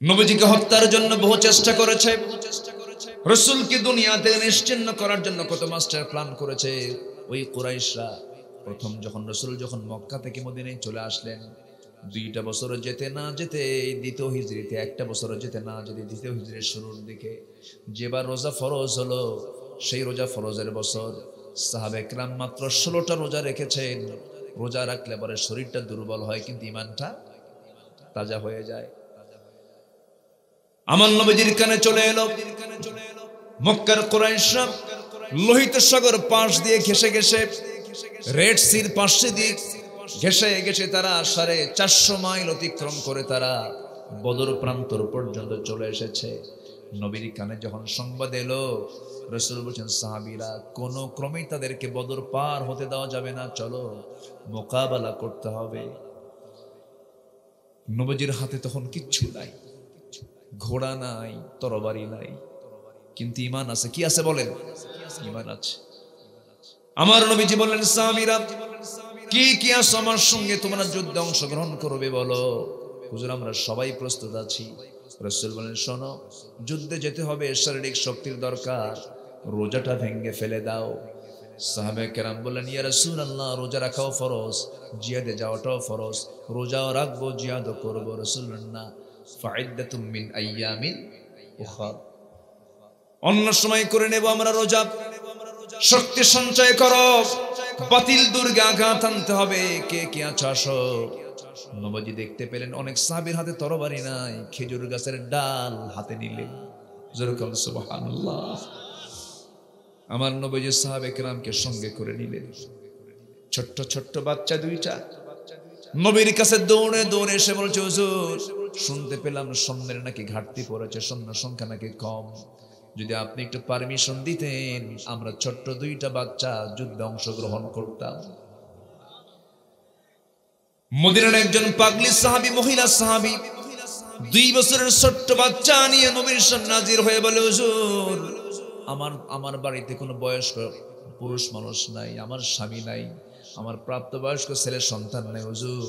নবীজিকে হত্যার জন্য বহু চেষ্টা করেছে, রাসূলকে দুনিয়া থেকে নিশ্চিহ্ন করার জন্য কত মাস্টার প্ল্যান করেছে। ওই কুরাইশরা প্রথম যখন মক্কা থেকে মদিনায় চলে আসলেন, 2টা বছর যেতে না যেতে দ্বিতীয় হিজরিতে, 1টা বছর যেতে না যেতে দ্বিতীয় হিজরির শুরুর দিকে যেবার রোজা ফরজ হলো, সেই রোজা ফরজের বছর সাহাবে কেরাম মাত্র 16টা রোজা রেখেছেন। রোজা রাখলে পরে শরীরটা দুর্বল হয় কিন্তু ইমানটা তাজা হয়ে যায়। আমার নবীজির কানে চলে এলো, মক্কার কুরাইশরা লোহিত সাগর পাশ দিয়ে ঘেসে ঘেসে, রেড সির পাশে দিয়ে ঘেসে ঘেসে তারা 450 মাইল অতিক্রম করে তারা বদর প্রান্তর পর্যন্ত চলে এসেছে। নবীর কানে যখন সংবাদ এলো, রাসূল বলেছেন সাহাবীরা কোন ক্রমেই তাদেরকে বদর পার হতে দেওয়া যাবে না, চলো মোকাবেলা করতে হবে। নবীজির হাতে তখন কিচ্ছু নাই, ঘোড়া নাই, তরবারি নাই, কিন্তু ঈমান আছে। কি আছে বলেন? ঈমান আছে। আমার নবীজি বললেন সাহাবীরা কি কি আছে আমার সঙ্গে, তোমরা যুদ্ধে অংশগ্রহণ করবে বলো। হুজুর আমরা সবাই প্রস্তুত আছি। রাসূল বলেন শোনো, যুদ্ধে যেতে হবে, শারীরিক শক্তির দরকার, রোজাটা ভেঙে ফেলে দাও। সাহাবে কেরাম বললেন ইয়া রাসূলুল্লাহ রোজা রাখাও ফরজ, জিহাদে যাওয়াটাও ফরজ, রোজাও রাখবো জিহাদও করবো। রাসূল বলেন না, ফাইদ্দাতুম মিন আইয়ামিন উখার, অন্য সময় করে নেব আমরা রোজা, শক্তি সঞ্চয় করো, বাতিল দুর্গে আঘাত আনতে হবে। কে কে আছো আসো। নবীজি দেখতে পেলেন অনেক সাহাবীর হাতে তরবারি নাই, খেজুর গাছের ডাল হাতে নিলেন। সুবহানাল্লাহ। আমার নবীজি সাহাবে কেরামকে সঙ্গে করে নিলেন, ছোট্ট ছোট্ট বাচ্চা 2টা নবীর কাছে দৌড়ে দৌড়ে এসে বলছে হুজুর শুনতে পেলাম সৈন্যের নাকি ঘাটতি পড়েছে, সৈন্য সংখ্যা নাকি কম, যদি আপনি একটু পারমিশন দিতেন আমরা ছোট্ট 2টা বাচ্চা যুদ্ধে অংশগ্রহণ করতাম। মদিনার একজন পাগলি সাহাবী, মহিলা সাহাবী, 2 বছরের ছোট্ট বাচ্চা নিয়ে নবীর সামনে হাজির হয়ে বলে হুজুর আমার বাড়িতে কোনো বয়স্ক পুরুষ মানুষ নাই, আমার স্বামী নাই, আমার প্রাপ্তবয়স্ক ছেলের সন্তান নাই, হুজুর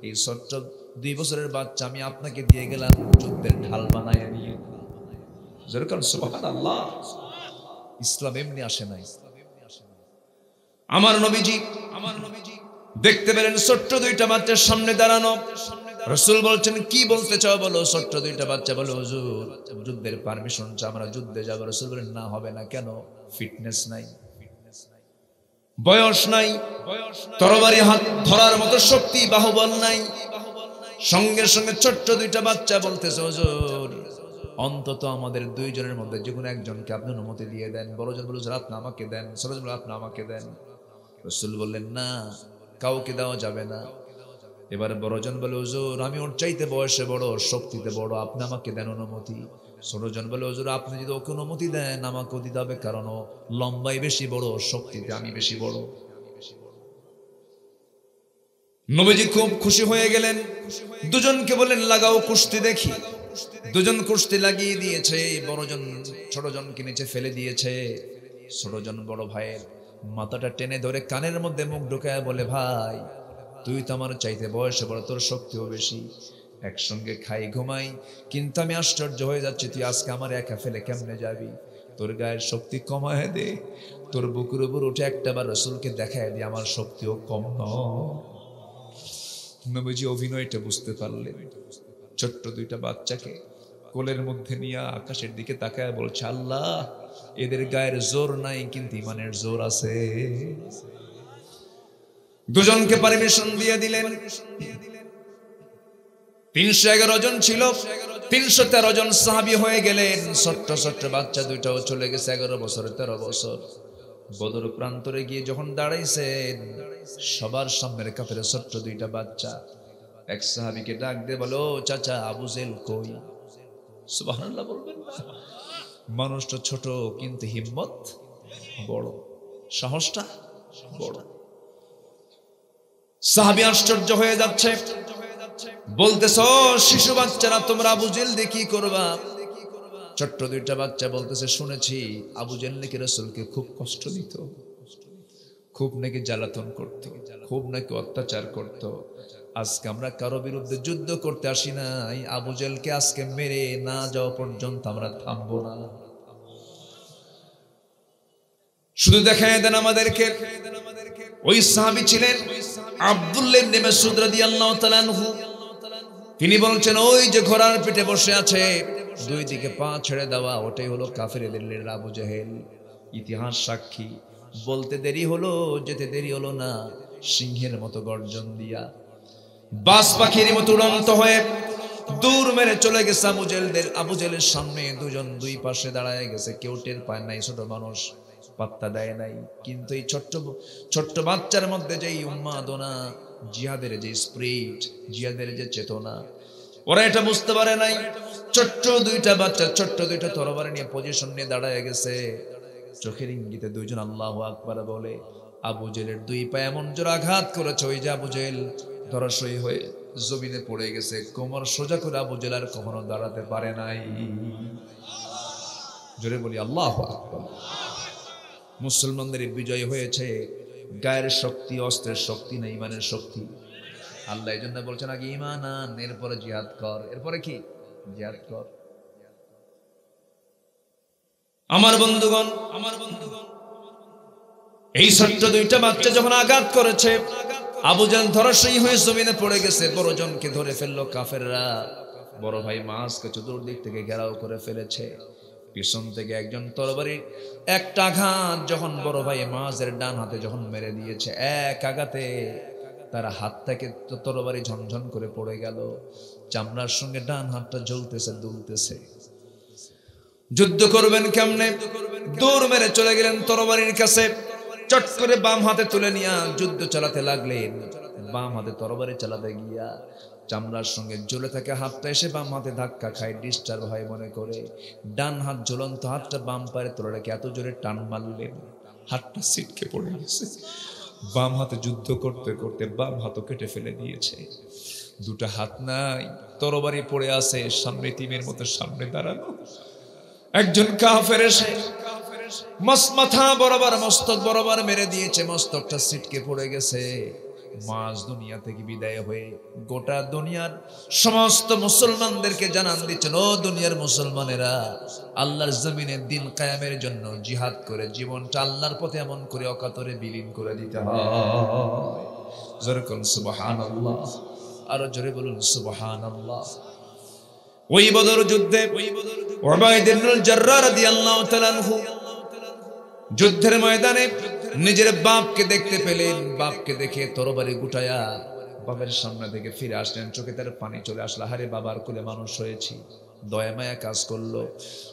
এই ছোট্ট 2 বছরের বাচ্চা আমি আপনাকে দিয়ে গেলাম যুদ্ধের ঢাল বানায় নিয়ে। সুবহানাল্লাহ। ইসলাম এমনি আসে নাই। আমার নবীজি দেখতে পেলেন ছোট্ট 2টা বাচ্চার সামনে দাঁড়ানো। রাসূল বলছেন কি বলতে চাও বলো। ছোট্ট 2টা বাচ্চা বলে হুজুর যুদ্ধের পারমিশন চাই, আমরা যুদ্ধে যাব। রাসূল বলেন না হবে না। কেন? ফিটনেস নাই, বয়স নাই, তরবারি হাত ধরার মতো শক্তি বাহুবল নাই। সঙ্গে সঙ্গে ছোট্ট 2টা বাচ্চা বলতেছে হুজুর অন্তত আমাদের 2 জনের মধ্যে যে কোনো একজনকে আপনি অনুমতি দিয়ে দেন। বড়জন বলে হুজুর আপনি আমাকে দেন, ছোটজন বলে আপনি আমাকে দেন। রাসূল বললেন না, কাউকে দেওয়া যাবে না। এবার বড়জন বলে হুজুর আমি ওর চাইতে বয়সে বড়, শক্তিতে বড়, আপনি আমাকে দেন অনুমতি। ছোটজন বলে হুজুর আপনি যদি ওকে অনুমতি দেন আমাকেও দিতে হবে, কারণ ও লম্বাই বেশি বড়, শক্তিতে আমি বেশি বড়। নবীজি খুব খুশি হয়ে গেলেন, দুজনকে বলেন লাগাও কুস্তি দেখি। দুজন কুস্তি লাগিয়ে দিয়েছে। বড়জন ছোটজনকে নিচে ফেলে দিয়েছে। ছোটজন বড় ভাইয়ের মাথাটা টেনে ধরে কানের মধ্যে মুখ ঢোকায় বলে ভাই তুই তো আমার চাইতে বয়সে বড়, তোর শক্তিও বেশি, একসঙ্গে খাই ঘুমাই, কিন্তু আমি আশ্চর্য হয়ে যাচ্ছি তুই আজকে আমার একা ফেলে কেমনে যাবি। তোর গায়ের শক্তি কমায় দে, তোর বুকুর উপর উঠে একটাবার রাসূলকে দেখায় দে আমার শক্তিও কম নয়। নবীজি অভিনয়টা বুঝতে পারলেন। ছোট্ট 2টা বাচ্চাকে কোলের মধ্যে নিয়ে আকাশের দিকে তাকায় বলছে আল্লাহ এদের গায়ের জোর নাই কিন্তু ঈমানের জোর আছে। দুজনকে পারমিশন দিয়ে দিলেন। 311 জন ছিল, 313 জন সাহাবী হয়ে গেলেন। ছোট্ট ছোট্ট বাচ্চা 2টাও চলে গেছে, 11 বছর 13 বছর। বদর প্রান্তরে গিয়ে যখন দাঁড়াইছেন সবার সামনের কাফের ছোট্ট 2টা বাচ্চা এক সাহাবীকে ডাক দিয়ে বলো চাচা আবু জেল কই। সুবহানাল্লাহ বলবেন না? মানুষটা ছোট কিন্তু হিম্মত বড়, সাহসটা বড়। সাহাবী আশ্চর্য হয়ে যাচ্ছে, বলতেছ শিশু বাচ্চারা তোমরা আবু জেল দিয়ে কি করবা? ছোট্ট 2টা বাচ্চা বলতেছে শুনেছি আবু জেল নাকি রাসূলকে খুব কষ্ট দিত, খুব নাকি জ্বালাতন করত, খুব নাকি অত্যাচার করত। আজকে আমরা কারো বিরুদ্ধে যুদ্ধ করতে আসি নাই, আবু জেলকে আজকে মেরে না যাওয়া পর্যন্ত আমরা থামবো না। শুধু দেখায় দেন আমাদেরকে, ওই সাহাবী ছিলেন আব্দুল্লাহ ইবনে মাসউদ রাদিয়াল্লাহু তাআলা আনহু। তিনি বলছেন, ওই যে ঘোড়ার পিঠে বসে আছে, দুই দিকে পা ছেড়ে দেওয়া, ওটাই হলো কাফেরদের লিডার আবু জেহেল। ইতিহাস সাক্ষী, বলতে দেরি হলো, যেতে দেরি হলো না, সিংহের মতো গর্জন দিয়া বাস পাখির মতো উড়ন্ত হয়ে দূর মেরে চলে গেছে আবু জেলের সামনে। দুজন দুই পাশে দাঁড়ায় গেছে, কেউ টের পায় নাই, ছোট মানুষ পাত্তা দেয় নাই। কিন্তু এই ছোট্ট বাচ্চার মধ্যে যেই উন্মাদনা, জিহাদের যে স্পিরিট, জিহাদের যে চেতনা, ওরা এটা বুঝতে পারে নাই। ছোট্ট দুইটা বাচ্চা ছোট্ট দুইটা তরবারি নিয়ে পজিশন নিয়ে দাঁড়ায় গেছে। চোখের ইঙ্গিতে দুইজন আল্লাহু আকবার বলে আবু জেলের দুই পায়ে এমন জোর আঘাত করেছে, ওই যে আবু জেল ধরাশয়ী হয়ে জমিনে পড়ে গেছে। কোমর সোজা করে আবু জেল আর কখনো দাঁড়াতে পারে নাই। জোরে বলি আল্লাহু আকবার। মুসলমানদের বিজয় হয়েছে, গায়ের শক্তি, অস্ত্রের শক্তি না, ইমানের শক্তি। আল্লাহ এই জন্য বলছেন, আগে ইমান আন, এরপরে জিহাদ কর। এরপরে কি? জিহাদ কর। আমার বন্ধুগণ, এই ছোট্ট দুইটা বাচ্চা যখন আঘাত করেছে, আবু জাহল ধরাশয়ী হয়ে জমিনে পড়ে গেছে। বড়জনকে ধরে ফেললো কাফেররা। বড় ভাই মাসকে চতুর্দিক থেকে ঘেরাও করে ফেলেছে। পিছন থেকে একজন তরবারির একটা আঘাত যখন বড় ভাই মাসের ডান হাতে যখন মেরে দিয়েছে, এক আঘাতে তার হাত থেকে তরবারি ঝনঝন করে পড়ে গেল। চামড়ার সঙ্গে ডান হাতটা জ্বলতেছে, দুলতেছে। যুদ্ধ করবেন কেমনে? দৌড় মেরে চলে গেলেন তরবারির কাছে, চট করে বাম হাতে তুলে নিয়ে যুদ্ধ চালাতে লাগলেন। বাম হাতে তরবারি চালাতে গিয়া চামড়ার সঙ্গে জ্বলে থাকে হাতটা এসে বাম হাতে ধাক্কা খায়, ডিস্টার্ব হয় মনে করে ডান হাত জ্বলন্ত হাতটা বাম পায়ে তোলা রেখে এত জোরে টান মারলেন, হাতটা ছিটকে পড়ে গেছে। বাম হাতে যুদ্ধ করতে করতে বাম হাতও কেটে ফেলে দিয়েছে। দুটা হাত নাই, তরবারি পড়ে আছে, সামনে তীরের মতো সামনে দাঁড়ানো। একজন কাফের এসে মাথা বরাবর, মস্তক বরাবর মেরে দিয়েছে, মস্তকটা ছিটকে পড়ে গেছে। মাস দুনিয়া থেকে বিদায় হয়ে গোটা দুনিয়ার সমস্ত মুসলমানদেরকে জানান দিচ্ছেন, ও দুনিয়ার মুসলমানেরা, আল্লাহর জমিনে দিন কায়েমের জন্য জিহাদ করে জীবনটা আল্লাহর পথে এমন করে অকাতরে বিলীন করে দিতে হয়। জোরে বলুন সুবহানাল্লাহ, আরো জোরে বলুন সুবহানাল্লাহ। ওই বদর যুদ্ধে উবাইদ ইবনুল জাররাহ রাদিয়াল্লাহু তাআলা আনহু যুদ্ধের ময়দানে নিজের বাপকে দেখতে পেলেন। বাপকে দেখে তরবারি গুটায়া বাবার সামনে থেকে ফিরে আসলেন। চোখে তার পানি চলে আসলো, হারে বাবার কোলে মানুষ হয়েছি। দয়া মায়া কাজ করলো।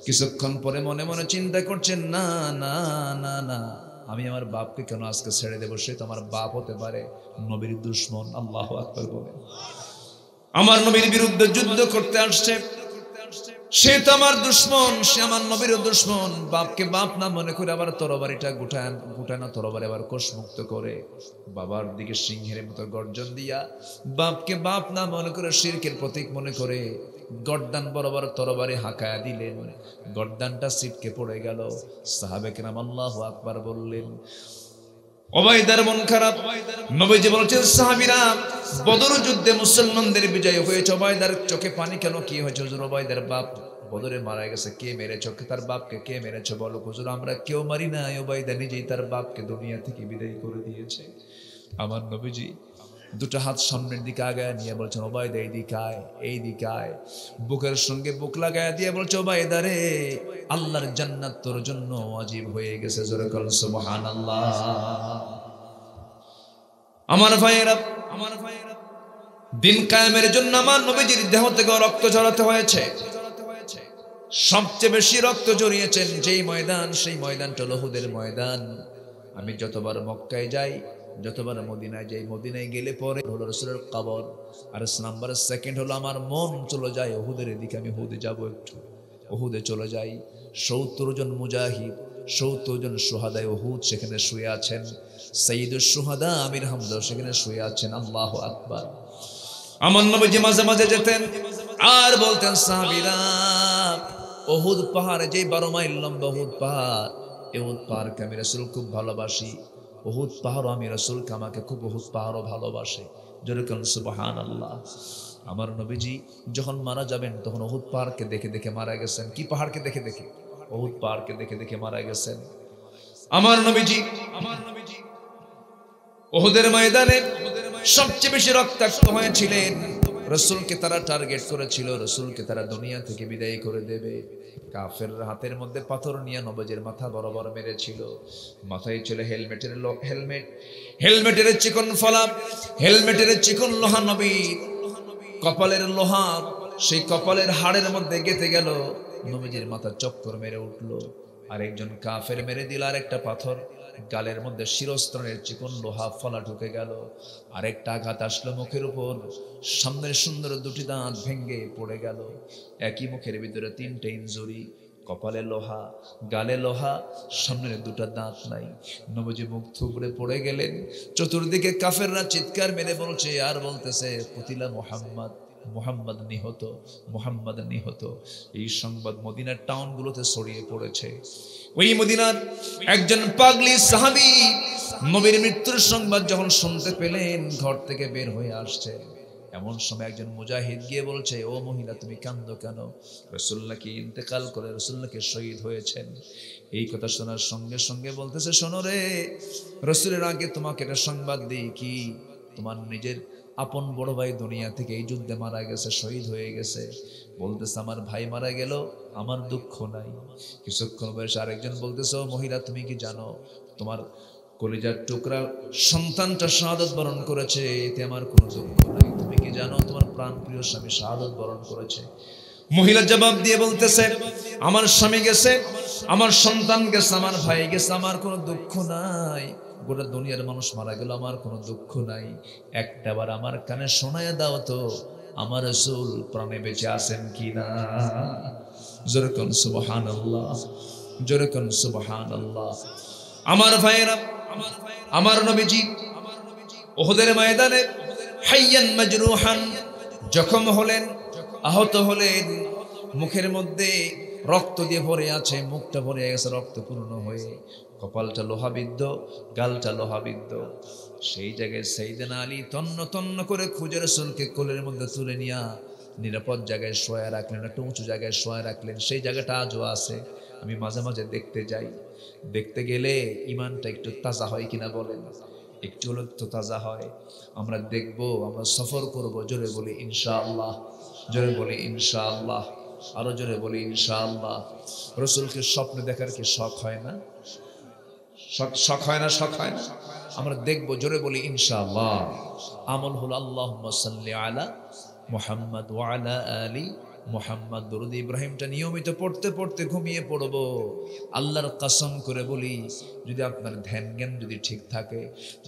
কিছুক্ষণ পরে মনে মনে চিন্তা করছেন, না না না না, আমি আমার বাপকে কেন আজকে ছেড়ে দেবো? সে তো আমার বাপ হতে পারে নবীর দুশমন। আল্লাহু আকবার বলেন। আমার নবীর বিরুদ্ধে যুদ্ধ করতে আসছে, সে তো আমার দুশমন, সে আমার নবীর দুশমন। বাপকে বাপ না মনে করে আবার তরবারিটা গুটানো তরবারি আবার কোষমুক্ত করে বাবার দিকে সিংহের মতো গর্জন দিয়া বাপকে বাপ না মনে করে শিরকের প্রতীক মনে করে গর্দান বরাবর তরবারি হাঁকায়া দিলেন। গর্দানটা ছিটকে পড়ে গেল। সাহাবে কেরাম আল্লাহু আকবার বললেন। উবাইদার মন খারাপ। নবীজি বলেছেন, সাহাবীরা, বদর যুদ্ধে মুসলমানদের বিজয় হয়েছে। উবাইদার চোখে পানি কেন? কি হয়েছে হুজুর? উবাইদার বাপ বদরে মারা গেছে। কে মেরেছে? তার বাপকে কে মেরেছে? বলো হুজুর, আমরা কেউ মারি না। উবাইদা নিজেই তার বাপকে দুনিয়া থেকে বিদায় করে দিয়েছে। আমার নবীজি দুটো হাত সামনের দিকে আগায় নিয়ে বলছেন, উবাইদা এইদিকে আয়, এইদিকে আয়। বুকের সঙ্গে বুক লাগায় দিয়ে বলছে, উবাইদা রে, আল্লাহর জান্নাত তোর জন্য ওয়াজিব হয়ে গেছে। জোরে বল সুবহানাল্লাহ। আমার ভাইয়েরা, দিন কায়েমের জন্য আমার নবীজির দেহ থেকে রক্ত ঝরাতে হয়েছে। সবচেয়ে বেশি রক্ত ঝরিয়েছেন যেই ময়দান, সেই ময়দানটা উহুদের ময়দান। আমি যতবার মক্কায় যাই, যতবার মদিনায় যাই, মদিনায় গেলে পরে হলো রাসূলের কবর, আর নাম্বার সেকেন্ড হলো আমার মন চলে যায় উহুদের দিকে। আমি উহুদে যাব, একটু উহুদে চলে যাই। ৭০ জন মুজাহিদ, ৭০ জন শুহাদায়ে উহুদ সেখানে শুয়ে আছেন। সাইয়্যিদুশ শুহাদা আমির হামজা সেখানে শুয়ে আছেন। আল্লাহু আকবার। আমার নবীজি মাঝে মাঝে যেতেন আর বলতেন, সাহাবীরা, উহুদ পাহাড়ে যে 12 মাইল লম্বা উহুদ পাহাড়, এই উহুদ পাহাড়কে আমি রাসূল খুব ভালোবাসি। উহুদ পাহাড়ও আমি রাসূলকে আমাকে খুব উহুদ পাহাড়ও ভালোবাসে। জোরে কোন সুবহানাল্লাহ। আমার নবীজি যখন মারা যাবেন তখন উহুদ পাহাড়কে দেখে দেখে মারা গেছেন। কি পাহাড়কে দেখে দেখে? উহুদ পাহাড়কে দেখে দেখে মারা গেছেন। আমার নবীজি উহুদের ময়দানে সবচেয়ে বেশি রক্তাক্ত হয়েছিলেন। রাসূলকে তারা টার্গেট করেছিল, রাসূলকে তারা দুনিয়া থেকে বিদায় করে দেবে। কাফের হাতের মধ্যে পাথর নিয়ে নবীজির মাথা বরাবর মেরেছিল। মাথায় ছিল হেলমেটের চিকন ফলা, হেলমেটের চিকন লোহা নবী কপালের লোহা সেই কপালের হাড়ের মধ্যে গেঁথে গেল। নবীজির মাথা চক্কর মেরে উঠলো। আরেকজন কাফের মেরে দিল আরেকটা পাথর, গালের মধ্যে শিরস্ত্রাণের চিকন লোহা ফলা ঢুকে গেল। আরেকটা আঘাত আসলো মুখের উপর, সামনের সুন্দর দুটি দাঁত ভেঙে পড়ে গেল। একই মুখের ভিতরে তিনটে ইনজুরি, কপালে লোহা, গালে লোহা, সামনের দুটা দাঁত নাই। নবীজি মুখ থুবড়ে পড়ে গেলেন। চতুর্দিকে কাফেররা চিৎকার মেরে বলছে আর বলতেছে কুতিলা মুহাম্মদ, মুহাম্মদ নিহত, মুহাম্মদ নিহত। এই সংবাদ মদিনার টাউনগুলোতে ছড়িয়ে পড়েছে। ওই মদিনার একজন পাগলি সাহাবী নবীর মৃত্যুর সংবাদ যখন শুনতে পেলেন ঘর থেকে বের হয়ে আসছে। এমন সময় একজন মুজাহিদ গিয়ে বলছে, ও মহিলা তুমি কাঁদো কেন? রাসূলুল্লাহ কি ইন্তেকাল করে, রাসূলুল্লাহ কি শহীদ হয়েছেন। এই কথা শোনার সঙ্গে সঙ্গে বলতেছে, শোনো রে, রাসূলের আগে তোমাকে একটা সংবাদ দিই, কি তোমার নিজের আপন বড় ভাই দুনিয়া থেকে এই যুদ্ধে মারা গেছে, শহীদ হয়ে গেছে। বলতেছে আমার ভাই মারা গেল, আমার দুঃখ নাই। কিছুক্ষণ বয়সে আরেকজন বলতেছে, ও মহিলা তুমি কি জানো তোমার কলিজার টুকরা সন্তানটা শাহাদাত বরণ করেছে, এতে আমার কোনো দুঃখ নাই। তুমি কি জানো তোমার প্রাণ প্রিয় স্বামী শাহাদাত বরণ করেছে? মহিলা জবাব দিয়ে বলতেছে, আমার স্বামী গেছে, আমার সন্তান গেছে, আমার ভাই গেছে, আমার কোনো দুঃখ নাই। গোটা দুনিয়ার মানুষ মারা গেল, আমার কোনো দুঃখ নাই। একটাবার আমার কানে শোনায় দাও তো আমার রাসূল প্রাণে বেঁচে আছেন কিনা। জোরে কোন সুবহানাল্লাহ, জোরে কোন সুবহানাল্লাহ। আমার ভাইরা, আমার নবীজি উহুদের ময়দানে হাইয়ান মাজরুহান জখম হলেন, আহত হলেন। মুখের মধ্যে রক্ত দিয়ে ভরে আছে, মুখটা ভরে গেছে রক্ত পূর্ণ হয়ে, কপালটা লোহাবিদ্ধ, গালটা লোহাবিদ্ধ। সেই জায়গায় সাইয়েদনা আলী তন্ন তন্ন করে খুঁজে রাসূলকে কোলের মধ্যে তুলে নিয়া নিরাপদ জায়গায় শোয়া রাখলেন, একটা উঁচু জায়গায় শোয়া রাখলেন। সেই জায়গাটা আজও আছে, আমি মাঝে মাঝে দেখতে যাই। দেখতে গেলে ইমানটা একটু তাজা হয় কিনা বলেন, একটু হলেও তো তাজা হয়। আমরা দেখব, আমরা সফর করব। জোরে বলি ইনশাআল্লাহ, জোরে বলি ইনশাআল্লাহ, আরো জোরে বলি ইনশাআল্লাহ। রাসূলকে স্বপ্নে দেখার কি শখ হয় না? শখ হয় না? শখ হয় না? আমরা দেখব, জোরে বলি ইনশাআল্লাহ। আমল হলো আল্লাহুম্মা সাল্লি আলা মুহাম্মদ ওয়া আলা আলি মুহাম্মদ। দরুদ ইব্রাহিমটা নিয়মিত পড়তে পড়তে ঘুমিয়ে পড়ব। আল্লাহর কসম করে বলি, যদি আপনার ধ্যান জ্ঞান যদি ঠিক থাকে,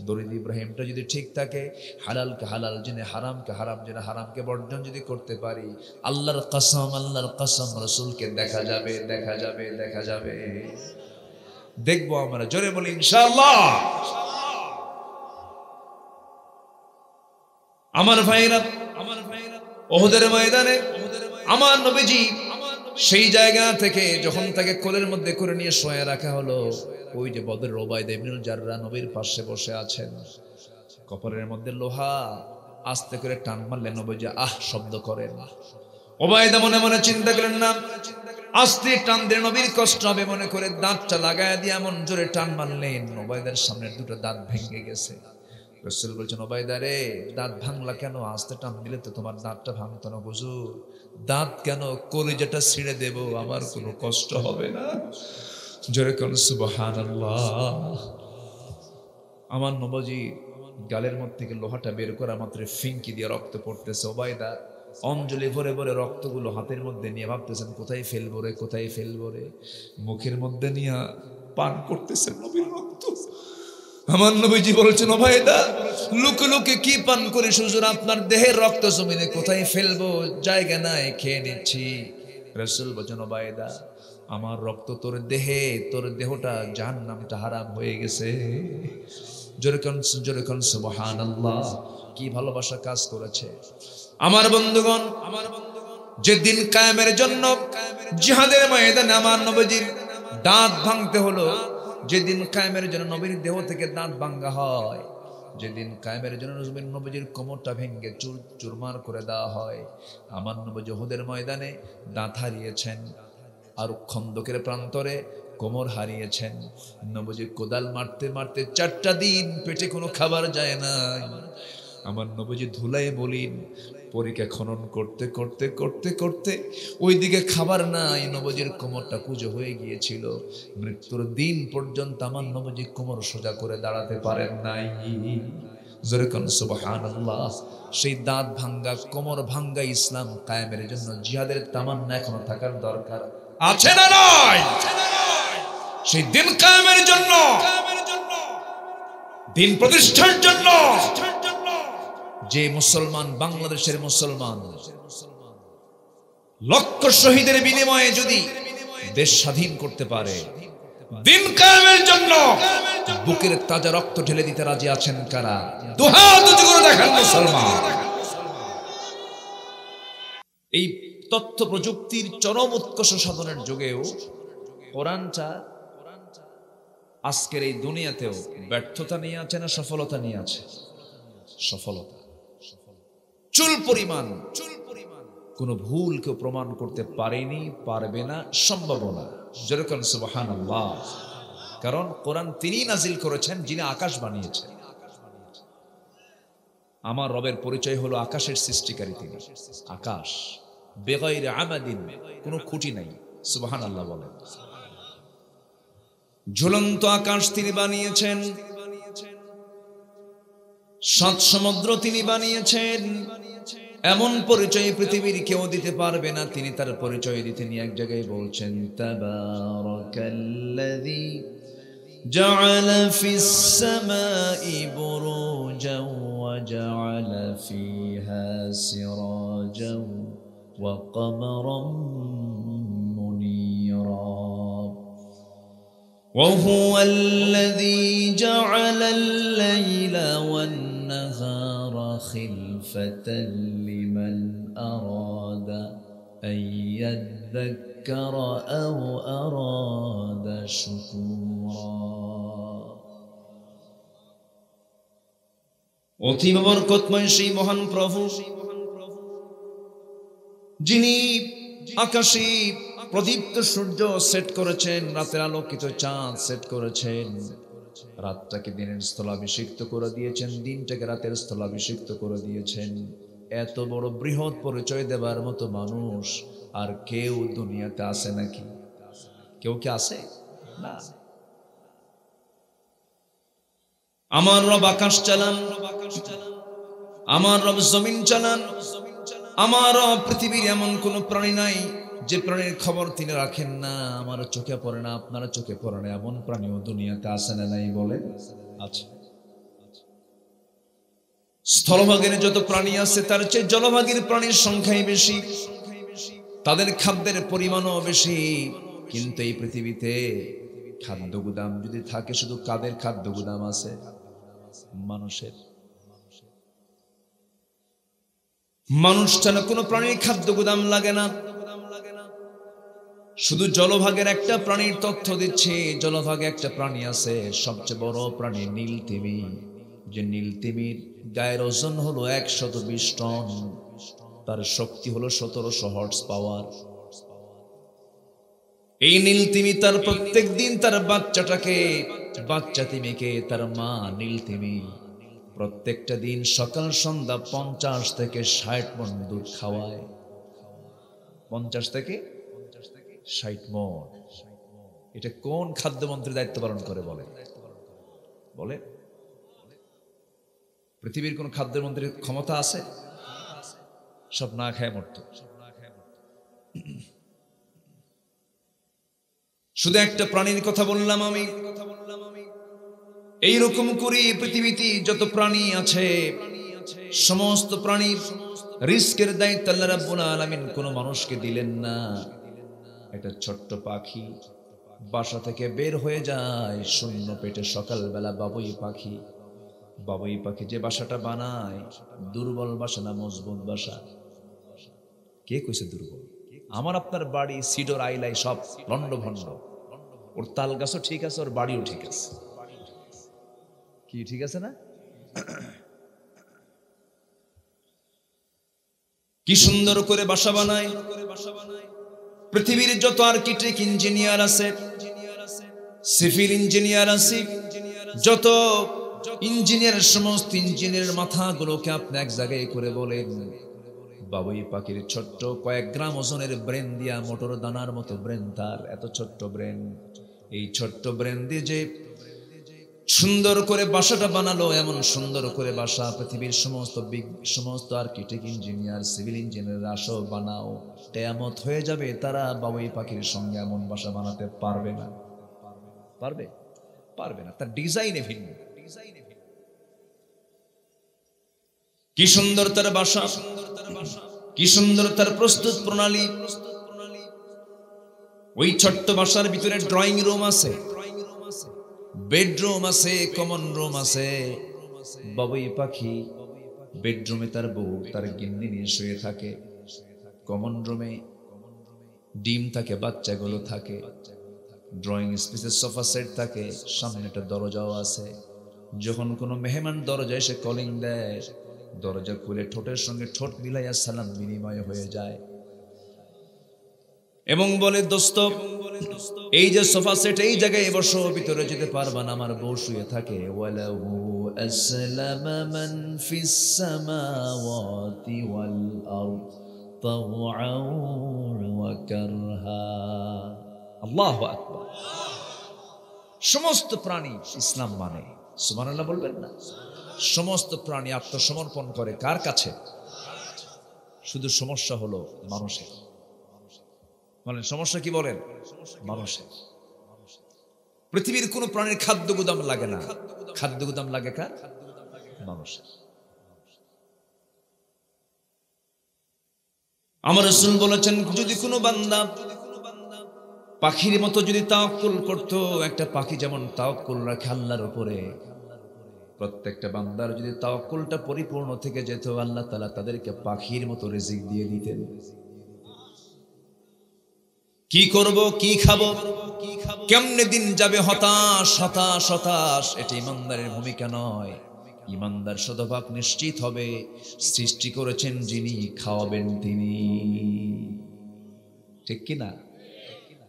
দরুদ ইব্রাহিমটা যদি ঠিক থাকে, হালালকে হালাল জেনে হারামকে হারাম জেনে হারামকে বর্জন যদি করতে পারি, আল্লাহর কসম, আল্লাহর কসম, রাসূলকে দেখা যাবে, দেখা যাবে, দেখা যাবে। দেখবো আমরা, জোরে বলি ইনশাআল্লাহ। আমার ভাইরা, উহুদের ময়দানে আমার নবীজি সেই জায়গা থেকে যখন তাকে কোলের মধ্যে করে নিয়ে শোয়া রাখা হলো, ওই যে বদরের উবাইদা ইবনুল জাররাহ নবীর পাশে বসে আছেন। কপালের মধ্যে লোহা, আস্তে করে টান মারলে নবীজি আহ শব্দ করেন। উবাইদা মনে মনে চিন্তা করেন, না আস্তে টান দিয়ে নবীর কষ্ট হবে মনে করে দাঁতটা লাগায় দিয়ে এমন জোরে টান মারলেন, উবাইদার সামনের দুটো দাঁত ভেঙে গেছে। রাসূল বলছেন, উবাইদা রে, দাঁত ভাঙলা কেন? আস্তে টান দিলে তো তোমার দাঁতটা ভাঙতো না। হুজুর, দাঁত কেন, কলিজাটা ছিঁড়ে দেব, আমার কোনো কষ্ট হবে না। জোরে কোন সুবহানাল্লাহ। আমার নবীজি গালের মধ্যে থেকে লোহাটা বের করা মাত্র ফিঙ্কি দিয়ে রক্ত পড়তেছে। উবাইদা অঞ্জলি ভরে ভরে রক্তগুলো হাতের মধ্যে নিয়ে ভাবতেছেন কোথায় ফেলবো রে, কোথায় ফেলবো রে। মুখের মধ্যে নিয়ে পান করতেছেন নবীর রক্ত। আমার নবীজি বলছেন, উবাইদা লুকে লুকে কি পান করে হুজুর, আপনার দেহের রক্ত জমিনে কোথায় ফেলবো, জায়গা নাই, খেয়ে নিচ্ছি। রাসূল বলছেন, উবাইদা আমার রক্ত তোর দেহে, তোর দেহটা জাহান্নামটা হারাম হয়ে গেছে। জোরে কোন সুবহানাল্লাহ। কি ভালোবাসা কাজ করেছে। আমার বন্ধুগণ, যেদিন কায়েমের জন্য জিহাদের ময়দানে আমার নবীজির দাঁত ভাঙতে হলো, যেদিন কায়েমের জন্য নবীর দেহ থেকে দাঁত ভাঙা হয়, যেদিন কায়েমের জন্য নবীজির কোমরটা ভেঙে চুরমার করে দেওয়া হয়, আমার নবী উহুদের ময়দানে দাঁত হারিয়েছেন, আর খন্দকের প্রান্তরে কোমর হারিয়েছেন। নবীজি কোদাল মারতে মারতে 4টা দিন পেটে কোনো খাবার যায় না। আমার নবীজি ধুলায় বলিন পরীক্ষা খনন করতে করতে করতে করতে ওইদিকে খাবার নাই, নবীজির কোমরটা কুঁজো হয়ে গিয়েছিল। মৃত্যুর দিন পর্যন্ত আমার নবীজি কোমর সোজা করে দাঁড়াতে পারেন নাই। জোরে কোন সুবহানাল্লাহ। সেই দাঁত ভাঙ্গা কোমর ভাঙ্গা ইসলাম কায়েমের জন্য জিহাদের তামান্না এখনো থাকার দরকার আছে না নাই? সেই দিন কায়েমের জন্য, দিন প্রতিষ্ঠার জন্য যে মুসলমান, বাংলাদেশের মুসলমান লক্ষ শহীদের বিনিময়ে যদি দেশ স্বাধীন করতে পারে, দিন কায়েমের জন্য বুকের তাজা রক্ত ঢেলে দিতে রাজি আছেন কারা? দুহাত উঁচু করে দেখেন মুসলমান। এই তথ্য প্রযুক্তির চরম উৎকর্ষ সাধনের যুগেও কোরআনটা আজকের এই দুনিয়াতেও ব্যর্থতা নিয়ে আছে না সফলতা নিয়ে আছে? সফলতা। চুল পরিমাণ কোন ভুল কেউ প্রমাণ করতে পারেনি, পারবে না, সম্ভব না। যেরকম সুবহানাল্লাহ। কারণ কোরআন তিনি নাজিল করেছেন যিনি আকাশ বানিয়েছেন। আমার রবের পরিচয় হলো আকাশের সৃষ্টিকারী তিনি। আকাশ বেগাইরে আমাদিন, কোনো খুঁটি নাই। সুবহানাল্লাহ বলেন। ঝুলন্ত আকাশ তিনি বানিয়েছেন, 7 সমুদ্র তিনি বানিয়েছেন। এমন পরিচয় পৃথিবীর কেউ দিতে পারবে না, তিনি তার পরিচয় দিতে নিয়ে এক জায়গায় বলছেন তাবারাকাল্লাযী জাআলা ফিস সামাই বুরুজান ওয়া জাআলা ফিহা সিরাজান ওয়া কমারান মুনীরা وهو الذي جعل الليل والنهار خلفة لمن أراد أن يذكر أو أراد شكورا অতীব বরকতময় সেই মহান প্রভু যিনি আকাশে প্রদীপ্ত সূর্য সেট করেছেন, রাতের আলোকিত চাঁদ সেট করেছেন, রাতটাকে দিনের স্থলাভিষিক্ত করে দিয়েছেন, দিনটাকে রাতের স্থলাভিষিক্ত করে দিয়েছেন। এত বড় বৃহৎ পরিচয় দেবার মতো মানুষ আর কেউ দুনিয়াতে আছে নাকি? কেউ কি আছে? না। আমার রব আকাশ চালান, আমার রব জমিন চালান, আমার রব পৃথিবীর এমন কোন প্রাণী নাই যে প্রাণীর খবর তিনি রাখেন না। আমার চোখে পড়ে না, আপনারা চোখে পড়ে না, এমন প্রাণীও দুনিয়াতে আছে না নাই? বলে আছে। স্থলভাগের যত প্রাণী আছে তার চেয়ে জলভাগের প্রাণীর সংখ্যাই বেশি, তাদের খাদ্যের পরিমাণও বেশি। কিন্তু এই পৃথিবীতে খাদ্য গুদাম যদি থাকে, শুধু কাদের খাদ্য গুদাম আছে? মানুষের। মানুষ ছাড়া কোনো প্রাণীর খাদ্য গুদাম লাগে না। শুধু জলভাগের একটা প্রাণীর তথ্য দিচ্ছে। জলভাগে একটা প্রাণী আছে, সবচেয়ে বড় প্রাণী নীল তিমি। যে নীল তিমির গায়ের ওজন হলো 120 টন, তার শক্তি হলো 1700 হর্স পাওয়ার। এই নীল তিমি তার প্রত্যেক দিন তার বাচ্চা তিমিকে, তার মা নীল তিমি প্রত্যেকটা দিন সকাল সন্ধ্যা 50 থেকে 60 মণ দুধ খাওয়ায়। 50 থেকে 60 মণ। এটা কোন খাদ্যমন্ত্রী দায়িত্ব পালন করে বলে? বলে পৃথিবীর কোন খাদ্যমন্ত্রীর ক্ষমতা আছে? সব না খায় মরত। শুধু একটা প্রাণীর কথা বললাম আমি। এইরকম করে পৃথিবীতে যত প্রাণী আছে, সমস্ত প্রাণীর রিস্কের দায়িত্ব আল্লাহ রাব্বুল আলামিন কোন মানুষকে দিলেন না। একটা ছোট্ট পাখি বাসা থেকে বের হয়ে যায় শূন্য পেটে সকালবেলা। বাবুই পাখি যে বাসাটা বানায়, দুর্বল বাসা না মজবুত বাসা? কে কইছে দুর্বল? আমার আপনার বাড়ি সিডর আইলাই সব লন্ড ভন্ড, ওর তাল গাছও ঠিক আছে, ওর বাড়িও ঠিক আছে। কি ঠিক আছে না? কি সুন্দর করে বাসা বানায়। পৃথিবীর যত আর্কিটেক্ট ইঞ্জিনিয়ার আছে, সিভিল ইঞ্জিনিয়ার আছে, যত ইঞ্জিনিয়ার, সমস্ত ইঞ্জিনিয়ারের মাথাগুলোকে আপনি এক জায়গায় করে বলেন, বাবুই পাখির ছোট্ট কয়েক গ্রাম ওজনের ব্রেন দিয়া, মোটর দানার মতো ব্রেন তার, এত ছোট্ট ব্রেন, এই ছোট্ট ব্রেন দিয়ে যে সুন্দর করে বাসাটা বানালো, এমন সুন্দর করে বাসা পৃথিবীর সমস্ত আর্কিটেক্ট ইঞ্জিনিয়ার, সিভিল ইঞ্জিনিয়ার আসো বানাও, কেয়ামত হয়ে যাবে, তারা বাবুই পাখির সঙ্গে এমন বাসা বানাতে পারবে না। পারবে? পারবে না। তার ডিজাইনে ভিন্ন। কি সুন্দর তার বাসা, কি সুন্দর তার প্রস্তুত প্রণালী। ওই ছোট্ট বাসার ভিতরে ড্রয়িং রুম আছে, বেডরুম আছে, কমন রুম আছে। বাবুই পাখি বেডরুমে তার বউ, তার গিন্নি নিয়ে শুয়ে থাকে, কমন রুমে ডিম থাকে, বাচ্চাগুলো থাকে, ড্রয়িং স্পেসে সোফা সেট থাকে, সামনে একটা দরজাও আছে। যখন কোনো মেহমান দরজায় এসে কলিং দেয়, দরজা খুলে ঠোঁটের সঙ্গে ঠোঁট মিলাইয়া সালাম বিনিময় হয়ে যায় এবং বলে, দোস্ত এই যে সোফা সেট, এই জায়গায় বসো, ভিতরে যেতে পারবা না, আমার বউ শুয়ে থাকে। ওয়ালাহু আসলামা মান ফিস সামাওয়াতি ওয়াল আরদ তাওআন ওয়া কারহা। আল্লাহু আকবার। সমস্ত প্রাণী ইসলাম মানে, সুবহানাল্লাহ বলবেন না? সমস্ত প্রাণী আত্মসমর্পণ করে কার কাছে? শুধু সমস্যা হলো মানুষের। বলেন সমস্যা কি? বলেন মানুষের। পৃথিবীর কোন প্রাণীর খাদ্য গুদাম লাগে না, খাদ্য গুদাম লাগে কার? মানুষের। আমার রাসূল বলেছেন, যদি কোনো বান্দা পাখির মতো যদি তাওয়াক্কুল করতো, একটা পাখি যেমন তাওয়াক্কুল রাখে আল্লাহর উপরে, প্রত্যেকটা বান্দার যদি তাওয়াক্কুলটা পরিপূর্ণ থেকে যেত, আল্লাহ তাআলা তাদেরকে পাখির মতো রিজিক দিয়ে দিতেন। কি করব, কি খাবো, কেমনে দিন যাবে, হতাশ হতাশ হতাশ, এটা ইমানদারের ভূমিকা নয়। ইমানদার শতভাগ নিশ্চিত হবে, সৃষ্টি করেছেন যিনি, খাওয়াবেন তিনি। ঠিক কি না?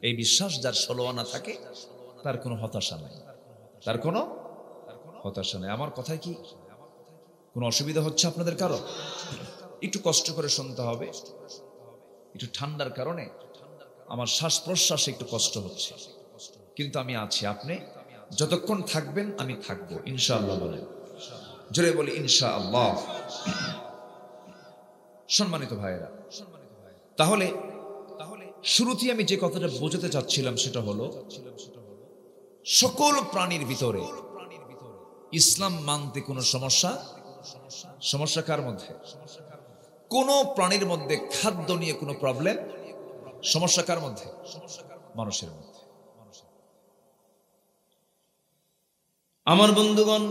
এই বিশ্বাস যার 16 আনা থাকে, তার কোনো হতাশা নাই, তার কোনো হতাশা নাই। আমার কথায় কি কোনো অসুবিধা হচ্ছে আপনাদের কারো? একটু কষ্ট করে শুনতে হবে, একটু ঠান্ডার কারণে আমার শ্বাস প্রশ্বাসে একটু কষ্ট হচ্ছে, কিন্তু আমি আছি। আপনি যতক্ষণ থাকবেন আমি থাকবো ইনশাআল্লাহ। বলে জোরে বলি ইনশাআল্লাহ। সম্মানিত ভাইয়েরা, তাহলে শুরুতেই আমি যে কথাটা বোঝাতে চাচ্ছিলাম সেটা হলো, সকল প্রাণীর ভিতরে ইসলাম মানতে কোনো সমস্যা কার মধ্যে? কোন প্রাণীর মধ্যে খাদ্য নিয়ে কোনো প্রবলেম, সমস্যা কার মধ্যে? মানুষের মধ্যে। আমার বন্ধুগণ,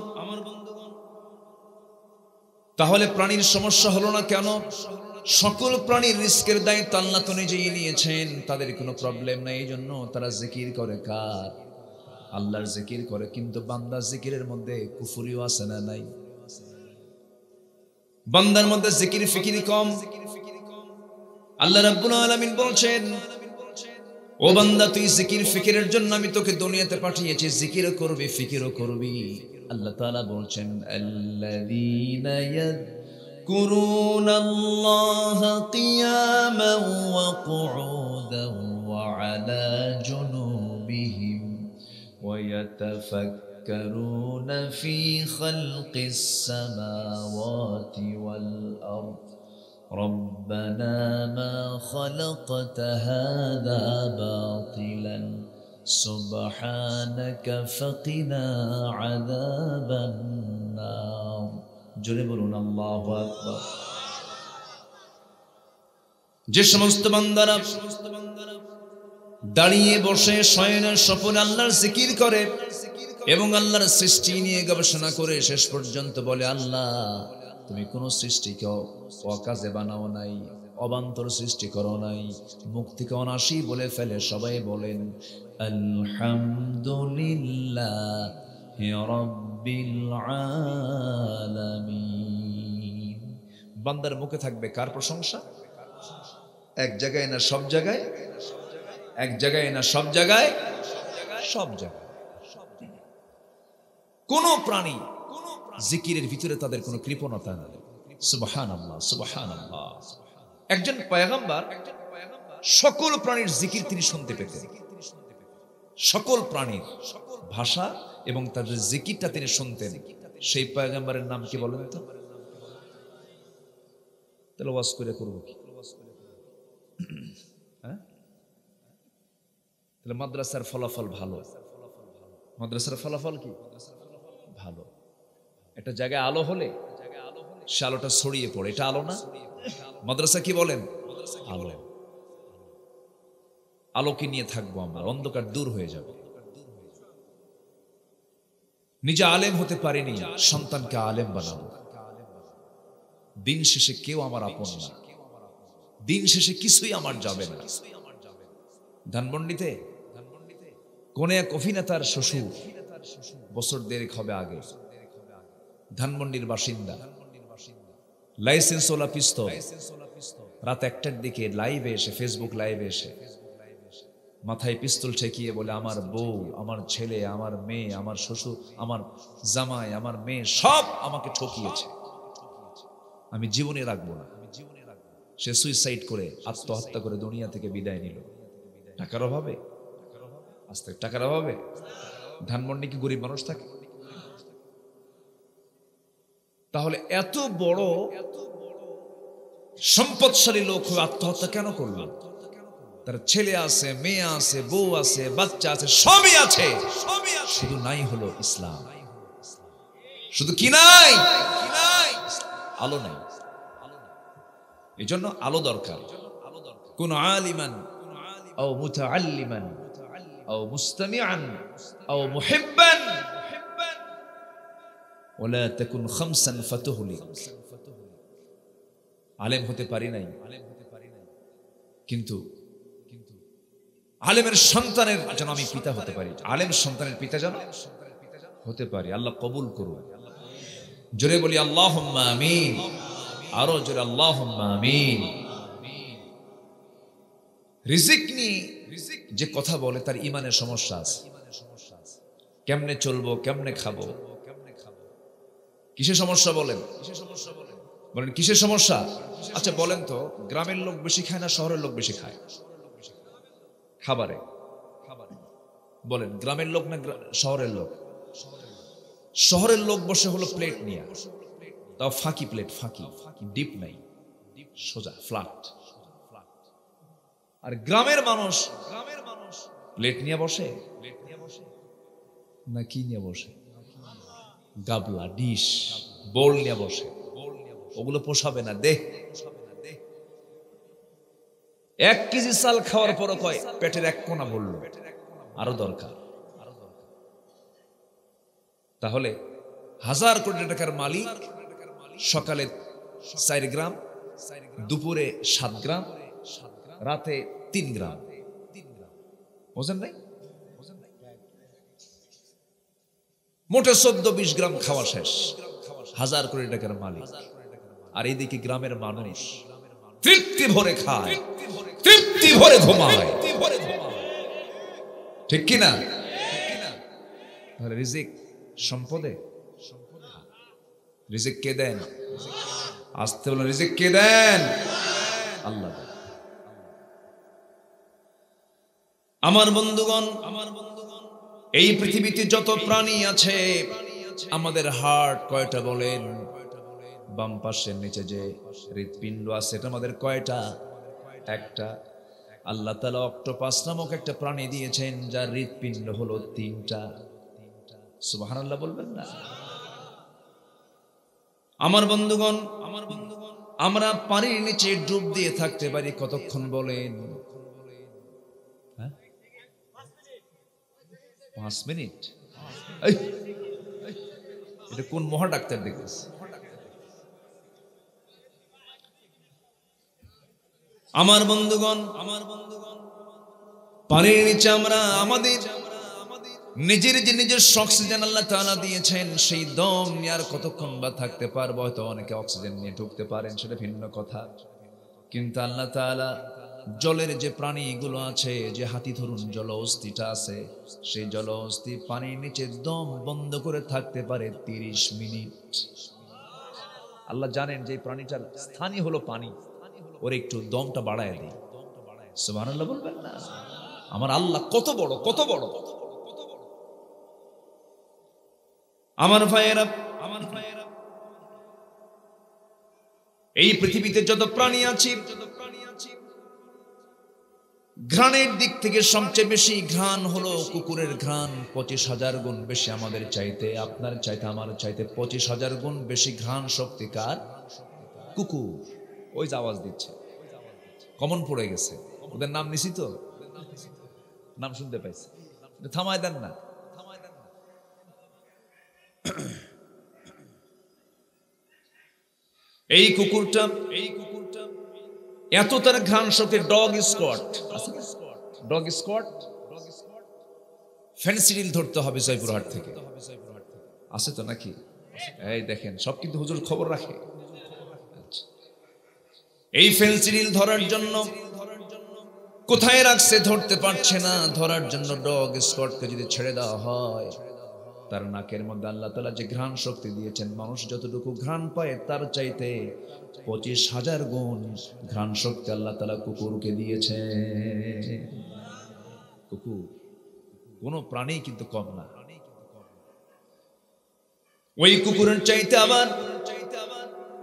তাহলে প্রাণীর সমস্যা হলো না কেন? সকল প্রাণীর রিস্কের দায়িত্ব আল্লাহ তো নিজেই নিয়েছেন, তাদের কোনো প্রবলেম নাই। এই জন্য তারা জিকির করে কার? আল্লাহর জিকির করে। কিন্তু বান্দার জিকিরের মধ্যে কুফরিও আছে না নাই? বান্দার মধ্যে জিকির ফিকির কম। আল্লাহ রাব্বুল আলামিন বলছেন, ও বান্দা, তুই জিকির ফিকিরের জন্য আমি তোকে দুনিয়াতে পাঠিয়েছি, জিকিরও করবি ফিকিরও করবি। আল্লাহ তাআলা বলছেন, আল্লাযীনা ইয়াযকুরুনাল্লাহা কিয়ামান ওয়া কুউদান ওয়া আলা জুনুবিহিম ওয়া ইয়াতাফাক্কারুনা ফী খালকিস সামাওয়াতি ওয়াল আরদ ربنا ما خلقت هذا باطلا سبحانك فقنا عذاب النار জোরে বলুন আল্লাহু আকবার। যে সমস্ত বান্দারা দাঁড়িয়ে বসে শয়নে স্বপনে আল্লাহর জিকির করে এবং আল্লাহর সৃষ্টি নিয়ে গবেষণা করে শেষ পর্যন্ত বলে, আল্লাহ তুমি কোন সৃষ্টিকে অকাজে বানাও নাই, অবান্তর সৃষ্টি করো নাই, মুক্তিকে অনাসী বলে ফেলে, সবাই বলেন আলহামদুলিল্লাহি রাব্বিল রাব্বিল আলামিন। বান্দার মুখে থাকবে কার প্রশংসা? এক জায়গায় না সব জায়গায়? এক জায়গায় না সব জায়গায়? সব জায়গায়। কোন প্রাণী জিকিরের ভিতরে তাদের কোনো কৃপণতা নেই। সুবহানাল্লাহ, সুবহানাল্লাহ। একজন পয়গম্বর সকল প্রাণীর জিকির তিনি শুনতে পেতেন। সকল প্রাণীর ভাষা এবং তাদের জিকিরটা তিনি শুনতেন। সেই পয়গম্বরের নাম কি বলেন তো? তাহলে ওয়াজ করে করবো কি? হ্যাঁ, তাহলে মাদ্রাসার ফলাফল ভালো। মাদ্রাসার ফলাফল কি? ভালো। একটা জায়গায় আলো হলে সে আলোটা ছড়িয়ে পড়ে, এটা আলো না? মাদ্রাসা কি বলেন? আলো। আলোকে নিয়ে থাকবো আমরা, অন্ধকার দূর হয়ে যাবে। নিজে আলেম হতে পারিনি, সন্তানকে আলেম বানাবো। দিন শেষে কেউ আমার আপন না, দিন শেষে কিছুই আমার যাবে না। ধানমন্ডিতে কোন এক অভিনেতার শ্বশুর বছর দেড়েক হবে আগে, ধানমন্ডির বাসিন্দা, লাইসেন্স ওলা পিস্তল, রাত 1টার দিকে লাইভে এসে, ফেসবুক লাইভে এসে মাথায় পিস্তল ঠেকিয়ে বলে, আমার বউ, আমার ছেলে, আমার মেয়ে, আমার শ্বশুর, আমার জামাই, আমার মেয়ে সব আমাকে ঠকিয়েছে, আমি জীবনে রাখবো না। সে সুইসাইড করে, আত্মহত্যা করে দুনিয়া থেকে বিদায় নিল। টাকার অভাবে? আস্তে টাকার অভাবে ধানমন্ডি কি গরিব মানুষ থাকে? তাহলে এত বড় সম্পদশালী লোক হয়ে আত্মহত্যা কেন করলো? তার ছেলে আছে, মেয়ে আছে, বউ আছে, বাচ্চা আছে, সবই আছে, শুধু নাই হলো ইসলাম। শুধু কি নাই? আলো নাই। এই জন্য আলো দরকার। কোন আলিমান আও মুতাআল্লিমান আও মুস্তামিআন আও মুহিব্বান ওয়ালা তাকুন খামসান ফাতুহলিক। আলেম হতে পারি নাই, কিন্তু আলেমের সন্তানের যেন আমি পিতা হতে পারি, আলেম সন্তানের পিতা যেন হতে পারি। আল্লাহ কবুল করুন। জোরে বলি আল্লাহুম্মা আমিন। আরো জোরে আল্লাহুম্মা আমিন। রিজিক নিয়ে যে কথা বলে তার ইমানের সমস্যা আছে। কেমনে চলবো, কেমনে খাবো, কিসের সমস্যা বলেন? বলেন কিসের সমস্যা? আচ্ছা বলেন তো, গ্রামের লোক বেশি খায় না শহরের লোক বেশি খায় খাবারে? বলেন গ্রামের লোক না শহরের লোক? শহরের লোক বসে হলো প্লেট নিয়ে, তাও ফাঁকি প্লেট, ফাঁকি, ডিপ নাই, সোজা ফ্ল্যাট। আর গ্রামের মানুষ প্লেট নিয়ে বসে না কি নিয়ে বসে? গাবলা, ডিশ, বোল নিয়ে বসে। ওগুলো পোষাবে না, দেহ। 1 কেজি চাল খাওয়ার পরও কয় পেটের 1 কোণা ভরল, আরো দরকার। তাহলে 1000 কোটি টাকার মালিক সকালে 4 গ্রাম, দুপুরে 7 গ্রাম, রাতে 3 গ্রাম, বুঝেন নাই? মোটে 14-20 গ্রাম খাওয়া শেষ, 1000 কোটি টাকার মালিক। আর এইদিকে গ্রামের মানুষ তৃপ্তি ভরে খায়, তৃপ্তি ভরে ঘুমায়, ঠিক কিনা? তাহলে রিজিক সম্পদে? রিজিক কে দেন? আসতে বলেন, রিজিক কে দেন? আল্লাহ দেন। আমার বন্ধুগণ, এই পৃথিবীতে যত প্রাণী আছে, আমাদের হার্ট কয়টা বলেন? বাম পাশের নিচে যে হৃৎপিণ্ড আছে, এটা আমাদের কয়টা? একটা। আল্লাহ তাআলা অক্টোপাস নামক একটা প্রাণী দিয়েছেন, যার হৃৎপিণ্ড হলো 3টা। সুবহানাল্লাহ বলবেন না? আমার বন্ধুগণ, আমরা পানির নিচে ডুব দিয়ে থাকতে পারি কতক্ষণ বলেন? 5 মিনিট। এটা কোন মহা ডাক্তার দেখতেছে? আমার বন্ধুগণ, পানির নিচে আমরা আমাদের নিজের যে নিজস্ব অক্সিজেন আল্লাহ তাআলা দিয়েছেন, সেই দম নিয়ে আর কতক্ষণ বা থাকতে পারবো? হয়তো অনেকে অক্সিজেন নিয়ে ঢুকতে পারেন, সেটা ভিন্ন কথা। কিন্তু আল্লাহ তাআলা জলের যে প্রাণীগুলো আছে, যে হাতি ধরুন জলহস্তিটা আছে, সেই জলহস্তি পানির নিচে দম বন্ধ করে থাকতে পারে 30 মিনিট। আল্লাহ জানেন যে প্রাণীটার স্থানই হলো পানি, ওর একটু দমটা বাড়ায় দেয়। সুবহানাল্লাহ বলবেন না? আমার আল্লাহ কত বড়, কত বড়! আমার ভাইয়েরা, এই পৃথিবীতে যত প্রাণী আছে, ঘ্রাণের দিক থেকে সবচেয়ে বেশি ঘ্রাণ হলো কুকুরের ঘ্রাণ। 25,000 গুণ বেশি আমাদের চাইতে, আপনার চাইতে, আমার চাইতে 25,000 গুণ বেশি ঘ্রাণ শক্তি কার? কুকুর। ওই যে আওয়াজ দিচ্ছে, কমন পড়ে গেছে। ওদের নাম নিছি তো, নাম শুনতে পাইছে, থামায় দেন না। এই কুকুরটা এত তার ঘ্রাণ শক্তি, dog squad, dog squad Phensedyl ধরতে হবে জয়পুরহাট থেকে, আছে তো নাকি? এই দেখেন, সব কিন্তু হুজুর খবর রাখে। এই ফেন্সিডিল ধরার জন্য কোথায় রাখছে ধরতে পারছে না, ধরার জন্য ডগ স্কোয়াডকে যদি ছেড়ে দেওয়া হয়, তার নাকের মধ্যে আল্লাহ তাআলা যে ঘ্রাণ শক্তি দিয়েছেন, মানুষ যতটুকু ঘ্রাণ পায় তার চাইতে 25,000 গুণ ঘ্রাণ শক্তি আল্লাহ তাআলা কুকুরকে দিয়েছে। কুকুর কোন প্রাণী কিন্তু কম না। ওই কুকুরের চাইতে আবার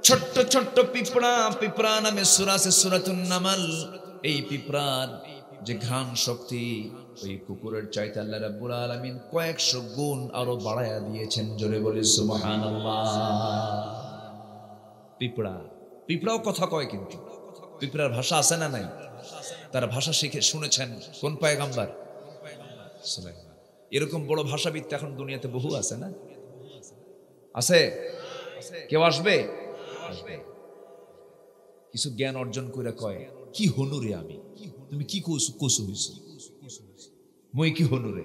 ছোট্ট ছোট্ট পিঁপড়া, পিঁপড়া নামে সূরা আছে সূরাতুন নামাল, এই পিঁপড়ার যে ঘ্রাণ শক্তি ওই কুকুরের চাইতে আল্লাহ রাব্বুল আলামিন কয়েকশো গুণ আরো বাড়ায়া দিয়েছেন। জোরে বলি সুবহানাল্লাহ। পিঁপড়া, পিঁপড়াও কথা কয়, কিন্তু পিঁপড়ার ভাষা আছে না নাই? তার ভাষা শিখে শুনেছেন কোন পয়গম্বর? সুলাইমান। এরকম বড় ভাষাবিদ এখন দুনিয়াতে বহু আছে না? আছে? কেউ আসবে? কিছু জ্ঞান অর্জন করে কয়, কি হনুরে আমি, তুমি কি কসু কসু হইছ, মই কি হনুরে,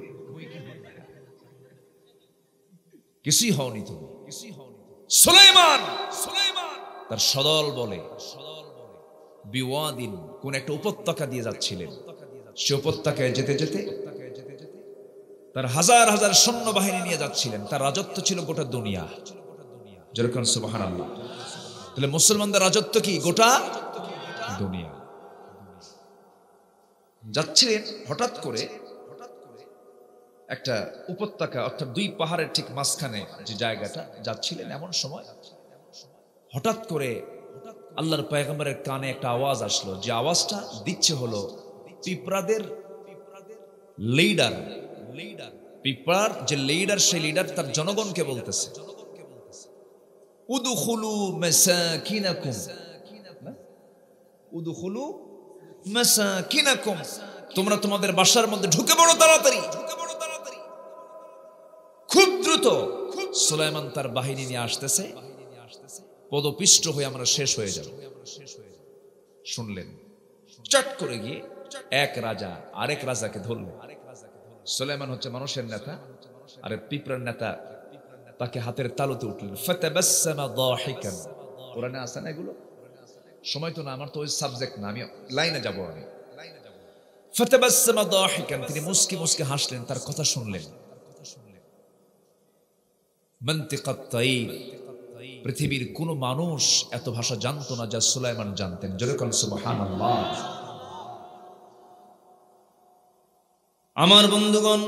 কিছুই হওনি তুমি। সুলাইমান তার সদল বলে বিওয়াদিন, কোন একটা উপত্যকা দিয়ে যাচ্ছিলেন। সে উপত্যকায় যেতে যেতে তার হাজার হাজার সৈন্য বাহিনী নিয়ে যাচ্ছিলেন। তার রাজত্ব ছিল গোটা দুনিয়া। যেরকম সুবহানাল্লাহ। তাহলে মুসলমানদের রাজত্ব কি? গোটা দুনিয়া। যাচ্ছিলেন, হঠাৎ করে একটা উপত্যকা, অর্থাৎ দুই পাহাড়ের ঠিক মাঝখানে যে জায়গাটা যাচ্ছিলেন, এমন সময় হঠাৎ করে আল্লাহর পয়গম্বরের কানে একটা আওয়াজ আসলো। যে আওয়াজটা দিচ্ছে হলো পিঁপড়াদের লিডার, পিঁপড়ার যে লিডার, সেই লিডার তার জনগণকে বলতেছে, উদখুলু মাসাকিনাকুম, উদখুলু মাসাকিনাকুম, তোমরা তোমাদের বাসার মধ্যে ঢুকে পড়ো তাড়াতাড়ি, খুব দ্রুত। সুলাইমান তার বাহিনী নিয়ে আসতেছে, পদপিষ্ট হয়ে আমরা শেষ হয়ে যাব। শুনলেন, চট করে গিয়ে এক রাজা আরেক রাজাকে ধরলেন। সুলাইমান হচ্ছে মানুষের নেতা, আর পিঁপড়ার নেতা তাকে হাতের তালুতে উঠলেন। ফাতাবাসসামা দাহিকান, কোরআনে আছে না এগুলো? সময় তো না, আমার তো ওই সাবজেক্ট না, আমি লাইনে যাব। আমি ফাতাবাসসামা দাহিকান, তিনি মুস্কি মুস্কি হাসলেন, তার কথা শুনলেন। মানতিকাত তাইর, পৃথিবীর কোন মানুষ এত ভাষা জানতো না যা সুলাইমান জানতেন। যেরকম সুবহানাল্লাহ। আমার বন্ধুগণ,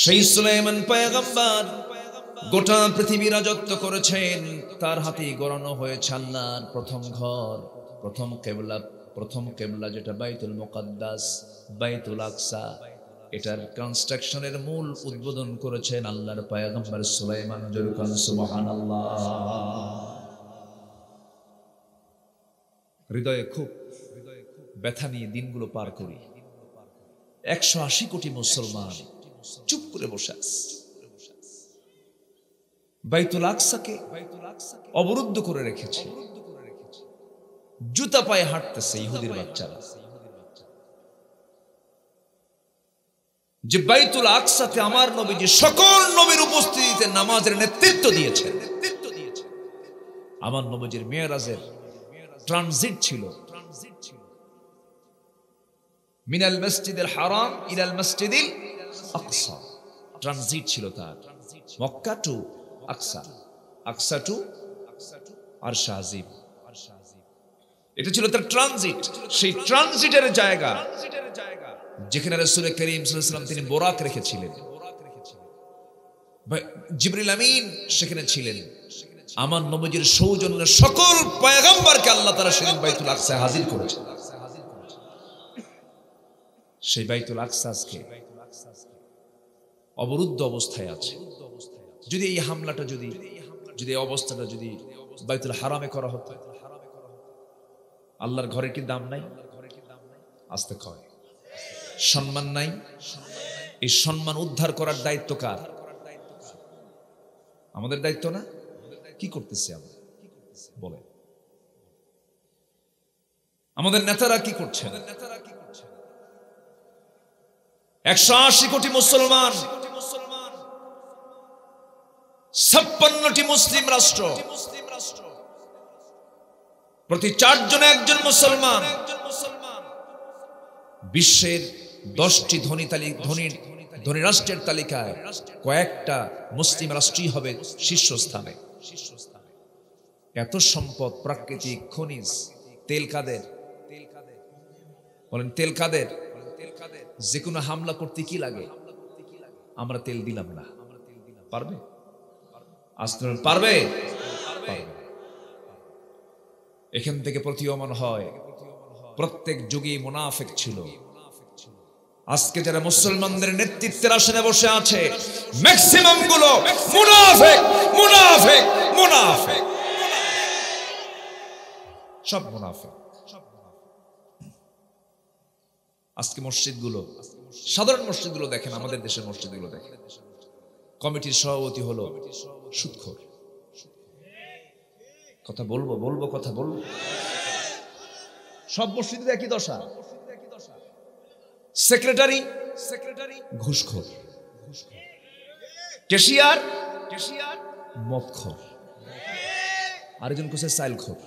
সেই সুলাইমান পয়গম্বর গোটা পৃথিবী রাজত্ব করেছেন। তার হাতে গড়ানো হয়েছে আল্লাহর প্রথম ঘর, প্রথম কেবলা যেটা বাইতুল মুকাদ্দাস, বাইতুল আকসা। এটার কনস্ট্রাকশনের মূল উদ্বোধন করেছেন আল্লাহর পয়গম্বর সুলাইমান। যেরকম সুবহানাল্লাহ। হৃদয়ে খুব ব্যথা নিয়ে দিনগুলো পার করি। 180 কোটি মুসলমান চুপ করে বসে আছে, বাইতুল আকসাকে অবরুদ্ধ করে রেখেছে, জুতা পায়ে হাঁটতেছে ইহুদির বাচ্চারা। যে বাইতুল আকসাতে আমার নবীজি সকল নবীর উপস্থিতিতে নামাজের নেতৃত্ব দিয়েছেন। আমার নবীজির মেরাজের ট্রানজিট ছিল মিনাল মসজিদুল হারাম ইলাল মসজিদুল আকসা, ট্রানজিট ছিল তার মক্কা টু আকসা, আকসা টু আরশ আজিম। এটা ছিল তার ট্রানজিট। সেই ট্রানজিটের জায়গা যেখানে রাসূল করিম সাল্লাল্লাহু আলাইহি ওয়াসাল্লাম তিনি বোরাক রেখেছিলেন, জিবরিল আমিন সেখানে ছিলেন। আমার নবীজির সৌজন্যে সকল পয়গম্বরকে আল্লাহ তাআলা সেদিন বাইতুল আকসায় হাজির করেছেন। সেই বাইতুল আকসা আজকে অবরুদ্ধ অবস্থায় আছে। যদি এই হামলাটা যদি এই অবস্থাটা যদি বাইতুল হারামে করা হতো, আল্লাহর ঘরের কি দাম নাই? আস্তে কয় সম্মান নাই? এই সম্মান উদ্ধার করার দায়িত্ব কার? আমাদের দায়িত্ব না? কি করতেছি আমরা বলে? আমাদের নেতারা কি করছেন? 180 কোটি মুসলমান, 56টি মুসলিম রাষ্ট্র, প্রতি 4 জনে একজন মুসলমান। বিশ্বের 10টি ধনী রাষ্ট্রের তালিকায় কয়েকটা মুসলিম রাষ্ট্রই হবে শীর্ষস্থানে। এত সম্পদ, প্রাকৃতিক খনিজ, তেল কাদের? বলেন তেল কাদের? যে কোনো হামলা করতে কি লাগে? আমরা তেল দিলাম না, পারবে? আসতে পারবে? এখান থেকে প্রতীয়মান হয় প্রত্যেক যুগে মুনাফিক ছিল। আজকে যারা মুসলমানদের নেতৃত্বের আসনে বসে আছে ম্যাক্সিমাম গুলো মুনাফিক, মুনাফিক, মুনাফিক, সব মুনাফিক। আজকে মসজিদগুলো, সাধারণ মসজিদগুলো দেখেন, আমাদের দেশের মসজিদগুলো দেখেন, কমিটির সভাপতি হলো সুদখোর। কথা বলবো কথা বলবো। সব মসজিদের একই দশা। সেক্রেটারি ঘুষখোর, ক্যাশিয়ার মদখোর, আরেকজন কোসে সাইলখোর,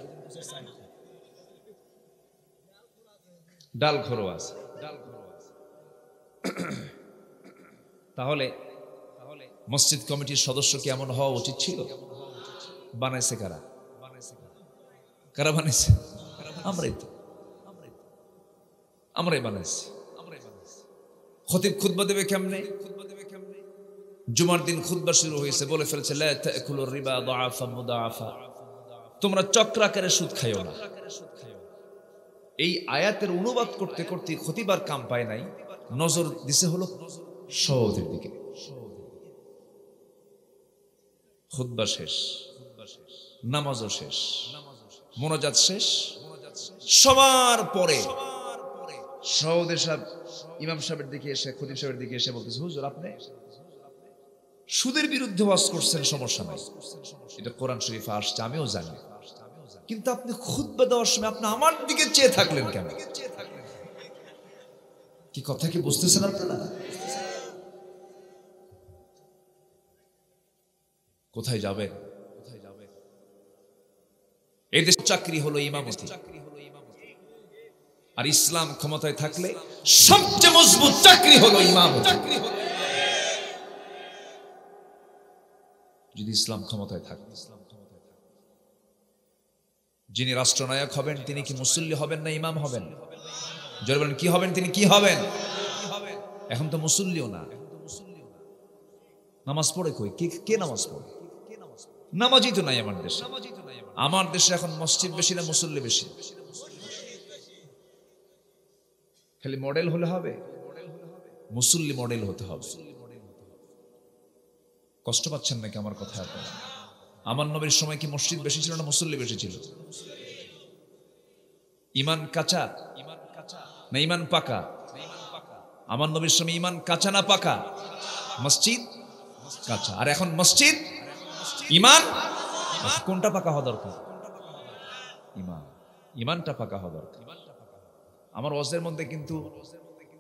ডালখোরও আছে। তাহলে মসজিদ কমিটির সদস্য কি এমন হওয়া উচিত ছিল? বানাইছে কারা? কারা বানাইছে? আমরাই বানাইছি। খতিব খুতবা দেবে কেমনে? জুমার দিন খুতবা শুরু হয়েছে, বলে ফেলছে লা তাকুলুর রিবা দাআফা মুদাআফা, তোমরা চক্রাকারে সুদ খাইও না। এই আয়াতের অনুবাদ করতে করতে খতিবার কাম পায় নাই, নজর দিছে হলো সওয়াদের দিকে। খুতবা শেষ, নামাজও শেষ, মোনাজাত শেষ, সবার পরে সওয়াদের সাহেব ইমাম সাহেবের দিকে এসে, খতিব সাহেবের দিকে এসে বলতেছে, হুজুর আপনি সুদের বিরুদ্ধে ওয়াজ করছেন, সমস্যা নাই, এটা কোরআন শরীফে আসছে, আমিও জানি, কিন্তু আপনি খুতবা দেওয়ার সময় আপনি আমার দিকে চেয়ে থাকলেন কেন? কি কথা কি বুঝতেছেন আপনারা? কোথায় যাবেন? এই দেশে চাকরি হলো ইমামতি, আর ইসলাম ক্ষমতায় থাকলে সবচেয়ে মজবুত চাকরি হলো ইমামতি। যদি ইসলাম ক্ষমতায় থাকে, যিনি রাষ্ট্রনায়ক হবেন তিনি কি মুসল্লি হবেন না ইমাম হবেন? জোরে বলেন কি হবেন? তিনি কি হবেন? এখন তো মুসল্লিও না, নামাজ পড়ে কই? কে নামাজ পড়ে? নামাজই তো নাই আমার দেশে। আমার দেশে এখন মসজিদ বেশি না মুসল্লি বেশি? খালি মডেল হলে হবে? মুসল্লি মডেল হতে হবে। কষ্ট পাচ্ছেন নাকি আমার কথা? আপনারা আমার নবীর সময় কি মসজিদ বেশি ছিল না মুসল্লি বেশি ছিল? ইমান কাঁচা না ইমান পাকা? আমার নবীর সময় ইমান কাঁচা না পাকা? মসজিদ কাঁচা, আর এখন মসজিদ ইমান। কোনটা পাকা হওয়া দরকার? ইমানটা পাকা হওয়া দরকার। আমার ওয়াজের মধ্যে কিন্তু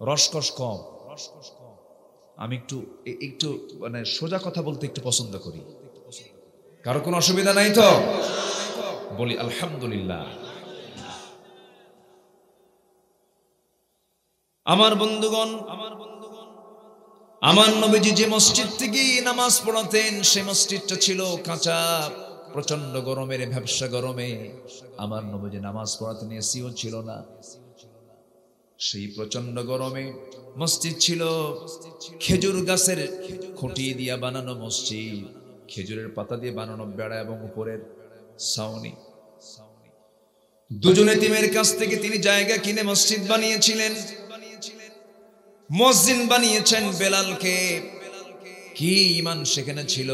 রসকস কম, আমি একটু একটু মানে সোজা কথা বলতে একটু পছন্দ করি। কারো কোনো অসুবিধা নাই তো? বলি আলহামদুলিল্লাহ। আমার বন্ধুগণ, আমার নবীজি যে মসজিদ থেকে নামাজ পড়াতেন সেই মসজিদটা ছিল কাঁচা, প্রচন্ড গরমের ভ্যাপসা গরমে আমার নবীজি নামাজ পড়াতেন, এসিও ছিল না। সেই প্রচন্ড গরমে মসজিদ ছিল খেজুর গাছের খুঁটি দিয়া বানানো মসজিদ, খেজুরের পাতা দিয়ে বানানো বেড়া এবং উপরের ছাউনি। দুজন এতিমের কাছ থেকে তিনি জায়গা কিনে মসজিদ বানিয়েছিলেন, মসজিদ বানিয়েছেন বেলালকে। কি ইমান সেখানে ছিল!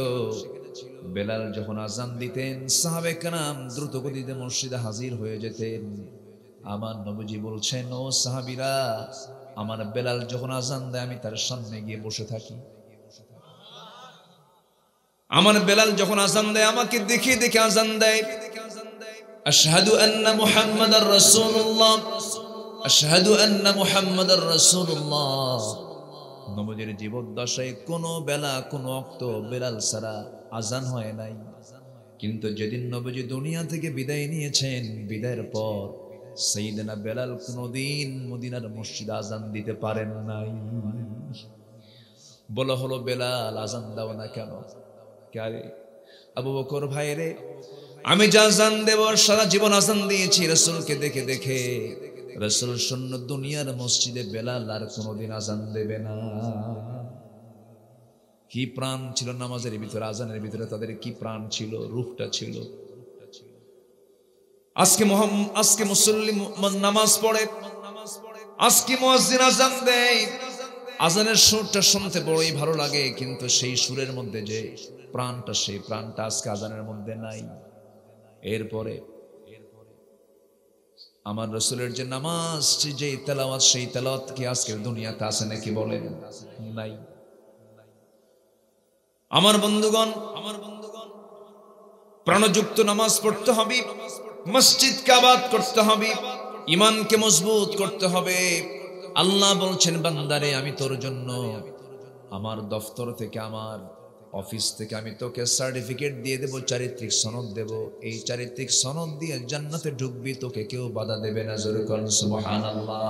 বেলাল যখন আজান দিতেন সাহাবে কেরাম দ্রুত গতিতে মসজিদে হাজির হয়ে যেতেন। আমার নবীজি বলছেন, ও সাহাবীরা, আমার বেলাল যখন আজান দেয় আমি তার সামনে গিয়ে বসে থাকি। আমার বেলাল যখন আজান দেয় আমাকে দেখে দেখে আজান দেয়। আশহাদু আন্না মুহাম্মাদার রাসূলুল্লাহ, আশহাদু আন্না মুহাম্মাদার রাসূলুল্লাহ। নবীজির জীবদ্দশায় কোনো বেলা কোনো ওয়াক্ত বেলাল ছাড়া আজান হয় নাই। কিন্তু যেদিন নবীজি দুনিয়া থেকে বিদায় নিয়েছেন, বিদায়ের পর সাইয়েদনা বেলাল কোনদিন মদিনার মসজিদে আজান দিতে পারেন নাই। বলা হলো, বেলাল আজান দাও না কেন? কে? আবু বকর ভাই রে, আমি যা আজান দেব সারা জীবন আজান দিয়েছি রাসূলকে দেখে দেখে। রাসূল শূন্য দুনিয়ার মসজিদে বেলাল আর কোনদিন আজান দেবে না। কি প্রাণ ছিল নামাজের ভিতরে, আজানের ভিতরে তাদের কি প্রাণ ছিল, রূহটা ছিল। আজকে মুসল্লি নামাজ পড়ে, আজকে মুয়াজ্জিন আজান দেয়, আজানের সুরটা শুনতে বড়ই ভালো লাগে, কিন্তু সেই সুরের মধ্যে যে প্রাণটা, সেই প্রাণটা আজকে আজানের মধ্যে নাই। এরপরে আমার রাসূলের যে নামাজ, যে তেলাওয়াত, সেই তেলাওয়াত কি আজকের দুনিয়াতে আছে নাকি বলেন? নাই। আমার বন্ধুগণ, প্রাণযুক্ত নামাজ পড়তে হবে, মসজিদকে আবাদ করতে হবে, ঈমানকে মজবুত করতে হবে। আল্লাহ বলছেন, বান্দারে আমি তোর জন্য আমার দফতর থেকে, আমার অফিস থেকে আমি তোকে সার্টিফিকেট দিয়ে দেব, চারিত্রিক সনদ দেব। এই চারিত্রিক সনদ দিয়ে জান্নাতে ঢুকবি, তোকে কেউ বাধা দেবে না। জোরে বলেন সুবহানাল্লাহ।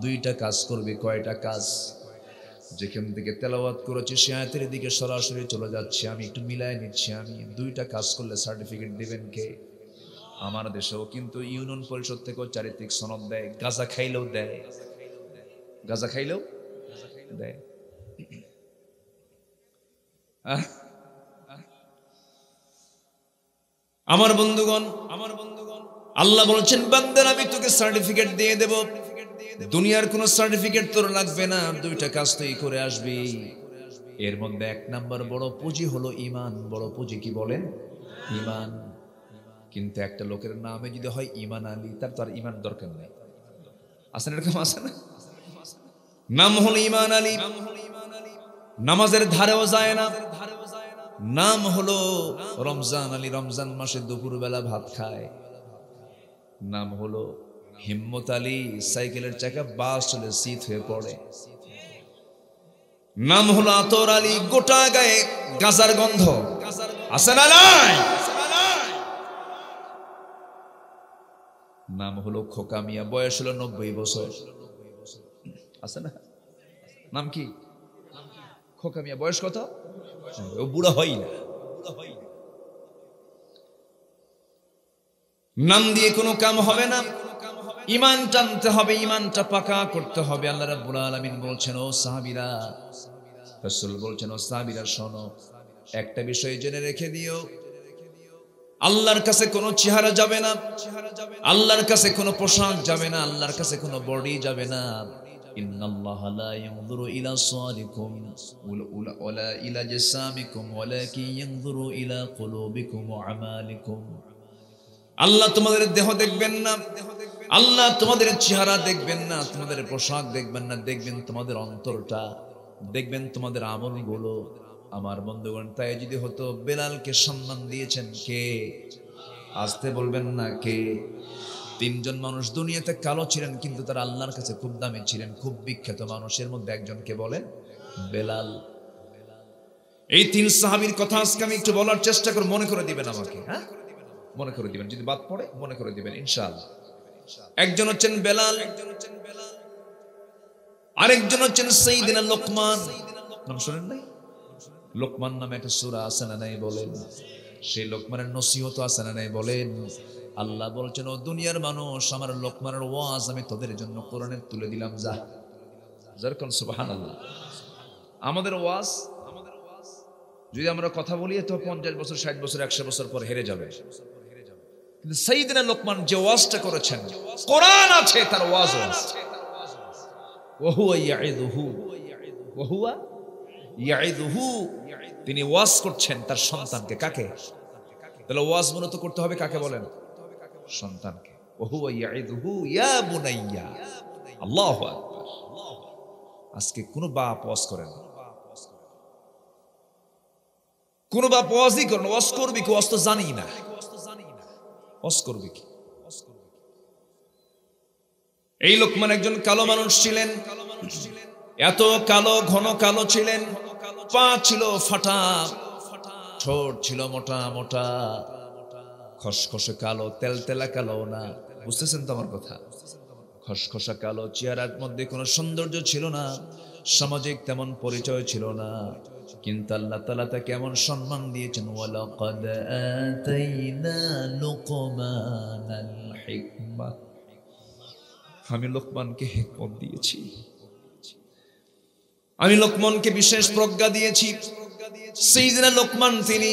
দুইটা কাজ করবি। কয়টা কাজ? যেখান থেকে তেলাওয়াত করেছি সে আয়াতের দিকে সরাসরি চলে যাচ্ছে, আমি একটু মিলাই নিচ্ছি। আমি দুইটা কাজ করলে সার্টিফিকেট দিবেন কে? আমার দেশেও কিন্তু ইউনিয়ন পরিষদ থেকেও চারিত্রিক সনদ দেয়, গাঁজা খাইলেও দেয়, গাঁজা খাইলেও দেয়। আমার বন্ধুগণ, আল্লাহ বলছেন, বান্দার আমি তোকে সার্টিফিকেট দিয়ে দেব, দুনিয়ার কোনো সার্টিফিকেট তোর লাগবে না। দুইটা কাজ তুই করে আসবি। এর মধ্যে এক নাম্বার বড় পুঁজি হলো ঈমান। বড় পুঁজি কি বলেন? ঈমান। কিন্তু একটা লোকের নামে যদি হয় ঈমান আলী, তার তো আর ঈমান দরকার নেই। আছে না এরকম? আছে না? নাম হলো ঈমান আলী, নামাজের ধারেও যায় না। নাম হলো রমজান আলী, রমজান মাসে দুপুর বেলা ভাত খায়। নাম হলো হিম্মত আলী, সাইকেলের চাকা বাস চলে শীত হয়ে পড়ে। নাম হলো আতর আলী, গোটা গায়ে গাজার গন্ধ। আছে না নাই? নাম হলো খোকা মিয়া, বয়স হলো 90 বছর। আছে না? নাম কি? খোকা মিয়া। বয়স কত? ও বুড়া হয় না। নাম দিয়ে কোনো কাম হবে না, ঈমান টানতে হবে, ঈমানটা পাকা করতে হবে। আল্লাহ রাব্বুল আলামিন বলছেন, ও সাহাবীরা, রাসূল বলছেন, ও সাহাবীরা শোনো, একটা বিষয় জেনে রেখে দিও, আল্লাহর কাছে কোনো চেহারা যাবে না, আল্লাহর কাছে কোনো পোশাক যাবে না, আল্লাহর কাছে কোনো বডি যাবে না। ইন্নাল্লাহা লা ইয়ানজুরু ইলা সাওয়ারিকুম ওয়ালা ইলা জাসামিকুম ওয়ালাকিন ইয়ানজুরু ইলা কুলুবিকুম ওয়া আমালিকুম। আল্লাহ তোমাদের দেহ দেখবেন না, আল্লাহ তোমাদের চেহারা দেখবেন না, তোমাদের পোশাক দেখবেন না, দেখবেন তোমাদের অন্তরটা, দেখবেন তোমাদের আমলগুলো। আমার বন্ধুগণ, তাই যদি হতো, বেলালকে সম্মান দিয়েছেন কে? আসতে বলবেন না কে? তিনজন মানুষ দুনিয়াতে কালো ছিলেন, কিন্তু তারা আল্লাহর কাছে খুব দামি ছিলেন, খুব বিখ্যাত মানুষের মধ্যে একজনকে বলেন বেলাল। এই তিন সাহাবীর কথা আজকে আমি একটু বলার চেষ্টা করে মনে করে দিবেন আমাকে, হ্যাঁ মনে করে দিবেন, যদি বাদ পড়ে মনে করে দিবেন ইনশাআল্লাহ। একজন হচ্ছেন বেলাল, আরেকজন হচ্ছেন সাইয়্যিদুনা লোকমান। নাম শুনেন নাই? লোকমান নামে একটা সূরা আছে না নাই বলেন? সেই লোকমানের নসিহত আছে না নাই বলেন? আল্লাহ বলছেন, ও দুনিয়ার মানুষ, আমার লোকমানের ওয়াজ আমি তোদের জন্য কোরআনে তুলে দিলাম, যা যেরকম সুবহানাল্লাহ। আমাদের ওয়াজ যদি আমরা কথা বলি তো 50 বছর 60 বছর 100 বছর পর হেরে যাবে, কিন্তু সাইয়্যিদুনা লোকমান যে ওয়াজটা করেছেন, কোরআন আছে তার ওয়াজ আছে। ওহুয়া ইয়াইদুহু, ওহুয়া ইয়াইদুহু, তিনি ওয়াজ করছেন তার সন্তানকে। কাকে? তাহলে ওয়াজ মূলত করতে হবে কাকে বলেন? সন্তানকে। ওহুয়া ইয়াইদুহু ইয়া বুনাইয়া। আল্লাহু আকবার। আজকে কোন বাপ ওয়াজ করেন না, কোন বাপ ওয়াজই করেন। ওয়াজ করবি কি? ওয়াজ তো জানি না, ওয়াজ করবি কি? এই লোকমান একজন কালো মানুষ ছিলেন, এত কালো, ঘন কালো ছিলেন, পা ছিল ফাটা, ঠোঁট ছিল মোটা মোটা, খসখসে কালো, তেলতেলা কালো না, বুঝতেছেন তো আমার কথা? খসখসা কালো, চেহারার মধ্যে কোনো সৌন্দর্য ছিল না, সামাজিক তেমন পরিচয় ছিল না, কিন্তু আল্লাহ তাআলা তাকে এমন সম্মান দিয়েছেন, ওয়ালাকাদ আতাইনা লুকমানাল হিকমা, আমি লোকমানকে হিকমত দিয়েছি, আমি লোকমানকে বিশেষ প্রজ্ঞা দিয়েছি। সাইয়্যিদুনা লোকমান তিনি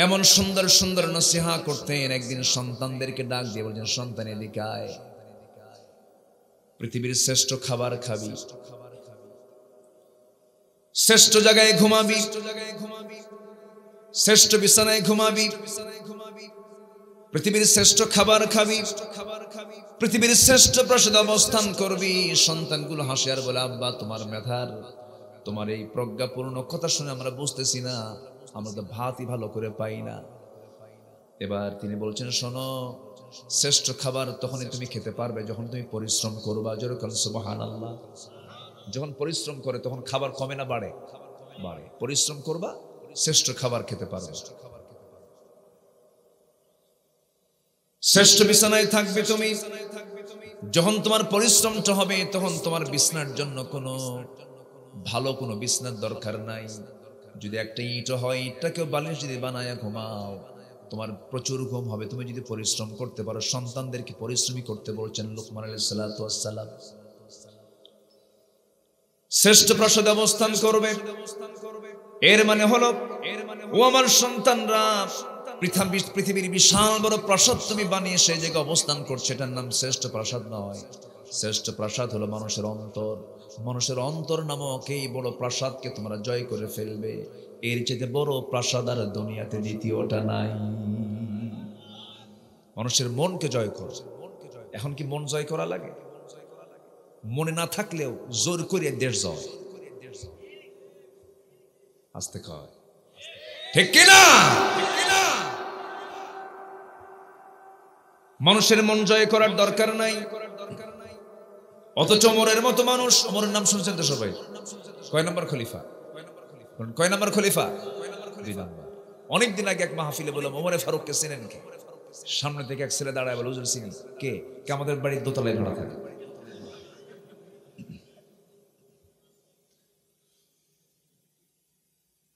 এমন সুন্দর সুন্দর নসিহত করতেন। একদিন সন্তানদেরকে ডাক দিয়ে বলছেন, সন্তান এদিকে আয়, পৃথিবীর শ্রেষ্ঠ খাবার খাবি, শ্রেষ্ঠ জায়গায় ঘুমাবি, শ্রেষ্ঠ বিছানায় ঘুমাবি, পৃথিবীর শ্রেষ্ঠ খাবার খাবি, পৃথিবীর শ্রেষ্ঠ প্রাসাদে অবস্থান করবি। সন্তানগুলো হাসে আর বলে, আব্বা তোমার মেধার, তোমার এই প্রজ্ঞাপূর্ণ কথা শুনে আমরা বুঝতেছি না, আমরা তো ভাতই ভালো করে পাই না। এবার তিনি বলছেন, শোনো, শ্রেষ্ঠ খাবার তখনই তুমি খেতে পারবে যখন তুমি পরিশ্রম করবা। যেরকম সুবহানাল্লাহ। যখন পরিশ্রম করে তখন খাবার কমে না বাড়ে? বাড়ে। পরিশ্রম করবা, শ্রেষ্ঠ খাবার খেতে পারবে। শ্রেষ্ঠ বিছানায় থাকবে তুমি, যখন তোমার পরিশ্রমটা হবে তখন তোমার বিছানার জন্য কোনো ভালো কোনো বিছানার দরকার নাই। যদি একটা ইট হয়, ইটটাকেও বালিশ যদি বানায় ঘুমাও, তোমার প্রচুর ঘুম হবে তুমি যদি পরিশ্রম করতে পারো। সন্তানদেরকে পরিশ্রমী করতে বলছেন লোকমান আলাইহিস সালাতু ওয়াস সালাম। শ্রেষ্ঠ প্রাসাদে অবস্থান করবে, এর মানে হলো, ও আমার সন্তানরা, পৃথিবীর বিশাল বড় প্রাসাদ তুমি বানিয়ে সেই জায়গায় অবস্থান করছো, এটার নাম শ্রেষ্ঠ প্রাসাদ নয়। শ্রেষ্ঠ প্রাসাদ হলো মানুষের অন্তর। মানুষের অন্তর নামক এই বড় প্রাসাদকে তোমরা জয় করে ফেলবে। এর চেয়ে বড় প্রাসাদ আর দুনিয়াতে দ্বিতীয়টা নাই। মানুষের মনকে জয় কর। এখন কি মন জয় করা লাগে? মনে না থাকলেও জোর করে দেশ জয়। আস্তে কয়, ঠিক কিনা? মানুষের মন জয় করার দরকার নাই। অথচ ওমরের মতো মানুষ, ওমরের নাম শুনছেন তো সবাই? কয় নম্বর খলিফা? কয় নম্বর খলিফা? 2 নম্বর। অনেকদিন আগে এক মাহফিলে বললাম, ওমরে ফারুককে চেনেন কে? সামনে থেকে এক ছেলে দাঁড়ায় বলে, হুজুর চিনি। কে? কে আমাদের বাড়ির দোতলায় ভাড়া থাকে।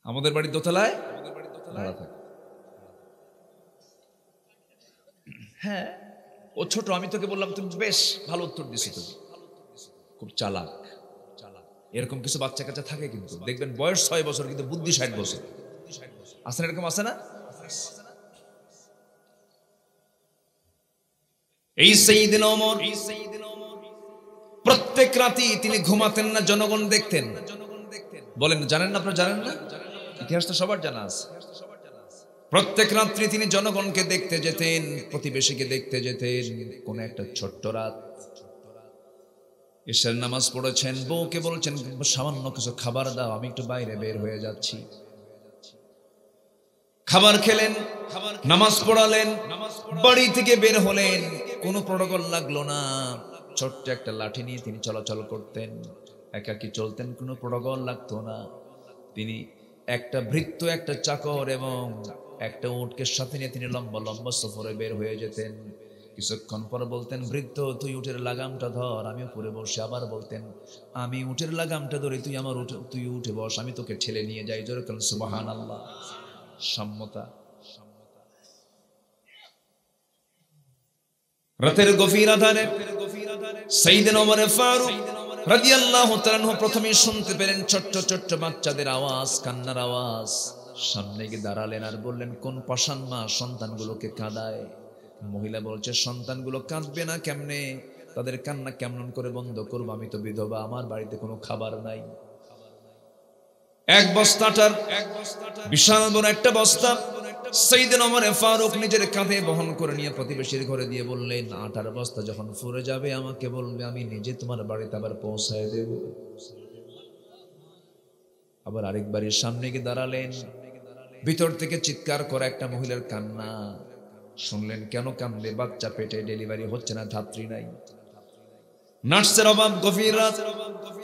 আমাদের বাড়ির দোতলায় ভাড়া থাকে। হ্যাঁ, ও ছোট, আমি তোকে বললাম, তুমি বেশ ভালো উত্তর দিছো, তুমি খুব চালাক। এরকম কিছু বাচ্চা কাচ্চা থাকে, কিন্তু দেখবেন বয়স 6 বছর কিন্তু বুদ্ধি 60 বছর। আছে না? এরকম আছে না? এই সাইয়্যিদুনা ওমর প্রত্যেক রাতে তিনি ঘুমাতেন না, জনগণ দেখতেন। বলেন, জানেন না? আপনারা জানেন না? ইতিহাস তো সবার জানা আছে। প্রত্যেক রাত্রি তিনি জনগণকে দেখতে যেতেন, প্রতিবেশীকে দেখতে যেতেন। কোন একটা ছোট্ট রাত, ঈশার নামাজ পড়েছেন, বউকে বলছেন সামান্য কিছু খাবার দাও, আমি একটু বাইরে বের হয়ে যাচ্ছি। খাবার খেলেন, নামাজ পড়ালেন, বাড়ি থেকে বের হলেন। কোনো প্রটোকল লাগলো না, ছোট্ট একটা লাঠি নিয়ে তিনি চলাচল করতেন, একাকী চলতেন, কোনো প্রটোকল লাগতো না। তিনি একটা ভৃত্য, একটা চাকর এবং একটা উটকে সাথে নিয়ে তিনি লম্বা লম্বা সফরে বের হয়ে যেতেন। কিছুক্ষণ পর বলতেন, ভৃত্য তুই উটের লাগামটা ধর, আমি উপরে বসে। আবার বলতেন, আমি উটের লাগামটা ধরি, তুই উঠে বস, আমি তোকে ঠেলে নিয়ে যাই। জোরে বলেন সুবহানাল্লাহ। সম্মতা। রাতের গভীর আধারে সাইয়েদনা ওমর ফারুক রাদিয়াল্লাহু তাআলা আনহু প্রথমে শুনতে পেলেন ছোট্ট ছোট্ট বাচ্চাদের আওয়াজ, কান্নার আওয়াজ। সামনে গিয়ে দাঁড়ালেন আর বললেন, কোন পাষাণ মা সন্তানগুলোকে কাঁদায়? মহিলা বলছে, সন্তানগুলো কাঁদবে না কেমনে? তাদের কান্না কেমন করে বন্ধ করবো? আমি তো বিধবা, আমার বাড়িতে কোনো খাবার নাই। এক বস্তাটার বিশাল বড় একটা বস্তা সাইয়েদনা ওমর ফারুক নিজের কাঁধে বহন করে নিয়ে প্রতিবেশীর ঘরে দিয়ে বললেন, আটার বস্তা যখন ফুরে যাবে আমাকে বলবে, আমি নিজে তোমার বাড়িতে আবার পৌঁছায় দেব। আবার আরেক বাড়ির সামনে গিয়ে দাঁড়ালেন, ভিতর থেকে চিৎকার করা একটা মহিলার কান্না শুনলেন। কেন কান্দে? বাচ্চা পেটে, ডেলিভারি হচ্ছে না, ধাত্রী নাই, নার্সের অভাব, গভীর রাত,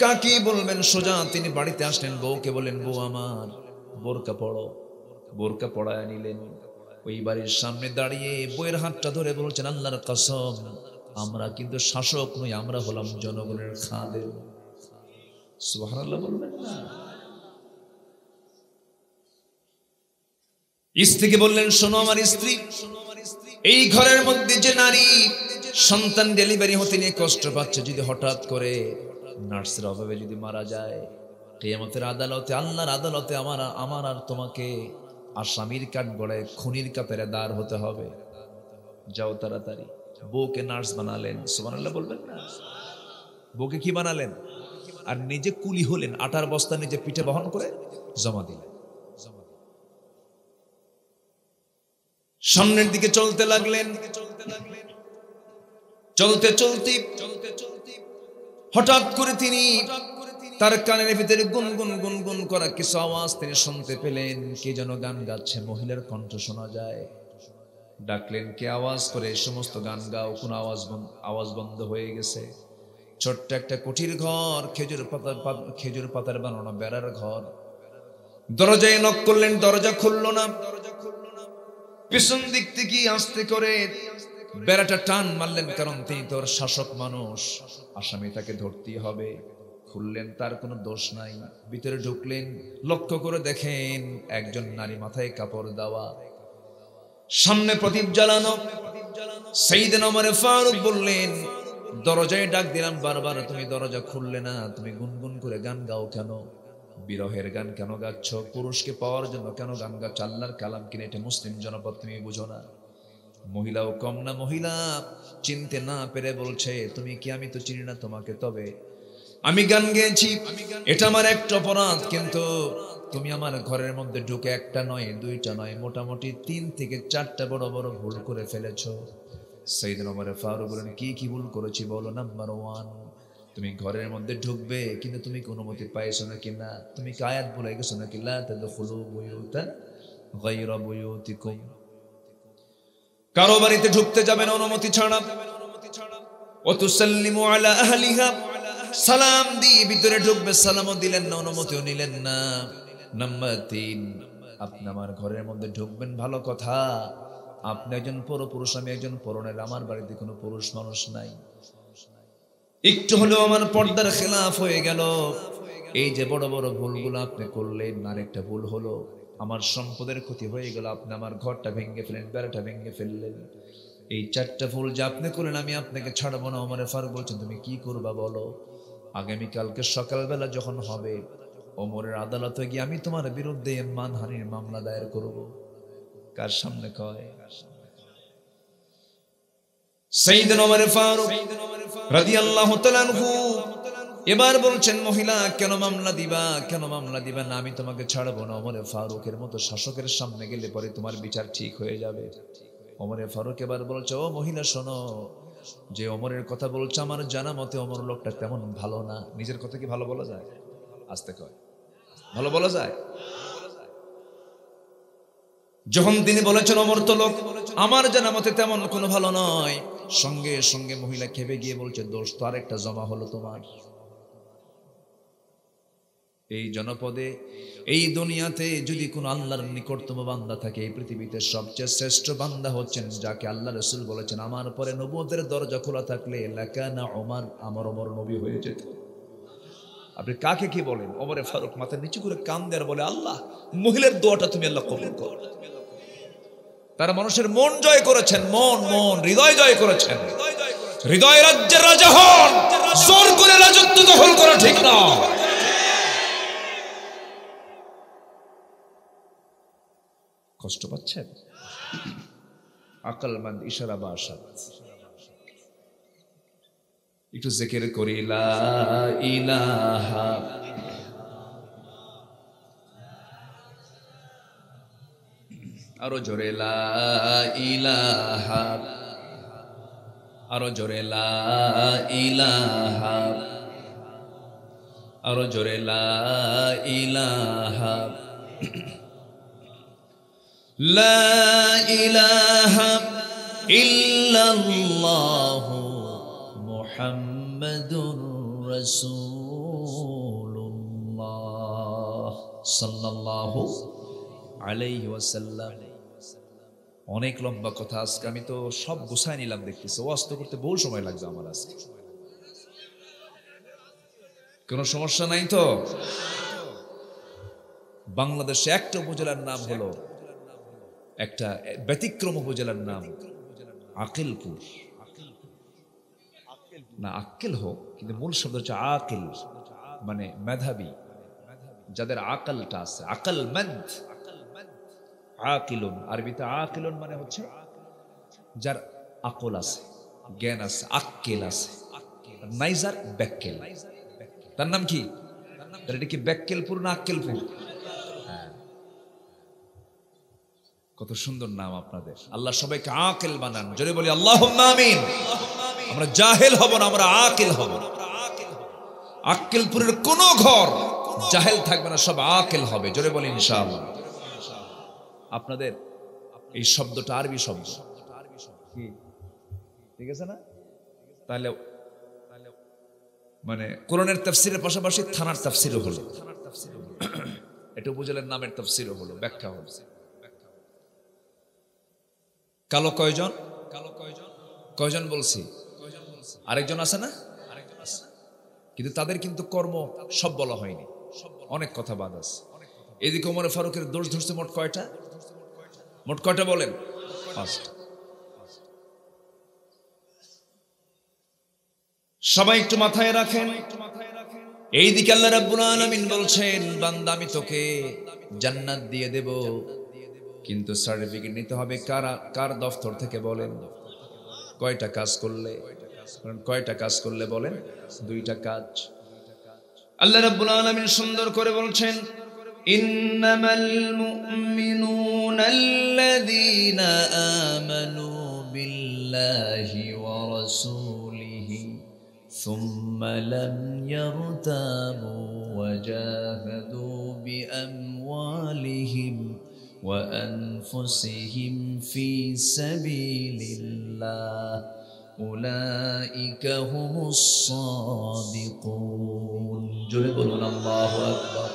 কাকে বলবেন? সোজা তিনি বাড়িতে আসলেন, বউকে বলেন, বউ আমার বোরকা পড়ো। বোরকা পড়ায় নিলেন। ওই বাড়ির সামনে দাঁড়িয়ে বইয়ের হাতটা ধরে বলছেন, আল্লাহর কসম, আমরা কিন্তু শাসক নই, আমরা হলাম জনগণের খাদেম। সুবহানাল্লাহ বলবেন না? স্ত্রীকে বললেন, শোনো আমার স্ত্রী, এই ঘরের মধ্যে যে নারী সন্তান ডেলিভারি হতে নিয়ে কষ্ট পাচ্ছে, যদি হঠাৎ করে নার্সের অভাবে যদি মারা যায়, কিয়ামতের আদালতে, আল্লাহর আদালতে আমার আর তোমাকে আসামির কাঠগড়ায় খুনির কাতারে দাঁড় হতে হবে। যাও তাড়াতাড়ি। বউকে নার্স বানালেন। সুবহানাল্লাহ বলবেন না? বউকে কি বানালেন? আর নিজে কুলি হলেন, আটার বস্তা নিজে পিঠে বহন করে জমা দিলেন। সামনের দিকে চলতে লাগলেন। চলতে চলতে হঠাৎ করে তিনি তার কানের ভিতরে গুনগুন গুনগুন করা কিছু আওয়াজ তিনি শুনতে পেলেন। কে যেন গান গাচ্ছে, মহিলার কণ্ঠ শোনা যায়। ডাকলেন, কে আওয়াজ করে? সমস্ত গান গাও, কোন আওয়াজ বন্ধ হয়ে গেছে। ছোট্ট একটা কুঠির ঘর, খেজুর পাতার বানানো বেড়ার ঘর। দরজায় নক করলেন, দরজা খুলল না। পিছন দিক থেকে আস্তে করে বেড়াটা টান মারলেন, কারণ তিনি তোর শাসক মানুষ, আসামি, তাকে ধরতেই হবে। খুললেন, তার কোনো দোষ নাই। ভিতরে ঢুকলেন, লক্ষ্য করে দেখেন একজন নারী, মাথায় কাপড় দেওয়া, সামনে প্রদীপ জ্বালানো। সাইয়েদনা ওমর ফারুক বললেন, দরজায় ডাক দিলাম বারবার, তুমি দরজা খুললে না, তুমি গুনগুন করে গান গাও কেন? বিরহের গান কেন গাচ্ছ? পুরুষকে পাওয়ার জন্য কেন গান গাচ্ছ? আল্লাহর কালাম কিনে, এটা মুসলিম জনপদ, তুমি বুঝো না? মহিলাও কম না, মহিলা চিনতে না পেরে বলছে, তুমি কি? আমি তো চিনি না তোমাকে, তবে আমি গান গেয়েছি, এটা আমার একটা অপরাধ, কিন্তু তুমি আমার ঘরের মধ্যে ঢুকে একটা নয়, দুইটা নয়, মোটামুটি 3 থেকে 4টা বড় বড় ভুল করে ফেলেছো। সাইয়েদনা ওমর ফারুক বলেন, কি কি ভুল করেছি বলো? নাম্বার 1, তুমি ঘরের মধ্যে ঢুকবে, কিন্তু তুমি অনুমতি পাইছো নাকি? না। তুমি কি আয়াত বলে গেছো নাকি? লা তাদখুলু বুয়ুতান গায়রা বুয়ুতিকুম, কারো বাড়িতে ঢুকতে যাবেন অনুমতি ছাড়া। ওয়া তুসাল্লিমু আলা আহলিহা, সালাম দিয়ে ভিতরে ঢুকবে, সালামও দিলেন না, অনুমতিও নিলেন না। নাম্বার 3, আপনি আমার ঘরের মধ্যে ঢুকবেন, ভালো কথা, আপনি একজন পরপুরুষ, আমি একজন পরনের, আমার বাড়িতে কোনো পুরুষ মানুষ নাই। একটু হলেও আমার পর্দার খেলাফ হয়ে গেল। এই যে বড় বড় ভুলগুলো আপনি করলেন, আরেকটা ভুল হলো আমার সম্পদের ক্ষতি হয়ে গেল, আপনি আমার ঘরটা ভেঙে ফেললেন, বেড়াটা ভেঙে ফেললেন। এই 4টা ভুল যে আপনি করলেন, আমি আপনাকে ছাড়বো না। ওমর ফারুক বলছেন, তুমি কি করবা বলো? আগামীকালকে সকালবেলা যখন হবে, ওমরের আদালতে গিয়ে আমি তোমার বিরুদ্ধে মানহানির মামলা দায়ের করব। কার সামনে কয়? সাইয়েদনা ওমর ফারুক রাদিয়াল্লাহু তাআলা আনহু এবার বলছেন, মহিলা কেন মামলা দিবা? কেন মামলা দিবা না? আমি তোমাকে ছাড়বো না। ওমর ফারুকের মতো শাসকের সামনে গেলে পরে তোমার বিচার ঠিক হয়ে যাবে। ওমর ফারুক এবার বলছে, ও মহিলা শোনো, যে ওমরের কথা বলছে আমার জানা মতে ওমর লোকটা তেমন ভালো না। নিজের কথা কি ভালো বলা যায়? আস্তে কয়, ভালো বলা যায়? যখন তিনি বলেছেন ওমর তো লোক আমার জানা মতে তেমন কোনো ভালো নয়, সঙ্গে সঙ্গে মহিলা খেপে গিয়ে বলছে, দোস্ত আরেকটা জমা হলো তোমার। এই জনপদে, এই দুনিয়াতে যদি কোন আল্লাহর নিকটতম বান্দা থাকে, এই পৃথিবীতে সবচেয়ে শ্রেষ্ঠ বান্দা হচ্ছেন যাকে আল্লাহ রাসূল বলেছেন, আমার পরে নবুয়তের দরজা খোলা থাকলে লাকানা ওমর, আমার ওমর নবী হয়ে যেত। আপনি কাকে কি বলেন? ওমরে ফারুক মাথা নিচু করে কান দেয়ার বলে, আল্লাহ মহিলার দোয়াটা তুমি আল্লাহ কবুল করো। তারা মানুষের মন জয় করেছেন, মন হৃদয় জয় করেছেন। হৃদয় রাজ্যের রাজা হন, জোর করে রাজত্ব দখল করা ঠিক না। কষ্ট পাচ্ছেন? আকলমন্দ ইশারা বাসা একটু জিকির করি, লা ইলাহা আরো জোরে, লা ইলাহা আরো জোরে, লা ইলাহা আরো জোরে, লা ইলাহা লা ইলাহা ইল্লাল্লাহু মুহাম্মাদুর রাসূলুল্লাহ সাল্লাল্লাহু আলাইহি ওয়াসাল্লাম। অনেক লম্বা কথা আজকে, আমি তো সব গুছাই নিলাম দেখতেছি। ওয়াজ তো করতে বহু সময় লাগবে আমার আজকে। কোনো সমস্যা নাই তো? বাংলাদেশে একটা উপজেলার নাম হলো, একটা ব্যতিক্রম উপজেলার নাম আকিলপুর। না আক্কেল হোক, কিন্তু মূল শব্দ হচ্ছে আকিল, মানে মেধাবী, যাদের আকলটা আছে। আকলমন্দ, আকিলুন, আরবিতে আকিলুন মানে হচ্ছে যার আকল আছে, জ্ঞান আছে, আক্কেল আছে। নাইজার ব্যাক্কেল, তার নাম কি? এটা কি ব্যাক্কেলপুর না আক্কেলপুর? কত সুন্দর নাম আপনাদের। আল্লাহ সবাইকে আকিল বানান, জোরে বলি আল্লাহুম্মা আমিন। আমরা জাহেল হব না, আমরা আকিল হব। আক্কেলপুরের কোন ঘর জাহেল থাকবে না, সব আকিল হবে, জোরে বলি ইনশাআল্লাহ। আপনাদের এই শব্দটা আরবি শব্দ, ঠিক আছে না? তাহলে মানে কোরআনের তাফসীরের পাশাপাশি থানার তাফসীরও হলো, এটা উপজেলার নামের তাফসীরও হলো, ব্যাখ্যা হলো। কালো কয়জন? কয়জন বলছি? আরেকজন আছে না? কিন্তু তাদের কিন্তু কর্ম সব বলা হয়নি, অনেক কথা বাদ আছে। এদিকে ওমর ফারুকের দোষ ধরছে মোট কয়টা? মোট কয়টা বলেন? 5টা। সবাই একটু মাথায় রাখেন। এইদিকে আল্লাহ রাব্বুল আলামিন বলছেন, বান্দা আমি তোকে জান্নাত দিয়ে দেব, কিন্তু সার্টিফিকেট নিতে হবে কার দফতর থেকে? বলেন কয়টা কাজ করলে? কয়টা কাজ করলে বলেন? 2টা কাজ। আল্লাহ রাব্বুল আলামিন সুন্দর করে বলছেন, ইন্নামাল মুমিনুনা আল্লাযীনা আমানু বিল্লাহি ওয়া রাসূলিহি সুম্মা লাম ইয়ারতাবু ওয়া জাহাদু বিআমওয়ালিহিম ওয়া আনফুসিহিম ফি সাবিলিল্লাহ উলাইকা হুমুস সাদিকুন। জোরে বলুন আল্লাহু আকবার।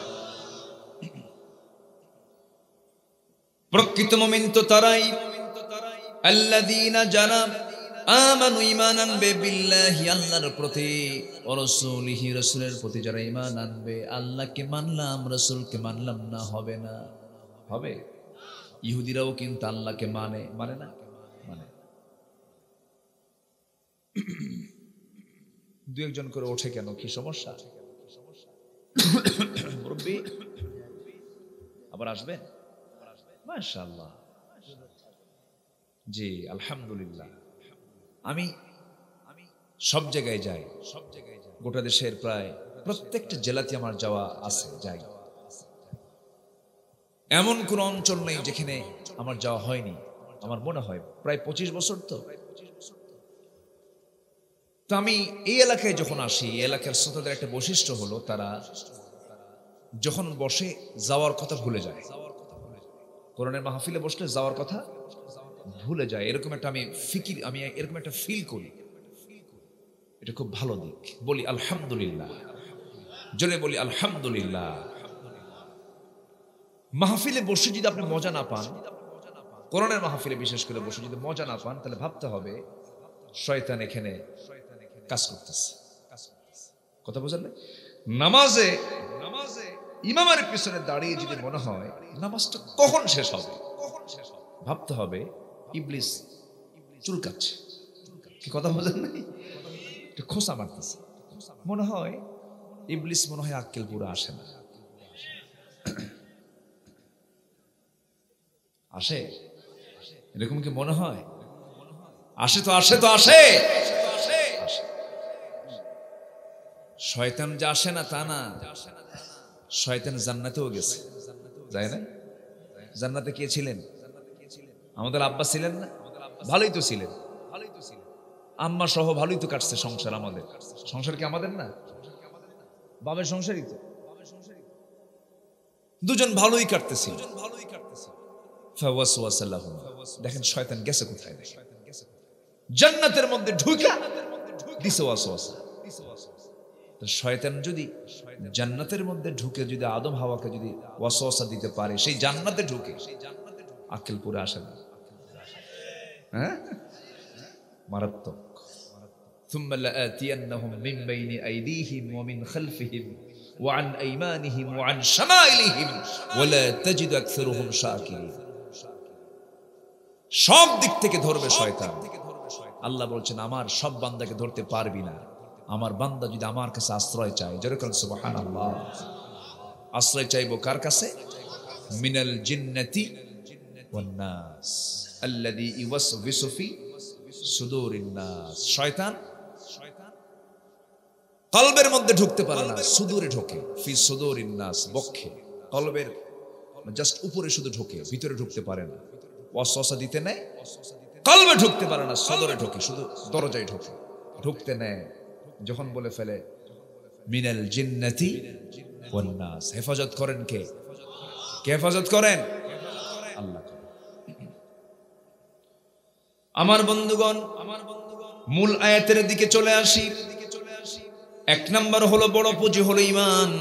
প্রকৃত মুমিন তো তারাই, আল্লাযীনা যারা আমানু ঈমান আনবে, বিল্লাহি আল্লাহর প্রতি, ওয়া রাসূলিহি রাসূলের প্রতি যারা ঈমান আনবে। আল্লাহকে মানলাম, রাসূলকে মানলাম না, হবে না? হবে। ইহুদিরাও কিন্তু আল্লাহকে মানে না? মানে। 2-1 করে ওঠে কেন? কি সমস্যা? মুরব্বি আবার আসবেন? মাশাআল্লাহ, জি আলহামদুলিল্লাহ। আমি সব জায়গায় যাই, গোটা দেশের প্রায় প্রত্যেকটা জেলাতে আমার যাওয়া আছে, যাই। এমন কোন অঞ্চল নেই যেখানে আমার যাওয়া হয়নি। আমার মনে হয় প্রায় 25 বছর তো আমি এই এলাকায় যখন আসি, এই এলাকার শ্রোতাদের একটা বৈশিষ্ট্য হলো, তারা যখন বসে যাওয়ার কথা ভুলে যায়। কোরআনের মাহফিলে বসলে যাওয়ার কথা ভুলে যায়, এরকম একটা আমি এরকম একটা ফিল করি। এটা খুব ভালো দিক। বলি আলহামদুলিল্লাহ, জোরে বলি আলহামদুলিল্লাহ। মাহফিলে বসে যদি আপনি মজা না পান, কোরআনের মাহফিলে বিশেষ করে বসে যদি মজা না পান, তাহলে ভাবতে হবে শয়তান এখানে কাজ করতেছে। কথা বুঝলেন? নামাজে ইমামের পিছনে দাঁড়িয়ে যদি মনে হয় নামাজটা কখন শেষ হবে, ভাবতে হবে ইবলিস চুলকাচ্ছে। কি কথা বুঝেন নাই? খোঁচা মারতেছে। মনে হয় ইবলিস মনে হয় আক্কেল পুরো আসে না। আসে? এরকম কি মনে হয়? আসে তো আসে তো আসে। শয়তান যে আসে না তা না, শয়তান জান্নাতেও গেছে, যায় না? জান্নাতে কে ছিলেন? আমাদের আব্বা ছিলেন না? ভালোই তো ছিলেন, আম্মা সহ ভালোই তো কাটছে সংসার। আমাদের সংসার কি আমাদের না? বাবার সংসারই তো। দুজন ভালোই কাটতেছিল। দেখেন শয়তান গেছে কোথায়? জান্নাতের মধ্যে ঢুকে দিছে ওয়াসওয়াসা। শয়তান যদি জান্নাতের মধ্যে ঢুকে যদি আদম হাওয়াকে যদি ওয়াসওয়াসা দিতে পারে, সেই জান্নাতে ঢুকে আক্কেল পুরো আসে না। হ্যাঁ, মারাত্মক। ثم لآتينهم من بين أيديهم ومن خلفهم وعن أيمانهم وعن شمائلهم ولا تجد أكثرهم شاكرين। সব দিক থেকে ধরবে শয়তান। আল্লাহ বলছেন আমার সব বান্দাকে ধরতে পারবি না। আমার বান্দা যদি আমার কাছে আশ্রয় চায়, যেরকম সুবহানাল্লাহ, আশ্রয় চাইবো কার কাছে? মিনাল জিন্নাতি ওয়ান নাস আল্লাযী ইওয়াসওয়িসু ফি সুদুরিন নাস। শয়তান কলবের মধ্যে ঢুকতে পারে না, সুদূরে ঢোকে। ফি সুদুরিন নাস, বক্ষে, কলবের জাস্ট উপরে শুধু ঢোকে, ভিতরে ঢুকতে পারে না। ওয়াসওয়াসা দিতে নেয়, কলবে ঢুকতে পারে না, সদরে ঢোকে, শুধু দরজায় ঢোকে, ঢুকতে নেয়। যখন বলে ফেলে মিনাল জিন্নাতি ওয়ান নাস, হেফাজত করেন কে? কে হেফাজত করেন? আল্লাহ। আমার বন্ধুগণ, মূল আয়াতের দিকে চলে আসি। এক নাম্বার হলো, বড় পুঁজি হলো ঈমান।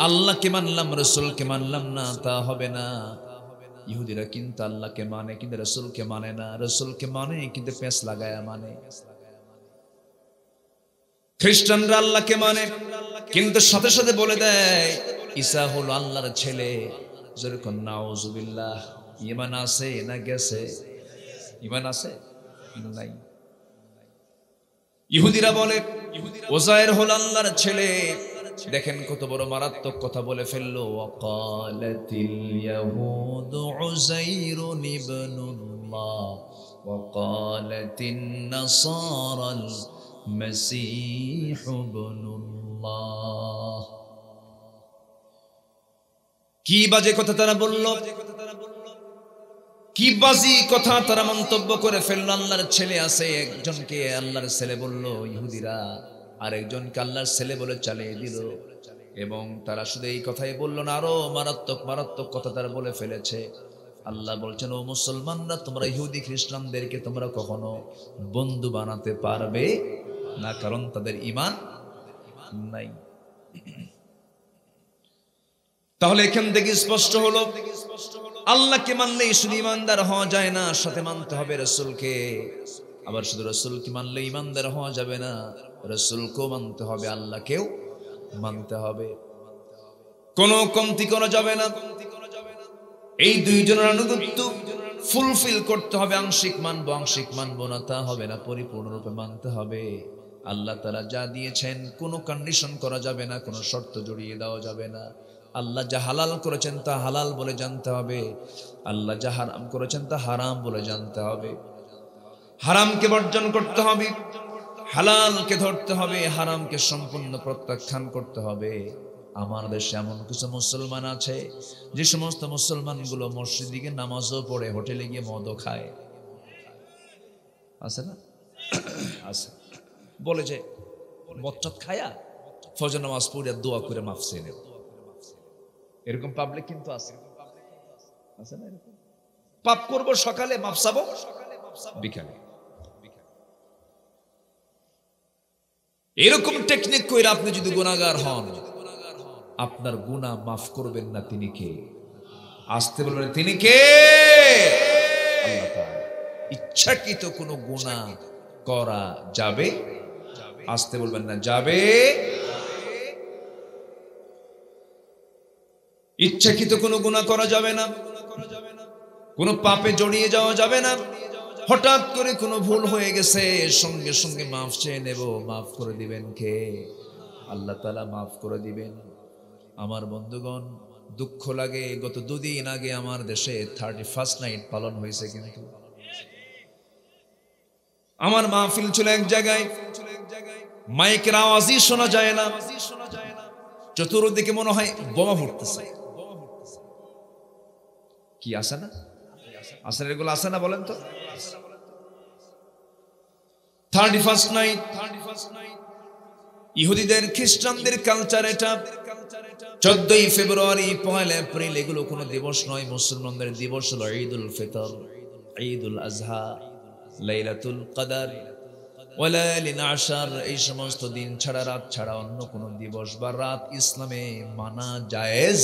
আল্লাহকে মানলাম, রাসূলকে মানলাম না, তা হবে না। ইহুদিরা কিন্তু আল্লাহকে মানে কিন্তু রাসূলকে মানে না, রাসূলকে মানে কিন্তু পেঁচ লাগায়া মানে। খ্রিস্টানরা আল্লাহকে মানে কিন্তু সাথে সাথে বলে দেয় ঈসা হলো আল্লাহর ছেলে। যেরকম নাউজুবিল্লাহ। ঈমান আছে না গেছে? ঈমান আছে? নাই। ইহুদিরা বলে উযায়ের হলো আল্লাহর ছেলে। দেখেন কত বড় মারাত্মক কথা বলে ফেললো। ওয়াকালাতিল ইয়াহুদু উযাইরুন ইবনুল্লাহ ওয়াকালাতিন নাসারাল মাসীহু ইবনুল্লাহ। কি বাজে কথা তারা বলল, কি বাজি কথা তারা মন্তব্য করে ফেললো। আল্লাহর ছেলে আছে, একজনকে আল্লাহর ছেলে বললো ইহুদিরা, আর একজনকে আল্লাহর ছেলে বলে চালিয়ে দিল। এবং তারা শুধু এই কথাই বললো না, আরো মারাত্মক মারাত্মক কথা তারা বলে ফেলেছে। আল্লাহ বলছেন, ও মুসলমানরা, তোমরা ইহুদি খ্রিস্টানদেরকে তোমরা কখনো বন্ধু বানাতে পারবে না, কারণ তাদের ঈমান নাই। তাহলে এখান থেকে স্পষ্ট হলো, আল্লাহকে মানলেই শুধু ঈমানদার হওয়া যায় না, সাথে মানতে হবে রাসূলকে। আবার শুধু রাসূলকে মানলে ঈমানদার হওয়া যাবে না, রাসূলকেও মানতে হবে, আল্লাহকেও মানতে হবে। কোনো কমতি করা যাবে না। এই দুইজনের আনুগত্য ফুলফিল করতে হবে। আংশিক মানবো আংশিক মানবো না তা হবে না, পরিপূর্ণরূপে মানতে হবে। আল্লাহ তাআলা যা দিয়েছেন কোনো কন্ডিশন করা যাবে না, কোনো শর্ত জড়িয়ে দেওয়া যাবে না। আল্লাহ যা হালাল করেছেন তা হালাল বলে জানতে হবে, আল্লাহ যা হারাম করেছেন তা হারাম বলে জানতে হবে। হারামকে বর্জন করতে হবে, হালালকে ধরতে হবে, হারামকে সম্পূর্ণ প্রত্যাখ্যান করতে হবে। আমার দেশে এমন কিছু মুসলমান আছে যে সমস্ত মুসলমানগুলো মসজিদে গিয়ে নামাজও পড়ে, হোটেলে গিয়ে মদও খায়। আছে না? আছে। বলে যে মদ খায়া ফজর নামাজ পড়ে দোয়া করে মাফ চেয়ে নেব। এরকম পাবলিক কিন্তু আছে, আছে না? এরকম পাপ করব সকালে, মাফ চাবো বিকালে। এরকম টেকনিক কইরা আপনি যদি গুনাহগার হন, আপনার গুনাহ মাফ করবেন না তিনি কে? আসতে বলবেন তিনি কে? আল্লাহ তাআলা। ইচ্ছাকৃত কোনো গুনাহ করা যাবে? আসতে বলবেন না যাবে। ইচ্ছাকৃত কোনো গুনাহ করা যাবে না, কোনো পাপে জড়িয়ে যাওয়া যাবে না। হঠাৎ করে কোনো ভুল হয়ে গেছে, সঙ্গে সঙ্গে মাফ চেয়ে নেব, মাফ করে দিবেন কে? আল্লাহ তাআলা মাফ করে দিবেন। আমার বন্ধুগণ, দুঃখ লাগে, গত 2 দিন আগে আমার দেশে 31st নাইট পালন হয়েছে, কিন্তু আমার মাহফিল ছিল এক জায়গায়, মাইকের আওয়াজই শোনা যায় না, চতুর্দিকে মনে হয় বোমা ফুটতেছে। কি আছে না? আসলে এগুলো আছে না বলেন তো? 31st নাইট ইহুদিদের, খ্রিস্টানদের কালচার এটা। 14ই ফেব্রুয়ারি, 1 এপ্রিল এগুলো কোনো দিবস নয়। মুসলমানদের দিবস হলো ঈদুল ফিতর, ঈদুল আজহা, লাইলাতুল কদর, ওয়ালাইলিন আশর। এই সমস্ত দিন ছাড়া, রাত ছাড়া অন্য কোনো দিবস বা রাত ইসলামে মানা জায়েজ,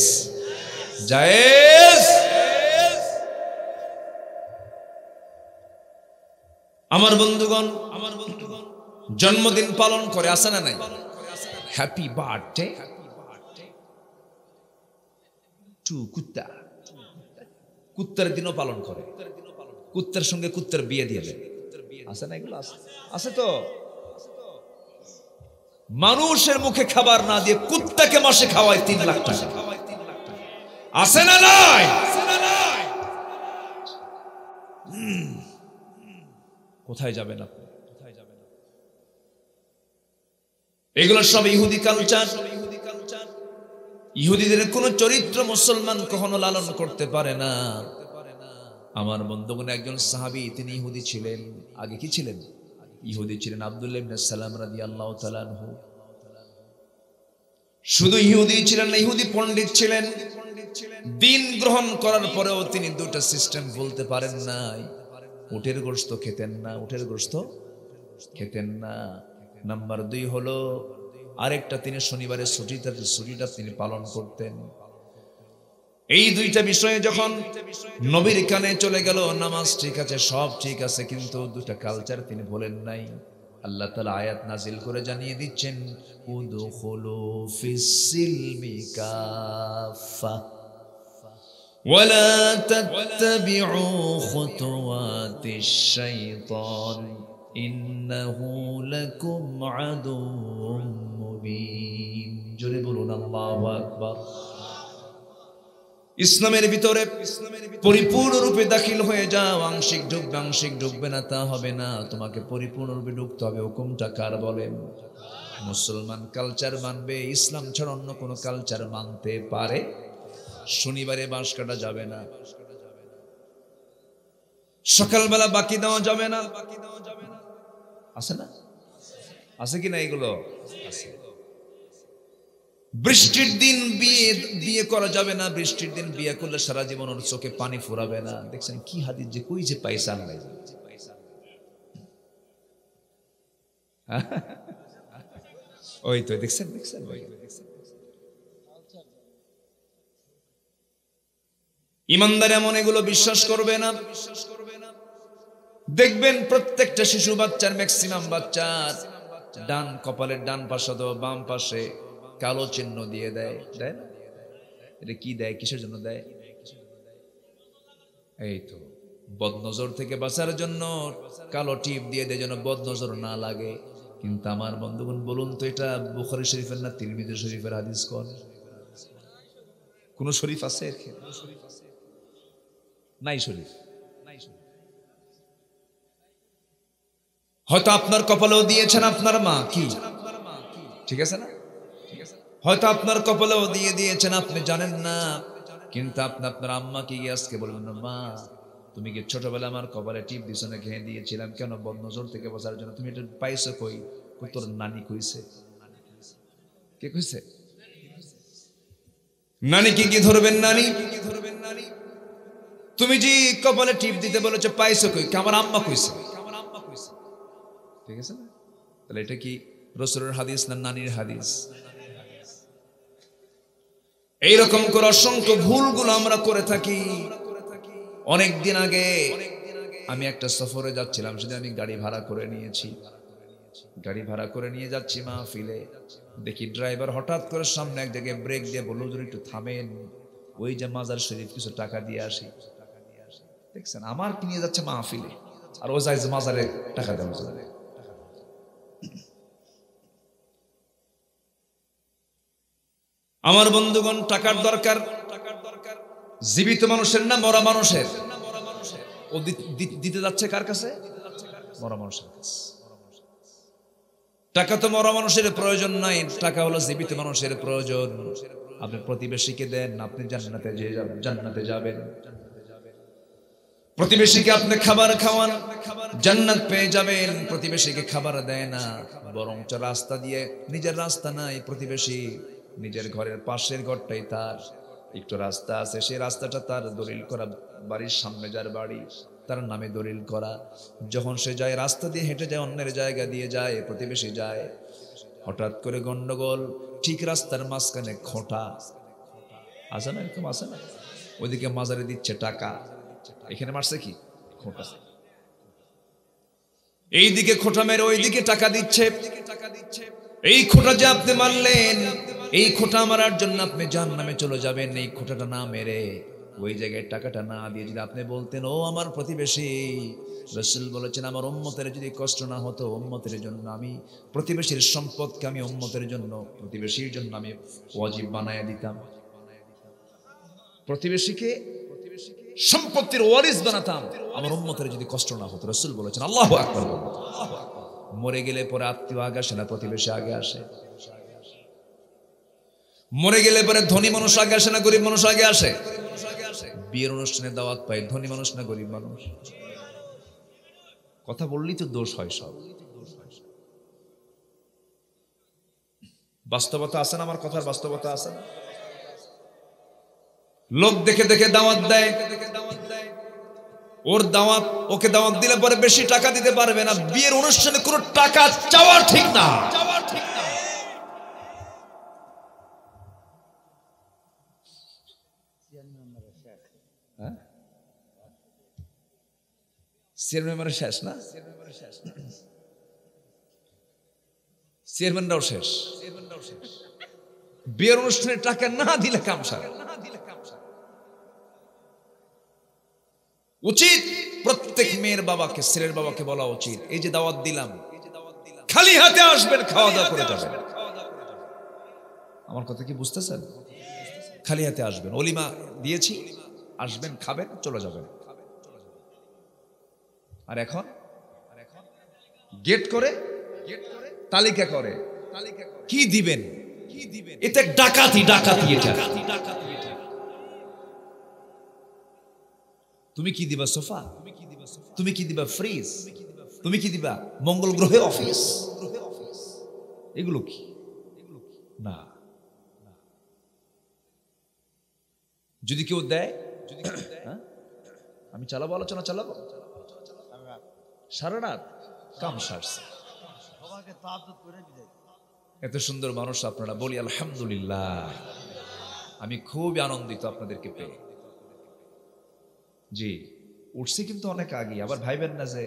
জায়েজ। আমার বন্ধুগণ, জন্মদিন পালন করে, আছে না নাই? হ্যাপি বার্থডে টু কুত্তা, কুত্তার দিনও পালন করে, কুত্তার সঙ্গে কুত্তার বিয়ে দিয়ে দেয়, আছে না? এগুলো আছে তো। মানুষের মুখে খাবার না দিয়ে কুত্তাকে মাসে খাওয়ায় 3 লাখ টাকা, আছে না নাই? কোথায় যাবেন আপনি? এগুলো সব ইহুদি কালচার। ইহুদিদের কোন চরিত্র মুসলমান কখনো লালন করতে পারে না। আমার বন্ধুগণ, একজন সাহাবী, তিনি ইহুদি ছিলেন। আগে কি ছিলেন? ইহুদি ছিলেন। আব্দুল্লাহ ইবনে সালাম রাদিয়াল্লাহু তাআলা আনহু। শুধু ইহুদি ছিলেন না, ইহুদি পণ্ডিত ছিলেন। দিন গ্রহণ করার পরেও তিনি 2টা সিস্টেম বলতে পারেন নাই। উটের গোশত খেতেন না, উটের গোশত খেতেন না। নাম্বার 2 হলো, আরেকটা, তিনি শনিবারের ছুটিটা তিনি পালন করতেন। এই 2টা বিষয়ে যখন নবীর কানে চলে গেল, নামাজ ঠিক আছে, সব ঠিক আছে, কিন্তু 2টা কালচার তিনি বলেন নাই। আল্লাহ তাআলা আয়াত নাজিল করে জানিয়ে দিচ্ছেন, উদখুলু ফিস-সিলমি কাফা ওয়ালা তাত্তাবিউ খুতুওয়াতিশ শাইতান ইন্নাহু লাকুম আদুউম মুবিন। জোরে বলুন আল্লাহু আকবার। ইসলামের ভিতরে পরিপূর্ণরূপে দাখিল হয়ে যাও। আংশিক ঢুকবে, আংশিক ঢুকবে না তা হবে না, তোমাকে পরিপূর্ণরূপে ঢুকতে হবে। হুকুমটা কার বলেন? মুসলমান কালচার মানবে, ইসলাম ছাড়া অন্য কোনো কালচার মানতে পারে? শনিবারে বাঁশ কাটা যাবে না, সকালবেলা বাকি দেওয়া যাবে না, আছে না? আছে কি না? এগুলো আছে। বৃষ্টির দিন বিয়ে করা যাবে না। বৃষ্টির দিন বিয়ে করলে সারা জীবন ওর চোখে পানি ফুরাবে না। দেখছেন কি হাদিস যে কই যে পয়সা নাই। ওই তো দেখছেন, ইমানদার এমন এগুলো বিশ্বাস করবে না। দেখবেন প্রত্যেকটা শিশু বাচ্চার, ম্যাক্সিমাম বাচ্চার ডান কপালের ডান পাশে তো বাম পাশে কালো চিহ্ন দিয়ে দেয়, দেয় না? এটা কি দেয়? কিসের জন্য দেয়? এই তো বদনজর থেকে বাঁচার জন্য কালো টিপ দিয়ে দেয়, যেন বদনজর না লাগে। কিন্তু আমার বন্ধুগণ, বলুন তো, এটা বুখারী শরীফের না তিরমিজি শরীফের হাদিস? কোন শরীফ আছে? নাই শরীফ। হয়তো আপনার কপালেও দিয়েছেন আপনার মা, কি ঠিক আছে না? হয়তো আপনার কপালেও দিয়েছেন, আপনি জানেন না। কিন্তু আপনি আপনার আম্মাকে গিয়ে আজকে বলবেন, মা তুমি কি ছোটবেলা আমার কপালে টিপ দিছো না? খেয়ে দিয়েছিলাম। কেন? বদনজর থেকে বাঁচার জন্য। তুমি এটা পাইছো কই? তোর নানি কইছে। কে কইছে? নানি কি ধরবেন? নানি তুমি যে কপালে টিপ দিতে বলেছো পাইছো কই? আমার আম্মা কইছে। ঠিক আছে না? তাহলে এটা কি রাসূলের হাদিস না নানির হাদিস? এইরকম করে অসংখ্য ভুলগুলো আমরা করে থাকি। অনেক দিন আগে আমি একটা সফরে যাচ্ছিলাম, সেদিন আমি গাড়ি ভাড়া করে নিয়েছি। গাড়ি ভাড়া করে নিয়ে যাচ্ছি মাহফিলে, দেখি ড্রাইভার হঠাৎ করে সামনে এক জায়গায় ব্রেক দিয়ে বলল, হুজুর একটু থামেন, ওই যে মাজার শরীফ কিছু টাকা দিয়ে আসি। দেখছেন, আমার কি নিয়ে যাচ্ছে মাহফিলে, আর ও যায় মাজারে টাকা দেওয়া যাবে। আমার বন্ধুগণ, টাকার দরকার জীবিত মানুষের না মরা মানুষের? ও দিতে যাচ্ছে কার কাছে? মরা মানুষের কাছে। টাকা তো মরা মানুষের প্রয়োজন নাই, টাকা হলো জীবিত মানুষের প্রয়োজন। আপনি প্রতিবেশীকে দেন, আপনি জান্নাতে যাবেন। প্রতিবেশীকে আপনি খাবার খাওয়ান, জান্নাত পেয়ে যাবেন। প্রতিবেশীকে খাবার দেয় না, বরং রাস্তা দিয়ে, নিজের রাস্তা নাই, প্রতিবেশী নিজের ঘরের পাশের ঘরটাই তার, একটু রাস্তা আছে, সেই রাস্তাটা তার দলিল করা, বাড়ির সামনে যার বাড়ি তার নামে দলিল করা। যখন সে যায়, রাস্তা দিয়ে হেঁটে যায়, অন্যের জায়গা দিয়ে যায়, প্রতিবেশী যায়, হঠাৎ করে গন্ডগোল, ঠিক রাস্তার মাঝখানে খোঁটা আছে না, এরকম আছে না? ওইদিকে মাজারে দিচ্ছে টাকা, এখানে মারছে কি খোঁটা, এইদিকে খোঁটা মেরে ওইদিকে টাকা দিচ্ছে। এই খোঁটা যে আপনি মারলেন, এই খোঁটা মারার জন্য আপনি জাহান্নামে চলে যাবেন। এই খোঁটাটা না মেরে ওই জায়গায় টাকাটা না দিয়ে যদি আপনি বলতেন, ও আমার প্রতিবেশী, রাসূল বলেছেন আমার উম্মতের যদি কষ্ট না হতো, উম্মতের জন্য আমি প্রতিবেশীর সম্পদকে আমি উম্মতের জন্য, প্রতিবেশীর জন্য আমি ওয়াজিব বানায় দিতাম, প্রতিবেশীকে সম্পত্তির ওয়ারিস বানাতাম, আমার উম্মতের যদি কষ্ট না হতো। রাসূল বলেছেন, আল্লাহু আকবার। মরে গেলে পরে আত্মীয় আগে আসে না, প্রতিবেশী আগে আসে। মরে গেলে পরে ধনী মানুষ আগে আসে না, গরিব মানুষ আগে আসে? বিয়ের অনুষ্ঠানে দাওয়াত পাই, ধনী মানুষ না গরিব মানুষ? কথা বললেই তো দোষ হয় সব। বাস্তবতা আছে না? আমার কথার বাস্তবতা আছে না? লোক দেখে দেখে দাওয়াত দেয়, ওর দাওয়াত, ওকে দাওয়াত দিলে পরে বেশি টাকা দিতে পারবে না। বিয়ের অনুষ্ঠানে কোনো টাকা চাওয়া ঠিক না। চেয়ারম্যানের শেষ না, চেয়ারম্যানরাও শেষ। বিয়ের অনুষ্ঠানে টাকা না দিলে কামসা। উচিত প্রত্যেক মেয়ের বাবাকে, ছেলের বাবাকে বলা উচিত, এই যে দাওয়াত দিলাম, খালি হাতে আসবেন, খাওয়া দাওয়া করে যাবেন। আমার কথা কি বুঝতেছেন? খালি হাতে আসবেন, অলিমা দিয়েছি, আসবেন, খাবেন, চলে যাবেন। আর এখন গেট করে, তালিকা করে, কি দিবেন? এটা ডাকাতি, ডাকাতি এটা। তুমি কি দিবা সোফা? তুমি কি দিবা ফ্রিজ? তুমি কি দিবা মঙ্গল গ্রহে অফিস? এগুলো কি না? যদি কেউ দেয়, আমি চালাবো, আলোচনা চালাবো সারা রাত, কাম সারছে। এত সুন্দর মানুষ আপনারা, বলি আলহামদুলিল্লাহ। আমি খুবই আনন্দিত আপনাদেরকে পেয়ে। জি, উঠছি কিন্তু অনেক আগে। আবার ভাইবেন না যে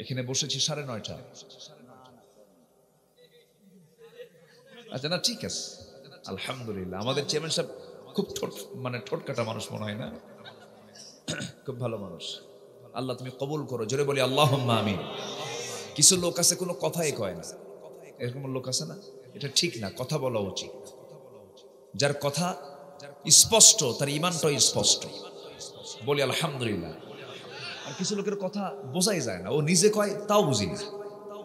এখানে বসেছি 9:30। আচ্ছা, না ঠিক আছে, আলহামদুলিল্লাহ। আমাদের চেয়ারম্যান সাহেব খুব ঠোঁট কাটা মানুষ মনে হয় না? খুব ভালো মানুষ। আল্লাহ তুমি কবুল করো, জোরে বলি আল্লাহুম্মা আমিন। কিছু লোক আছে কোনো কথাই কয় না, এরকম লোক আছে না? এটা ঠিক না, কথা বলা উচিত। যার কথা স্পষ্ট, তার ঈমানটাও স্পষ্ট। বলি আলহামদুলিল্লাহ। আর কিছু লোকের কথা বোঝাই যায় না, ও নিজে কয় তাও বুঝি না।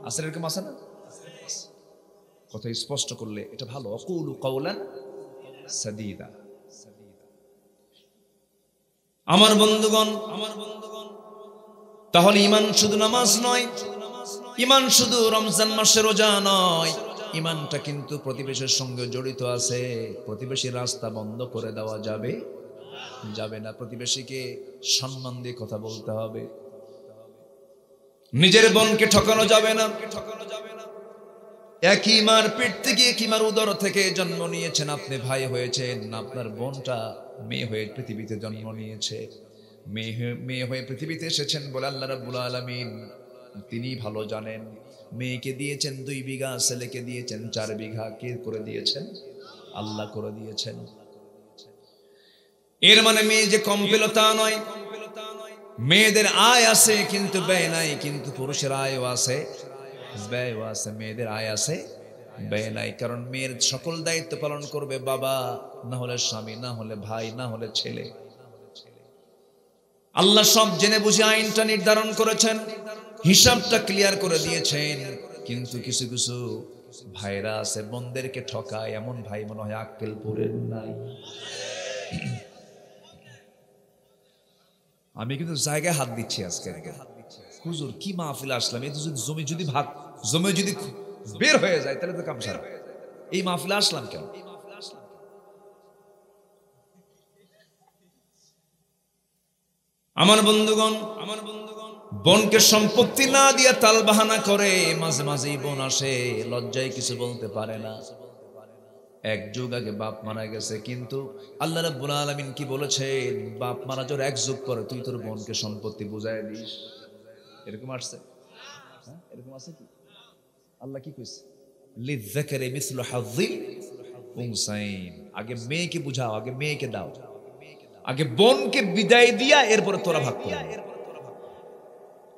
আছে এরকম, আছে না? কথা স্পষ্ট করলে এটা ভালো। আকুলু কাওলান সাদীদা। আমার বন্ধুগণ, তাহলে ঈমান শুধু নামাজ নয়, ঈমান শুধু রমজান মাসের রোজা নয়, ঈমানটা কিন্তু প্রতিবেশীর সঙ্গে জড়িত আছে। প্রতিবেশীর রাস্তা বন্ধ করে দেওয়া যাবে যাবে না। প্রতিবেশীকে সম্মান দিয়ে কথা বলতে হবে। নিজের বোনকে ঠকানো যাবে না। একই মার পেট থেকে, একই মার উদর থেকে জন্ম নিয়েছেন আপনি, ভাই হয়েছেন। আপনার বোনটা মেয়ে হয়ে পৃথিবীতে জন্ম নিয়েছে। মেয়ে হয়ে পৃথিবীতে এসেছেন বলে আল্লাহ রাব্বুল আলামিন তিনি ভালো জানেন। মেয়েকে দিয়েছেন 2 বিঘা, ছেলেকে দিয়েছেন 4 বিঘা। কে করে দিয়েছেন? আল্লাহ করে দিয়েছেন। এর মানে মেয়ে যে কম পেল তা নয়। মেয়েদের আয় আছে কিন্তু ব্যয় নাই, কিন্তু পুরুষের আয়ও আছে, ব্যয়ও আছে। মেয়েদের আয় আছে, ব্যয় নাই। কারণ মেয়ের সকল দায়িত্ব পালন করবে বাবা, না হলে স্বামী, না হলে ভাই, না হলে ছেলে। আল্লাহ সব জেনে বুঝে আইনটা নির্ধারণ করেছেন, হিসাবটা ক্লিয়ার করে দিয়েছেন। কিন্তু কিছু কিছু ভাইরা আছে বোনদেরকে ঠকায়। এমন ভাই মনে হয় আক্কেলপুরের নাই। আমি কিন্তু জায়গায় হাত দিচ্ছি আজকে। হুজুর কি মাহফিল আসলাম, এই জমি যদি বের হয়ে যায় তাহলে তো কাম সারা। এই মাহফিলে আসলাম কেন? আমার বন্ধুগণ, বোনকে সম্পত্তি না দিয়ে তাল বাহানা করে। মাঝে মাঝেই বোন আসে, লজ্জায় কিছু বলতে পারে না। এক যুগ আগে বাপ মারা গেছে, কিন্তু আল্লাহ রাব্বুল আলামিন কি বলেছেন? বাপ মারা যাওয়ার 1 যুগ পরে তুই তোর বোনকে সম্পত্তি বুঝায় দিস। এরকম আসছে? এরকম আছে কি? আল্লাহ কি কইছে? লিযযাকারি মিসলু হাযযিল উনসাইন। আগে মেয়েকে বুঝাও, আগে মেয়েকে দাও, আগে বোনকে বিদায় দিয়া এরপরে তোরা ভাগ করে।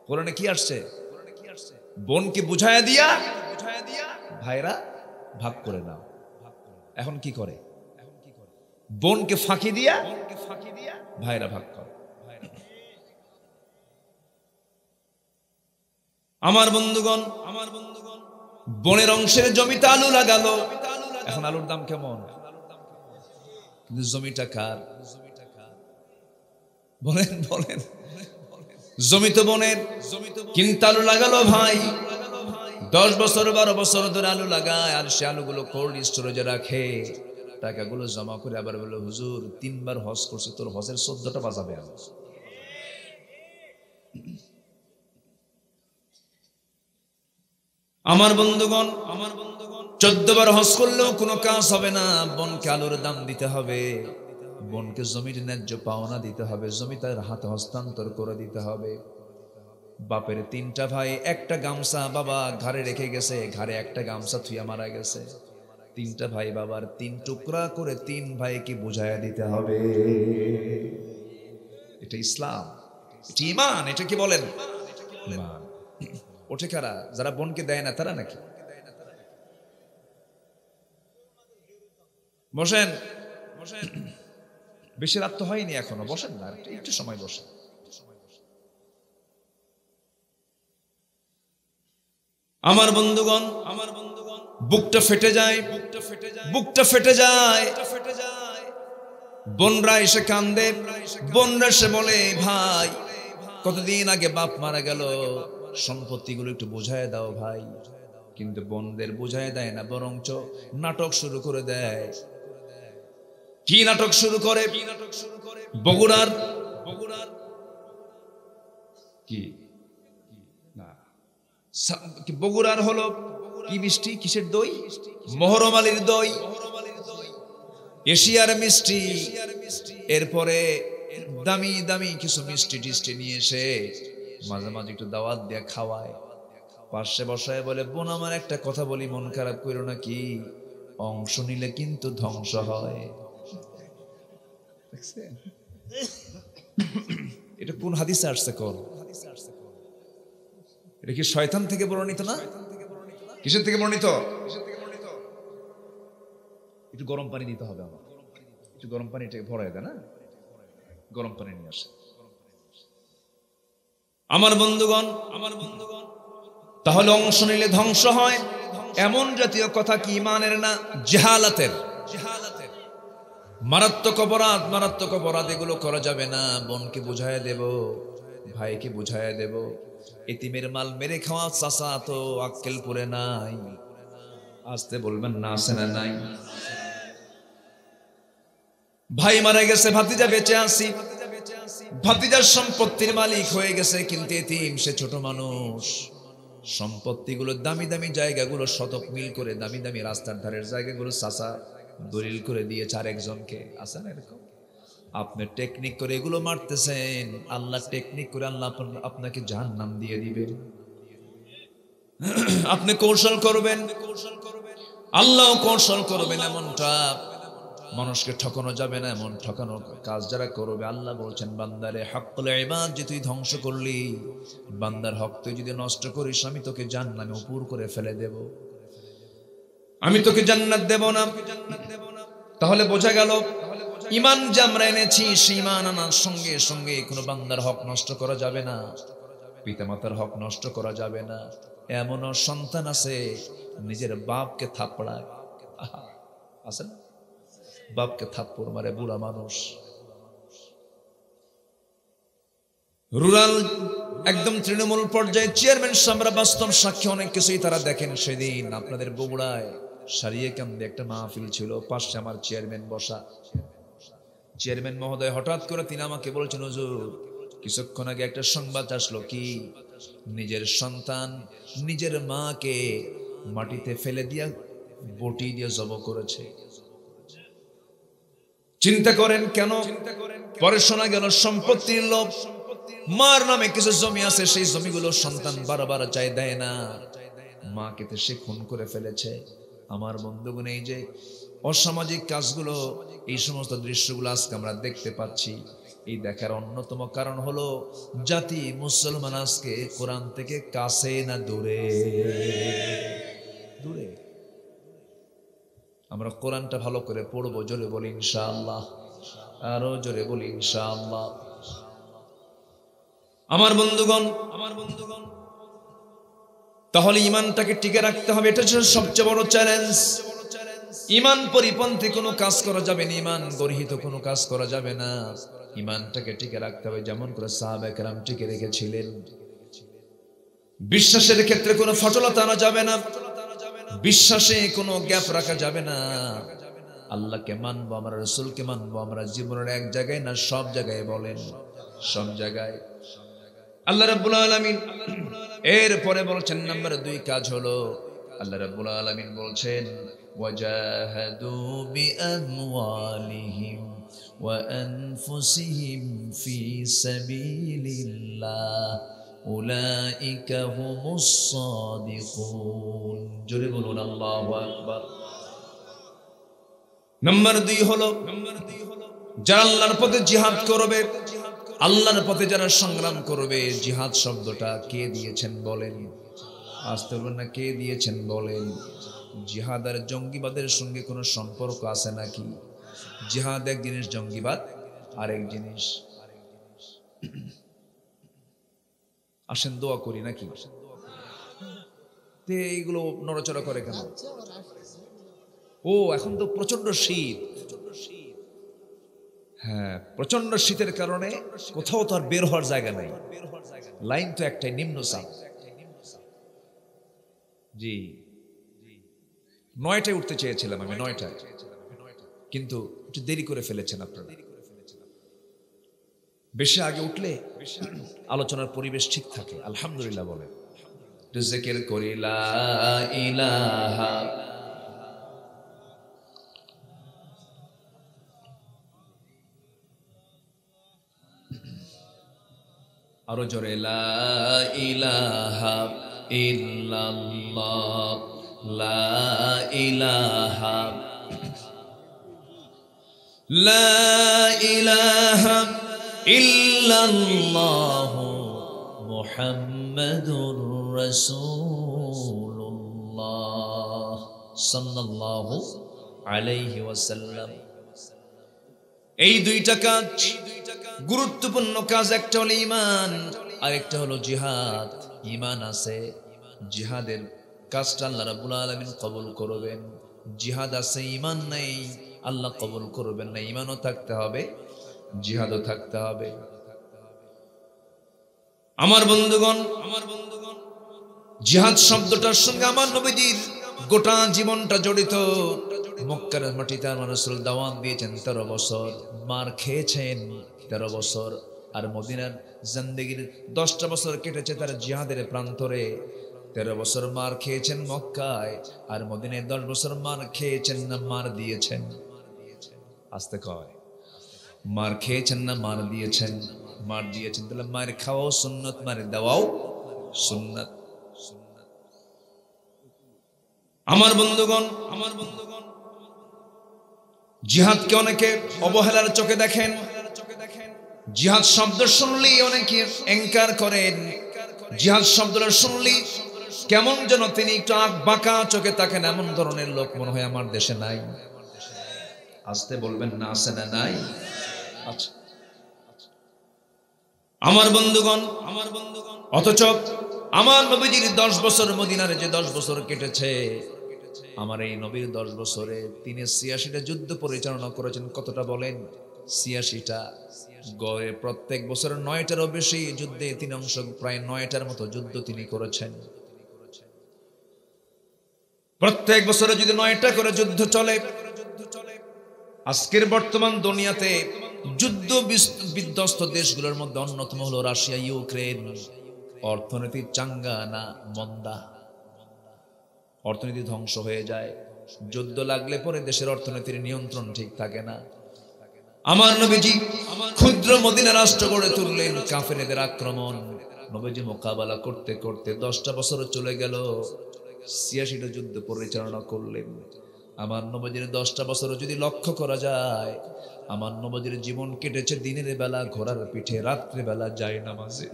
কোরআনে কি আসছে? বোনকে বুঝায়া দিয়া ভাইরা ভাগ করে নাও। এখন কি করে? বোনকে ফাঁকি দিয়া ভাইরা ভাগ করে। আমার বন্ধুগণ, বোনের অংশের জমিতে আলু লাগালো। এখন আলুর দাম কেমন? কিন্তু জমিটা কার? বলেন বলেন। জমি তো বোনের, কিন্তু আলু লাগালো ভাই। 10 বছর 12 বছর ধরে আলু লাগায়, আর সে আলুগুলো কোল্ড স্টোরেজে রাখে। টাকাগুলো জমা করে আবার বলে, হুজুর 3 বার হজ করছে, তোর হজের 14টা বাজাবে। আমার বন্ধুগণ, 14 বার হজ করলেও কোনো কাজ হবে না। বোনকে আলুর দাম দিতে হবে, বোনকে জমির ন্যায্য পাওনা দিতে হবে, জমি তার হাতে হস্তান্তর করে দিতে হবে। বাপের 3টা ভাই, একটা গামছা বাবা ঘাড়ে রেখে গেছে, ঘাড়ে একটা গামছা থুইয়া মারা গেছে। 3টা ভাই বাবার 3 টুকরা করে 3 ভাইকে বুঝাইয়া দিতে হবে। এটা ইসলাম, এটা ঈমান। এটা কি বলেন? ঈমান। ওঠে কারা? যারা বোনকে দেয় না তারা নাকি? বসেন বসেন, বেশি রাত তো হয়নি এখনো, বসেন না, একটু সময় বসেন। আমার বন্ধুগণ, বুকটা ফেটে যায়, বুকটা ফেটে যায়। বোনরা এসে কান্দে, বোনরা এসে বলে, ভাই কতদিন আগে বাপ মারা গেল, সম্পত্তিগুলো একটু বুঝায় দাও ভাই। কিন্তু বোনদের বুঝায় দেয় না, বরঞ্চ নাটক শুরু করে দেয়। কি নাটক শুরু করে? বগুড়ার কি না, বগুড়ার হলো কি মিষ্টি, কিসের দই? মহরম আলীর দই, এশিয়ার মিষ্টি। এরপরে দামি দামি কিছু মিষ্টি টিষ্টি নিয়ে এসে মাঝে মাঝে একটু দাওয়াত দিয়ে খাওয়ায়। পাশে বসায় বলে, বোন আমার একটা কথা বলি, মন খারাপ করো না, কি অংশ নিলে কিন্তু ধ্বংস হয়। এটা কোন হাদিসে আসছে? কোন? এটা কি শয়তান থেকে বর্ণিত না? কিসের থেকে বর্ণিত? একটু গরম পানি দিতে হবে আমার, একটু গরম পানি এটাকে ভরাই দেয় না, গরম পানি নিয়ে আসে। আমার বন্ধুগণ, তাহলে অংশ নিলে ধ্বংস হয় এমন জাতীয় কথা কি ঈমানের না, জাহালাতের। মারাত্মক অপরাধ, মারাত্মক অপরাধ, এগুলো করা যাবে না। বোনকে বুঝায় দেব, ভাইকে বুঝায় দেব। এতিমের মাল মেরে খাওয়া চাচা তো আক্কেলপুরে নাই। আসতে বলবেন না, আছে না নাই? ভাই মারা গেছে, ভাতিজা বেঁচে আছে, ভাতিজার সম্পত্তির মালিক হয়ে গেছে, কিন্তু এতিম, সে ছোট মানুষ। সম্পত্তিগুলো, দামি দামি জায়গাগুলো শতক মিল করে, দামি দামি রাস্তার ধারের জায়গাগুলো চাচা দলিল করে দিয়েছে আরেকজনকে। আছে না এরকম? আপনি টেকনিক করে এগুলো মারতেছেন, আল্লাহ টেকনিক করে আল্লাহ আপনাকে জাহান্নাম দিয়ে দিবেন। আপনি কৌশল করবেন, আল্লাহ কৌশল করবেন। এমনটা মানুষকে ঠকানো যাবে না, এমন ঠকানো কাজ যারা করবে, আল্লাহ বলছেন বান্দারে হক্কুল ইবাদ যে তুই ধ্বংস করলি, বান্দার হক তুই যদি নষ্ট করিস, আমি তোকে জাহান্নামে উপর করে ফেলে দেব, আমি তোকে জান্নাত দেব না। তাহলে বোঝা গেল ঈমান যে আমরা এনেছি, সেই ঈমান আনার সঙ্গে সঙ্গে কোনো বান্দার হক নষ্ট করা যাবে না, পিতামাতার হক নষ্ট করা যাবে না। এমনও সন্তান আছে নিজের বাপকে থাপড়ায়, আছে না? বাপকে থাপ্পড় মারে বুড়া মানুষ। রুরাল একদম তৃণমূল পর্যায়ে চেয়ারম্যান সাহেবরা বাস্তব সাক্ষী, অনেক কিছুই তারা দেখেন। সেদিন আপনাদের বগুড়ায় সারিয়ে কান্দে একটা মাহফিল ছিল, পাশে আমার চেয়ারম্যান বসা। চেয়ারম্যান মহোদয় হঠাৎ করে তিনি আমাকে বলছেন, হুজুর কিছুক্ষণ আগে একটা সংবাদ আসলো, কি নিজের সন্তান নিজের মাকে মাটিতে ফেলে দিয়া বটি দিয়ে জবাই করেছে। চিন্তা করেন কেন? পরে শোনা গেল সম্পত্তির লোভ, মার নামে কিছু জমি আছে, সেই জমিগুলো সন্তান বারবার চাই, দেয় না, মাকে তো সে খুন করে ফেলেছে। আমার বন্ধুগণ, এই যে অসামাজিক কাজগুলো, এই সমস্ত দৃশ্যগুলো আজকে আমরা দেখতে পাচ্ছি, এই দেখার অন্যতম কারণ হলো জাতি মুসলমান আজকে কোরআন থেকে কাছে না দূরে? দূরে। আমরা কোরআনটা ভালো করে পড়বো, জোরে বলি ইনশাআল্লাহ, আরো জোরে বলি ইনশাআল্লাহ। আমার বন্ধুগণ, তাহলে ঈমানটাকে টিকে রাখতে হবে, এটা হচ্ছে সবচেয়ে বড় চ্যালেঞ্জ। ঈমান পরিপন্থী কোনো কাজ করা যাবে না, ঈমান গর্হিত কোনো কাজ করা যাবে না, ঈমানটাকে টিকে রাখতে হবে যেমন করে সাহাবায়ে কেরাম টিকে রেখেছিলেন। বিশ্বাসের ক্ষেত্রে কোনো ফটলতা আনা যাবে না, বিশ্বাসে কোনো গ্যাপ রাখা যাবে না। আল্লাহকে মানবো, আমরা রাসূলকে মানবো, আমরা জীবনের এক জায়গায় না সব জায়গায়, বলেন সব জায়গায়। আল্লাহ রাব্বুল আলামিন এরপরে বলছেন নাম্বার 2 কাজ হলো, আল্লাহ রাব্বুল আলামিন বলছেন ওয়াজাহাদু বিআমওয়ালিহিম ওয়া আনফুসিহিম ফি সাবিলিল্লাহ উলাইকা হুমুস সাদিকুন। জোরে বলুন আল্লাহু আকবার। নাম্বার 2 হলো যারা আল্লাহর পথে জিহাদ করবে, আল্লাহর পথে যারা সংগ্রাম করবে। জিহাদ শব্দটা কে দিয়েছেন বলেন? আসতে বলবেন না, কে দিয়েছেন বলেন? জিহাদ আর জঙ্গিবাদের সঙ্গে কোনো সম্পর্ক আছে নাকি? জিহাদ এক জিনিস, জঙ্গিবাদ আরেক জিনিস। আসেন দোয়া করি নাকি? এইগুলো নড়াচড়া করে কেন? ও এখন তো প্রচন্ড শীত। হ্যাঁ, প্রচন্ড শীতের কারণে কোথাও তো আর বের হওয়ার জায়গা নাই। লাইন তো একটাই, নিম্নচাপ। জি, 9টায় উঠতে চেয়েছিলাম আমি, 9টায়, কিন্তু একটু দেরি করে ফেলেছেন আপনারা। বেশি আগে উঠলে আলোচনার পরিবেশ ঠিক থাকে। আলহামদুলিল্লাহ বলেন, জিকির করি লা ইলাহা, আরো জোরে লা ইলাহা ইল্লাল্লাহ, লা ইলাহা, লা ইলাহা ইল্লাল্লাহ মুহাম্মাদুর রাসূলুল্লাহ সাল্লাল্লাহু আলাইহি ওয়াসাল্লাম। এই দুইটা কাজ গুরুত্বপূর্ণ কাজ। একটা হলো ঈমান, আরেকটা হলো জিহাদ। ঈমান আছে, জিহাদের কাজটা আল্লাহ রাব্বুল আলামিন কবুল করবেন। জিহাদ আছে, ঈমান নাই, আল্লাহ কবুল করবেন না। ঈমানও থাকতে হবে, জিহাদও থাকতে হবে। আমার বন্ধুগণ, জিহাদ শব্দটার সঙ্গে আমার নবীজির গোটা জীবনটা জড়িত। মক্কার মাটিতে আমার রাসূল দাওয়াত দিয়েছেন 13 বছর, মার খেয়েছেন 13 বছর। আর মদিনার জিন্দেগির 10টা বছর কেটেছে তার জিহাদের প্রান্তরে। 13 বছর মার খেয়েছেন মক্কায়, আর মদিনায় 10 বছর মার খেয়েছেন না মার দিয়েছেন? আস্তে কয়, মার খেয়েছেন না মার দিয়েছেন? মার দিয়েছেন। তাহলে মার খাওয়াও সুন্নত, মার দেওয়াও সুন্নত। আমার বন্ধুগণ, জিহাদকে অনেকে অবহেলার চোখে দেখেন। জিহাদ শব্দ শুনলেই অনেকে এনকার করেন। জিহাদ শব্দটা শুনলেই কেমন যেন তিনি একটু আঁক বাঁকা চোখে তাকেন। এমন ধরনের লোক মনে হয় আমার দেশে নাই। আসতে বলবেন না, আছে না নাই? আচ্ছা আমার বন্ধুগণ, অথচ আমার নবীজির 10 বছর মদিনার যে 10 বছর কেটেছে, আমার এই নবীর 10 বছরে তিনি 86টা যুদ্ধ পরিচালনা করেছেন। কতটা বলেন? 86টা। গড়ে প্রত্যেক বছর 9টারও বেশি যুদ্ধে তিনি অংশ, প্রায় 9টার মতো যুদ্ধ তিনি করেছেন। প্রত্যেক বছরে যদি 9টা করে যুদ্ধ চলে, আজকের বর্তমান দুনিয়াতে যুদ্ধ বিধ্বস্ত দেশগুলোর মধ্যে অন্যতম হলো রাশিয়া, ইউক্রেন। অর্থনীতি চাঙ্গা না মন্দা? অর্থনীতি ধ্বংস হয়ে যায়। যুদ্ধ লাগলে পরে দেশের অর্থনীতির নিয়ন্ত্রণ ঠিক থাকে না। আমার নবীজি ক্ষুদ্র মদিনা রাষ্ট্র গড়ে তুললেন, কাফেরদের আক্রমণ নবীজি মোকাবেলা করতে করতে 10টা বছর চলে গেল, 86টা যুদ্ধ পরিচালনা করলেন। আমার নবীজির 10টা বছর যদি লক্ষ্য করা যায়, আমার নবীজির জীবন কেটেছে দিনের বেলা ঘোড়ার পিঠে, রাত্রে বেলা যায় নামাজে।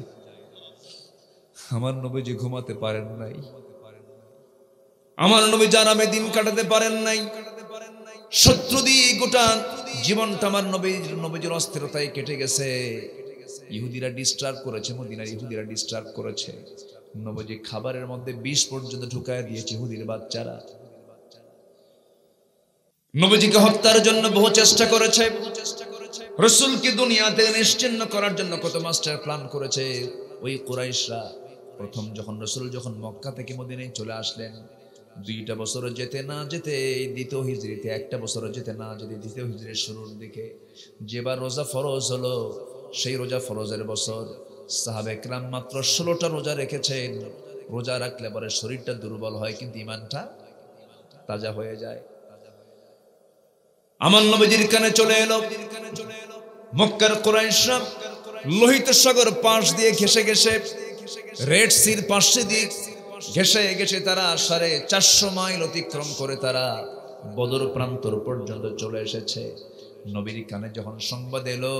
আমার নবীজি ঘুমাতে পারেন নাই, আমার নবী আরামে দিন কাটাতে পারেন নাই। শত্রু দিয়ে গোটা জীবনটা আমার নবীজির অস্থিরতায় কেটে গেছে। ইহুদিরা ডিস্টার্ব করেছে, মদিনার ইহুদিরা ডিস্টার্ব করেছে। নবীজি খাবারের মধ্যে বিষ পর্যন্ত ঢুকায় দিয়েছে ইহুদির বাচ্চারা। নবীজিকে হত্যার জন্য বহু চেষ্টা করেছে। রাসূলকে দুনিয়া থেকে নিশ্চিহ্ন করার জন্য কত মাস্টার প্ল্যান করেছে ওই কুরাইশরা। প্রথম যখন মক্কা থেকে মদিনায় চলে আসলেন, 2টা বছর যেতে না যেতে দ্বিতীয় হিজরিতে, 1টা বছর যেতে না যেতে দ্বিতীয় হিজরির শুরুর দিকে যেবার রোজা ফরজ হলো, সেই রোজা ফরজের বছর সাহাবে কেরাম মাত্র 16টা রোজা রেখেছেন। রোজা রাখলে পরে শরীরটা দুর্বল হয়, কিন্তু ঈমানটা তাজা হয়ে যায়। আমার নবীজির কানে চলে এলো, মক্কার কুরাইশরা লোহিত সাগর পাশ দিয়ে ঘেসে ঘেসে, রেড সির পাশে দিয়ে ঘেসে ঘেসে তারা 450 মাইল অতিক্রম করে তারা বদর প্রান্তর পর্যন্ত চলে এসেছে। নবীর কানে যখন সংবাদ এলো,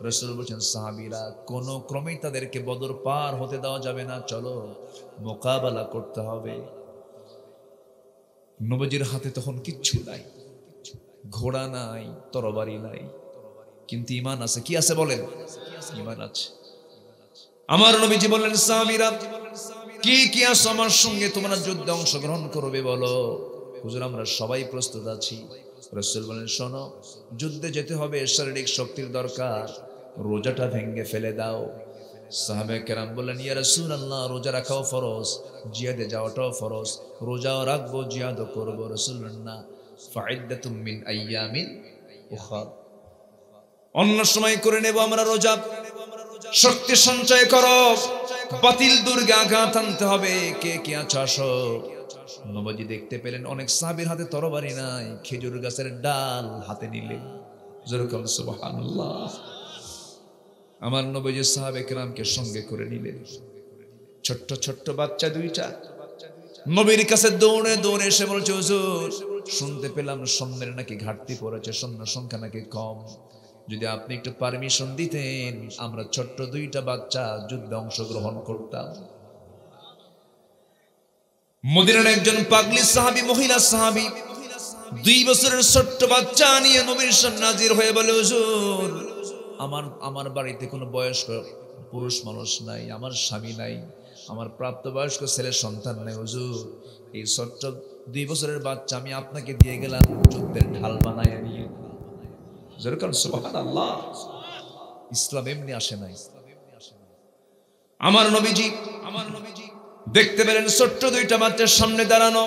রাসূল বলেন সাহাবীরা কোনো ক্রমেই তাদেরকে বদর পার হতে দেওয়া যাবে না, চলো মোকাবেলা করতে হবে। নবীজির হাতে তখন কিচ্ছু নাই, ঘোড়া নাই, তরবারি নাই, কিন্তু ঈমান আছে। কি আছে বলেন? ঈমান আছে। আমার নবীজি বললেন সাহাবীরা, কি কি আছে আমার সঙ্গে, তোমরা যুদ্ধে অংশগ্রহণ করবে বলো। হুজুর আমরা সবাই প্রস্তুত আছি। রাসূল বলেন শোনো, যুদ্ধে যেতে হবে, শারীরিক শক্তির দরকার, রোজাটা ভেঙে ফেলে দাও। সাহাবায়ে কেরাম বললেন ইয়া রাসূলুল্লাহ, রোজা রাখাও ফরজ, জিহাদে যাওয়াটাও ফরজ, রোজাও রাখবো জিহাদও করবো। রাসূল বলেন না, ফাইদ্দাতুম মিন আইয়ামিন উখরা, অন্য সময় করে নেব আমরা রোজা। শক্তি সঞ্চয় করো, বাতিল দুর্গে আঘাত আনতে হবে। কে কে আছো আসো। নবীজি দেখতে পেলেন অনেক সাহাবীর হাতে তরবারি নাই, খেজুর গাছের ডাল হাতে নিলেন। যেরকম সুবহানাল্লাহ। আমার নবীজি সাহাবে কেরামকে সঙ্গে করে নিলেন। ছোট্ট ছোট্ট বাচ্চা 2টা নবীর কাছে দৌড়ে দৌড়ে এসে বলছে হুজুর, শুনতে পেলাম সৈন্যের নাকি ঘাটতি পড়েছে, সৈন্য সংখ্যা নাকি কম, যদি আপনি একটু পারমিশন দিতেন আমরা ছোট্ট 2টা বাচ্চা যুদ্ধে অংশগ্রহণ করতাম। মদিনার একজন পাগলি সাহাবী, মহিলা সাহাবী, 2 বছরের ছোট্ট বাচ্চা নিয়ে নবীর সামনে হাজির হয়ে বলে হুজুর, আমার বাড়িতে কোনো বয়স্ক পুরুষ মানুষ নাই, আমার স্বামী নাই, আমার প্রাপ্তবয়স্ক ছেলের সন্তান নাই, হুজুর এই ছোট্ট 2 বছরের বাচ্চা আমি আপনাকে দিয়ে গেলাম যুদ্ধের ঢাল বানায় নিয়ে। যেরকম সুবহানাল্লাহ। ইসলাম এমনি আসে নাই। আমার নবীজি দেখতে পেলেন ছোট্ট 2টা বাচ্চার সামনে দাঁড়ানো,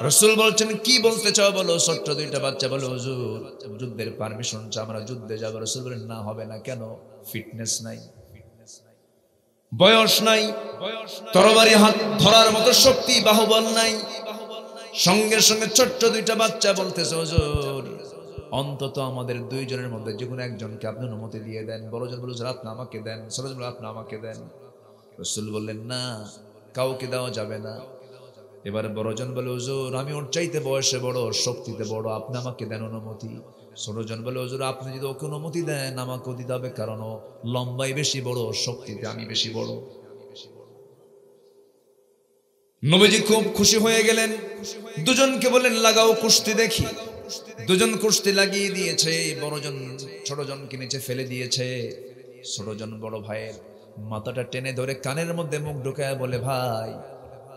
রাসূল বলছেন কি বলতে চাও বলো। ছোট্ট দুইটা বাচ্চা বলে হুজুর যুদ্ধের পারমিশন চাই, আমরা যুদ্ধে যাব। রাসূল বলেন না হবে না। কেন? ফিটনেস নাই, বয়স নাই, তরবারি হাত ধরার মতো শক্তি বাহুবল নাই। সঙ্গে সঙ্গে ছোট্ট দুইটা বাচ্চা বলতেছে হুজুর অন্তত আমাদের দুইজনের মধ্যে যে কোনো একজনকে আপনি অনুমতি দিয়ে দেন। বড়জন বলে হুজুর আপনি আমাকে দেন, ছোটজন বলে আপনি আমাকে দেন। রাসূল বললেন না, কাউকে দেওয়া যাবে না। এবার বড়জন বলে হুজুর আমি ওর চাইতে বয়সে বড়, শক্তিতে বড়, আপনি আমাকে দেন অনুমতি। ছোটজন বলে হুজুর আপনি যদি ওকে অনুমতি দেন আমাকেও দিতে হবে, কারণ ও লম্বাই বেশি বড়, শক্তিতে আমি বেশি বড়। নবীজি খুব খুশি হয়ে গেলেন, দুজনকে বলেন লাগাও কুস্তি দেখি। দুজন কুস্তি লাগিয়ে দিয়েছে। বড়জন ছোটজনকে নিচে ফেলে দিয়েছে। ছোটজন বড় ভাইয়ের মাথাটা টেনে ধরে কানের মধ্যে মুখ ঢুকায় বলে ভাই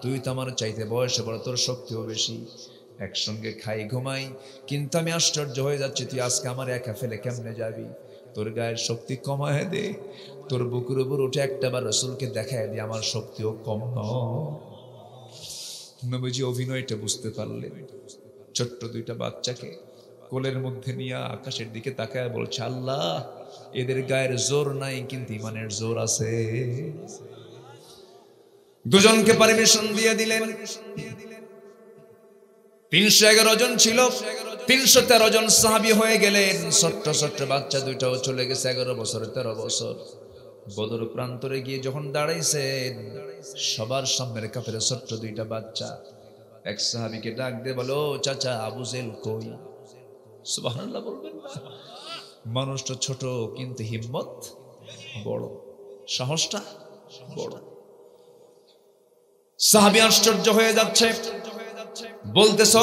তুই তো আমার চাইতে বয়সে বড়, তোর শক্তিও বেশি, একসঙ্গে খাই ঘুমাই, কিন্তু আমি আশ্চর্য হয়ে যাচ্ছি তুই আজকে আমার একা ফেলে কেমনে যাবি। তোর গায়ের শক্তি কমায় দে, তোর বুকের উপর উঠে একটাবার রাসূলকে দেখায় দে আমার শক্তিও কম নয়। নবীজি অভিনয়টা বুঝতে পারলেন। ছোট্ট দুইটা বাচ্চাকে কোলের মধ্যে নিয়ে আকাশের দিকে তাকায় বলছে আল্লাহ এদের গায়ের জোর নাই কিন্তু ইমানের জোর আছে। দুজনকে পারমিশন দিয়ে দিলেন। 311 জন ছিল, 313 জন সাহাবী হয়ে গেলেন। ছোট্ট ছোট্ট বাচ্চা দুইটাও চলে গেছে 11 বছর 13 বছর। বদর প্রান্তরে গিয়ে যখন দাঁড়াইছেন সবার সামনে কাফের ছোট্ট দুইটা বাচ্চা এক সাহাবীকে ডাক দিয়ে বলো চাচা আবু জেল কই? সুবহানাল্লাহ বলবেন না? মানুষটা ছোট কিন্তু হিম্মত বড়, সাহসটা বড়। সাহাবী আশ্চর্য হয়ে যাচ্ছে, বলতেছ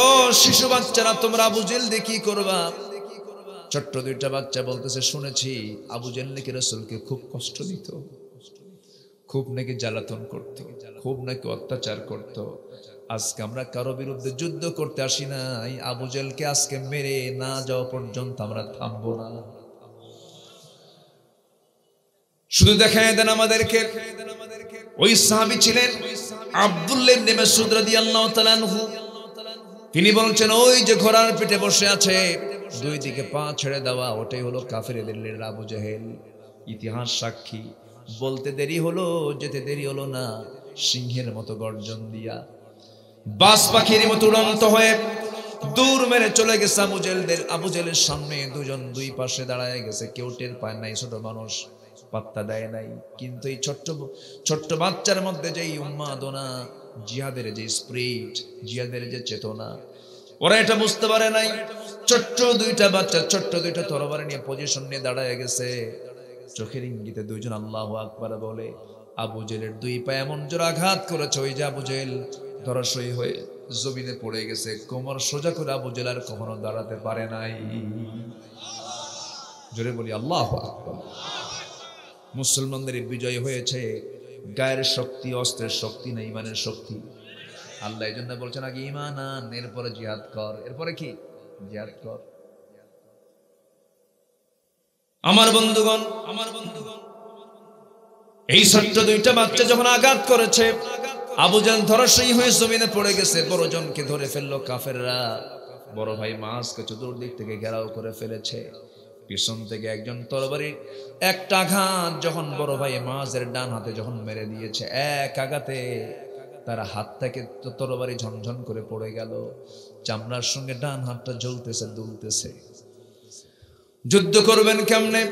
শিশু বাচ্চারা তোমরা আবু জেল দিয়ে কি করবা? ছোট্ট দুইটা বাচ্চা বলতেছে শুনেছি আবু জেল নাকি রাসূলকে খুব কষ্ট দিত, খুব নাকি জ্বালাতন করত, খুব নাকি অত্যাচার করত। আজকে আমরা কারো বিরুদ্ধে যুদ্ধ করতে আসি নাই, আবু জেলকে আজকে মেরে না যাওয়া পর্যন্ত আমরা থামবো না। শুধু দেখায় দেন আমাদেরকে। ওই সাহাবী ছিলেন আব্দুল্লাহ ইবনে মাসউদ রাদিয়াল্লাহু তাআলা আনহু। তিনি বলছেন ওই যে ঘোড়ার পিঠে বসে আছে, দুই দিকে পা ছেড়ে দেওয়া, ওটাই হলো কাফেরদের লিডার আবু জেহেল। ইতিহাস সাক্ষী, বলতে দেরি হলো যেতে দেরি হলো না, সিংহের মতো গর্জন দিয়া বাস পাখির মতো উড়ন্ত হয়ে দূর মেরে চলে গেছে আবু জেলের সামনে। দুজন দুই পাশে দাঁড়ায় গেছে, কেউ টের পায় নাই, ছোট মানুষ পাত্তা দেয় নাই। কিন্তু এই ছোট্ট বাচ্চার মধ্যে যেই উন্মাদনা, জিহাদের যে স্পিরিট, জিহাদের যে চেতনা, ওরা এটা বুঝতে পারে নাই। ছোট্ট দুইটা বাচ্চা ছোট্ট দুইটা তরবারি নিয়ে পজিশন নিয়ে দাঁড়ায় গেছে। চোখের ইঙ্গিতে দুইজন আল্লাহু আকবার বলে আবু জেলের দুই পায়ে এমন জোর আঘাত করেছে ওই যে আবু জেল ধরাশয়ী হয়ে জমিনে পড়ে গেছে। কোমর সোজা করে আবু জেল আর কখনো দাঁড়াতে পারে নাই। জোরে বলি আল্লাহু আকবার। মুসলমানদের বিজয় হয়েছে, গায়ের শক্তি, অস্ত্রের শক্তি না, ইমানের শক্তি। আল্লাহ এই জন্য বলছেন আগে ইমান আন, এরপরে জিহাদ কর। এরপরে কি? জিহাদ কর। আমার বন্ধুগণ, এই ছোট্ট দুইটা বাচ্চা যখন আঘাত করেছে, আবু জেল ধরাশয়ী হয়ে জমিনে পড়ে গেছে। বড়জনকে ধরে ফেললো কাফেররা। বড় ভাই মাসকে চতুর্দিক থেকে ঘেরাও করে ফেলেছে। পিছন থেকে একজন তরবারির একটা আঘাত যখন বড় ভাই মাসের ডান হাতে যখন মেরে দিয়েছে, এক আঘাতে তার হাত থেকে তরবারি ঝনঝন করে পড়ে গেল। চামড়ার সঙ্গে ডান হাতটা জ্বলতেছে, দুলতেছে। যুদ্ধ করবেন কেমনে?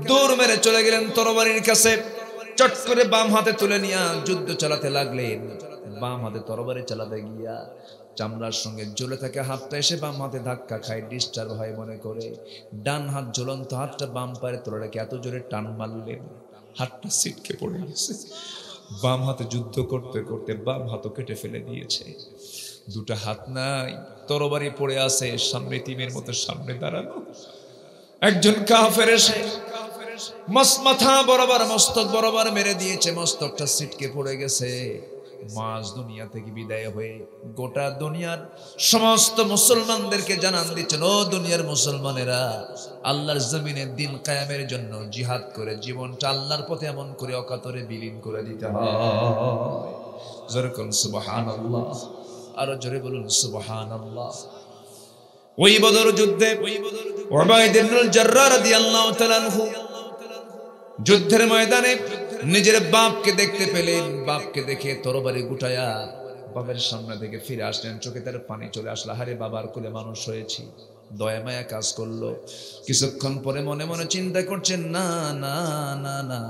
দৌড় মেরে চলে গেলেন তরবারির কাছে, চট করে বাম হাতে তুলে নিয়ে যুদ্ধ চালাতে লাগলেন। বাম হাতে তরবারি চালাতে গিয়া চামড়ার সঙ্গে জ্বলে থাকে হাতটা এসে বাম হাতে ধাক্কা খায়, ডিস্টার্ব হয় মনে করে। ডান হাত জ্বলন্ত হাতটা বাম পায়ে তুলে রেখে এত জোরে টান মারলেন, হাতটা ছিটকে পড়ে গেছে। বাম হাতে যুদ্ধ করতে করতে বাম হাতও কেটে ফেলে দিয়েছে। দুটা হাত নাই, তরবারি পড়ে আছে, সামনে টিমের মতো সামনে দাঁড়ানো। একজন কাফের এসে মাথা বরাবর, মস্তক বরাবর মেরে দিয়েছে, মস্তকটা ছিটকে পড়ে গেছে। মাস দুনিয়া থেকে বিদায় হয়ে গোটা দুনিয়ার সমস্ত মুসলমানদেরকে জানান দিচ্ছেন, ও দুনিয়ার মুসলমানেরা, আল্লাহর জমিনে দিন কায়েমের জন্য জিহাদ করে জীবনটা আল্লাহর পথে এমন করে অকাতরে বিলীন করে দিতে হয়। যেরকম সুবহানাল্লাহ। আরো জোরে বলুন সুবহানাল্লাহ। ওই বদর যুদ্ধে উবাইদ ইবনুল জাররাহ রাদিয়াল্লাহু তাআলা আনহু যুদ্ধের ময়দানে নিজের বাপকে দেখতে পেলেন। বাপকে দেখে তরবারি গুটায়া বাবার সামনে থেকে ফিরে আসলেন। চোখে তার পানি চলে আসলো। হারে বাবার কোলে মানুষ হয়েছি, দয়া মায়া কাজ করলো। কিছুক্ষণ পরে মনে মনে চিন্তা করছেন, না না না না,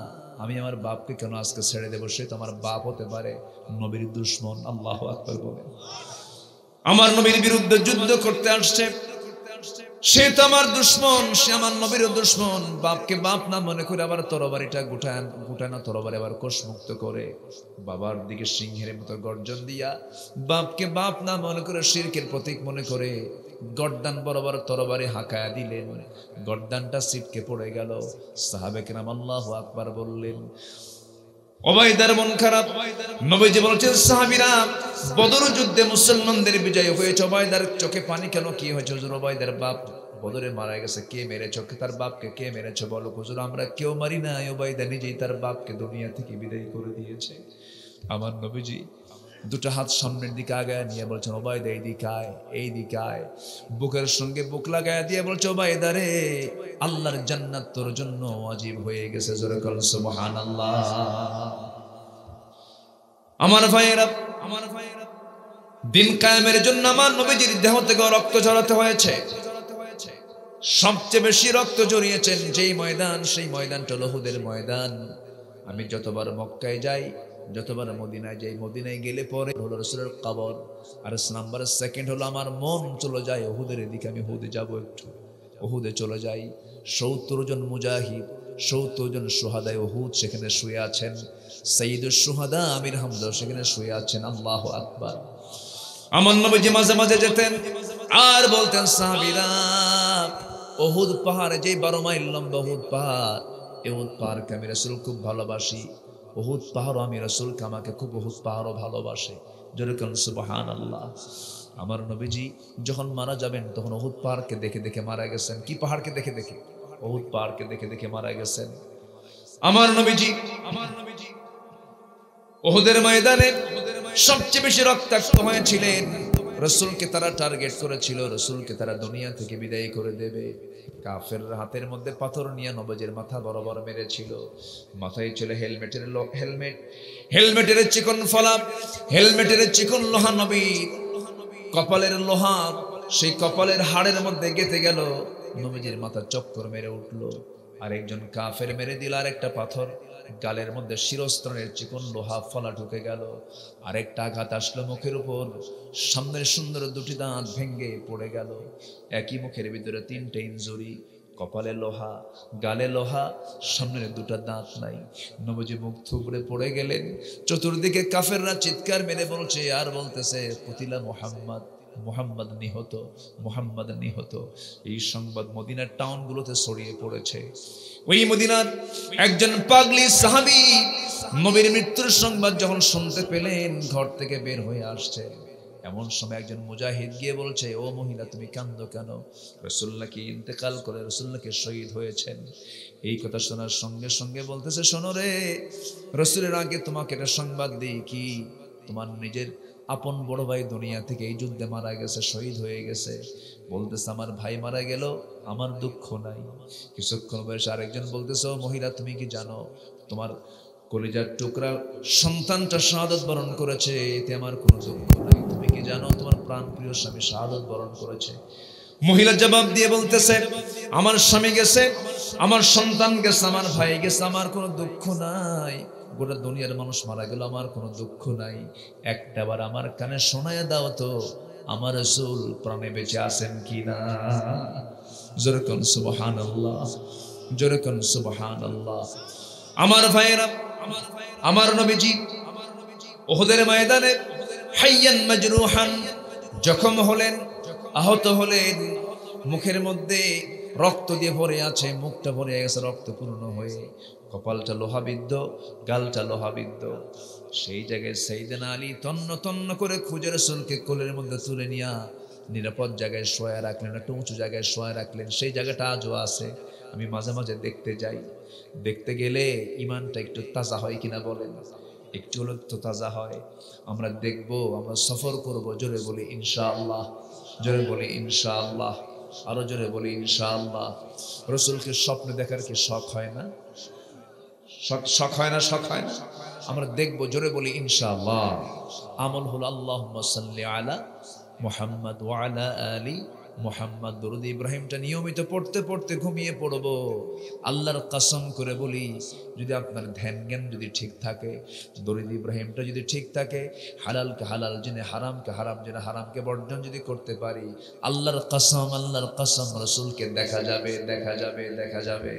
আমি আমার বাপকে কেন আজকে ছেড়ে দেবো? সে তো আমার বাপ হতে পারে নবীর দুশমন। আল্লাহু আকবার বলে, আমার নবীর বিরুদ্ধে যুদ্ধ করতে আসছে, সে তো আমার দুশমন, সে আমার নবীর দুশমন। বাপকে বাপ না মনে করে আবার তরবারিটা গুটায় না, তরবারি আবার কোষমুক্ত করে বাবার দিকে সিংহের মতো গর্জন দিয়া বাপকে বাপ না মনে করে শিরকের প্রতীক মনে করে গর্দান বরাবর তরবারি হাঁকায়া দিলেন। গর্দানটা ছিটকে পড়ে গেল। সাহাবে কেরাম আল্লাহু আকবার বললেন। উবাইদার মন খারাপ। নবীজি বলছেন, সাহাবীরা, বদর যুদ্ধে মুসলমানদের বিজয় হয়েছে। উবাইদার চোখে পানি কেন? কি হয়েছে হুজুর? উবাইদার বাপ বদরে মারা গেছে। কে মেরেছে? তার বাপকে কে মেরেছে বলো। হুজুর, আমরা কেউ মারি না, উবাইদা নিজেই তার বাপকে দুনিয়া থেকে বিদায় করে দিয়েছে। আমার নবীজি দুটো হাত সামনের দিকে আগায় নিয়ে বলছেন, উবাইদা এইদিকে আয়, এইদিকে আয়। বুকের সঙ্গে বুক লাগায় দিয়ে বলছে, উবাইদা রে, আল্লাহর জান্নাত তোর জন্য ওয়াজিব হয়ে গেছে। জোরে বল সুবহানাল্লাহ। আমার ভাইয়েরা, দিন কায়েমের জন্য আমার নবীজির দেহ থেকে রক্ত ঝরাতে হয়েছে। সবচেয়ে বেশি রক্ত ঝরিয়েছেন যেই ময়দান, সেই ময়দানটা উহুদের ময়দান। আমি যতবার মক্কায় যাই, যতবার মদিনায় যাই, মদিনায় গেলে পরে হলো রাসূলের কবর, আর নাম্বার সেকেন্ড হলো আমার মন চলে যায় উহুদের দিকে। আমি উহুদে যাব, একটু উহুদে চলে যাই। ৭০ জন মুজাহিদ, ৭০ জন শুহাদায়ে উহুদ সেখানে শুয়ে আছেন। সাইয়্যিদুশ শুহাদা আমির হামজা সেখানে শুয়ে আছেন। আল্লাহু আকবার। আমার নবীজি মাঝে মাঝে যেতেন আর বলতেন, সাহাবীরা, উহুদ পাহাড়ে, যে 12 মাইল লম্বা উহুদ পাহাড়, এই উহুদ পাহাড়কে আমি রাসূল খুব ভালোবাসি। উহুদ পাহাড়ও আমি রাসূলকে আমাকে খুব উহুদ পাহাড়ও ভালোবাসে। জোরে বলুন সুবহানাল্লাহ। আমার নবীজি যখন মারা যাবেন তখন উহুদ পাহাড়কে দেখে দেখে মারা গেছেন। কি পাহাড়কে দেখে দেখে? উহুদ পাহাড়কে দেখে দেখে মারা গেছেন। আমার নবীজি উহুদের ময়দানে সবচেয়ে বেশি রক্তাক্ত হয়েছিলেন। রাসূলকে তারা টার্গেট করেছিল, রাসূলকে তারা দুনিয়া থেকে বিদায় করে দেবে। কাফের হাতের মধ্যে পাথর নিয়ে নবীজির মাথা বরাবর মেরেছিল। মাথায় ছিল হেলমেটের চিকন ফলাপ, হেলমেটের চিকন লোহা। নবী কপালের লোহা সেই কপালের হাড়ের মধ্যে গেঁথে গেল। নবীজির মাথা চক্কর মেরে উঠল। আরেকজন কাফের মেরে দিল আরেকটা পাথর, গালের মধ্যে শিরস্ত্রাণের চিকন লোহা ফলা ঢুকে গেল। আরেকটা আঘাত আসলো মুখের উপর, সামনের সুন্দর দুটি দাঁত ভেঙে পড়ে গেল। একই মুখের ভিতরে 3টে ইনজুরি, কপালে লোহা, গালে লোহা, সামনের দুটা দাঁত নাই। নবীজি মুখ থুবড়ে পড়ে গেলেন। চতুর্দিকে কাফেররা চিৎকার মেরে বলছে আর বলতেছে, কুতিলা মুহাম্মদ, মুহাম্মদ নিহত, মুহাম্মদ নিহত। এই সংবাদ মদিনার টাউনগুলোতে ছড়িয়ে পড়েছে। ওই মদিনার একজন পাগলি সাহাবী নবীর মৃত্যুর সংবাদ যখন শুনতে পেলেন, ঘর থেকে বের হয়ে আসছে। এমন সময় একজন মুজাহিদ গিয়ে বলছে, ও মহিলা, তুমি কাঁদো কেন? রাসূলুল্লাহ কি ইন্তেকাল করে, রাসূলুল্লাহ কি শহীদ হয়েছেন। এই কথা শোনার সঙ্গে সঙ্গে বলতেছে, শোনো রে, রাসূলের আগে তোমাকে একটা সংবাদ দিই, কি তোমার নিজের আপন বড় ভাই দুনিয়া থেকে এই যুদ্ধে মারা গেছে, শহীদ হয়ে গেছে। বলতেছে, আমার ভাই মারা গেল, আমার দুঃখ নাই। কিছুক্ষণ বয়সে আরেকজন বলতেছে, ও মহিলা, তুমি কি জানো তোমার কলিজার টুকরা সন্তানটা শাহাদাত বরণ করেছে, এতে আমার কোনো দুঃখ নাই। তুমি কি জানো তোমার প্রাণপ্রিয় স্বামী শাহাদাত বরণ করেছে? মহিলা জবাব দিয়ে বলতেছে, আমার স্বামী গেছে, আমার সন্তান গেছে, আমার ভাই গেছে, আমার কোনো দুঃখ নাই। গোটা দুনিয়ার মানুষ মারা গেল, আমার কোনো দুঃখ নাই। একটাবার আমার কানে শোনায় দাও তো, আমার রাসূল প্রাণে বেঁচে আছেন কিনা। জোরে কোন সুবহানাল্লাহ, জোরে কোন সুবহানাল্লাহ। আমার ভাইয়েরা, আমার নবীজি উহুদের ময়দানে হাইয়ান মাজরুহান জখম হলেন, আহত হলেন। মুখের মধ্যে রক্ত দিয়ে ভরে আছে, মুখটা ভরে গেছে রক্ত পূর্ণ হয়ে, কপালটা লোহাবিদ্ধ, গালটা লোহাবিদ্ধ। সেই জায়গায় সাইয়েদনা আলী তন্ন তন্ন করে খুঁজে রাসূলকে কোলের মধ্যে তুলে নিয়ে নিরাপদ জায়গায় শোয়া রাখলেন, একটা উঁচু জায়গায় শোয়া রাখলেন। সেই জায়গাটা আজও আছে। আমি মাঝে মাঝে দেখতে যাই। দেখতে গেলে ইমানটা একটু তাজা হয় কিনা বলেন। একটু হলো তো তাজা হয়। আমরা দেখব, আমরা সফর করব, জোরে বলি ইনশাআল্লাহ, জোরে বলি ইনশাআল্লাহ, আরো জোরে বলি ইনশাআল্লাহ। রাসূলকে স্বপ্নে দেখার কি শখ হয় না? শখ হয় না? শখ হয় না? আমরা দেখব, জোরে বলি ইনশাআল্লাহ। আমল হলো আল্লাহুম্মা সাল্লি আলা মুহাম্মদ ওয়া আলা আলি মুহাম্মদ। দরুদ ইব্রাহিমটা নিয়মিত পড়তে পড়তে ঘুমিয়ে পড়ব। আল্লাহর কসম করে বলি, যদি আপনার ধ্যান জ্ঞান যদি ঠিক থাকে, দরুদ ইব্রাহিমটা যদি ঠিক থাকে, হালালকে হালাল জেনে হারামকে হারাম জেনে হারামকে বর্জন যদি করতে পারি, আল্লাহর কসম রাসূলকে দেখা যাবে, দেখা যাবে, দেখা যাবে।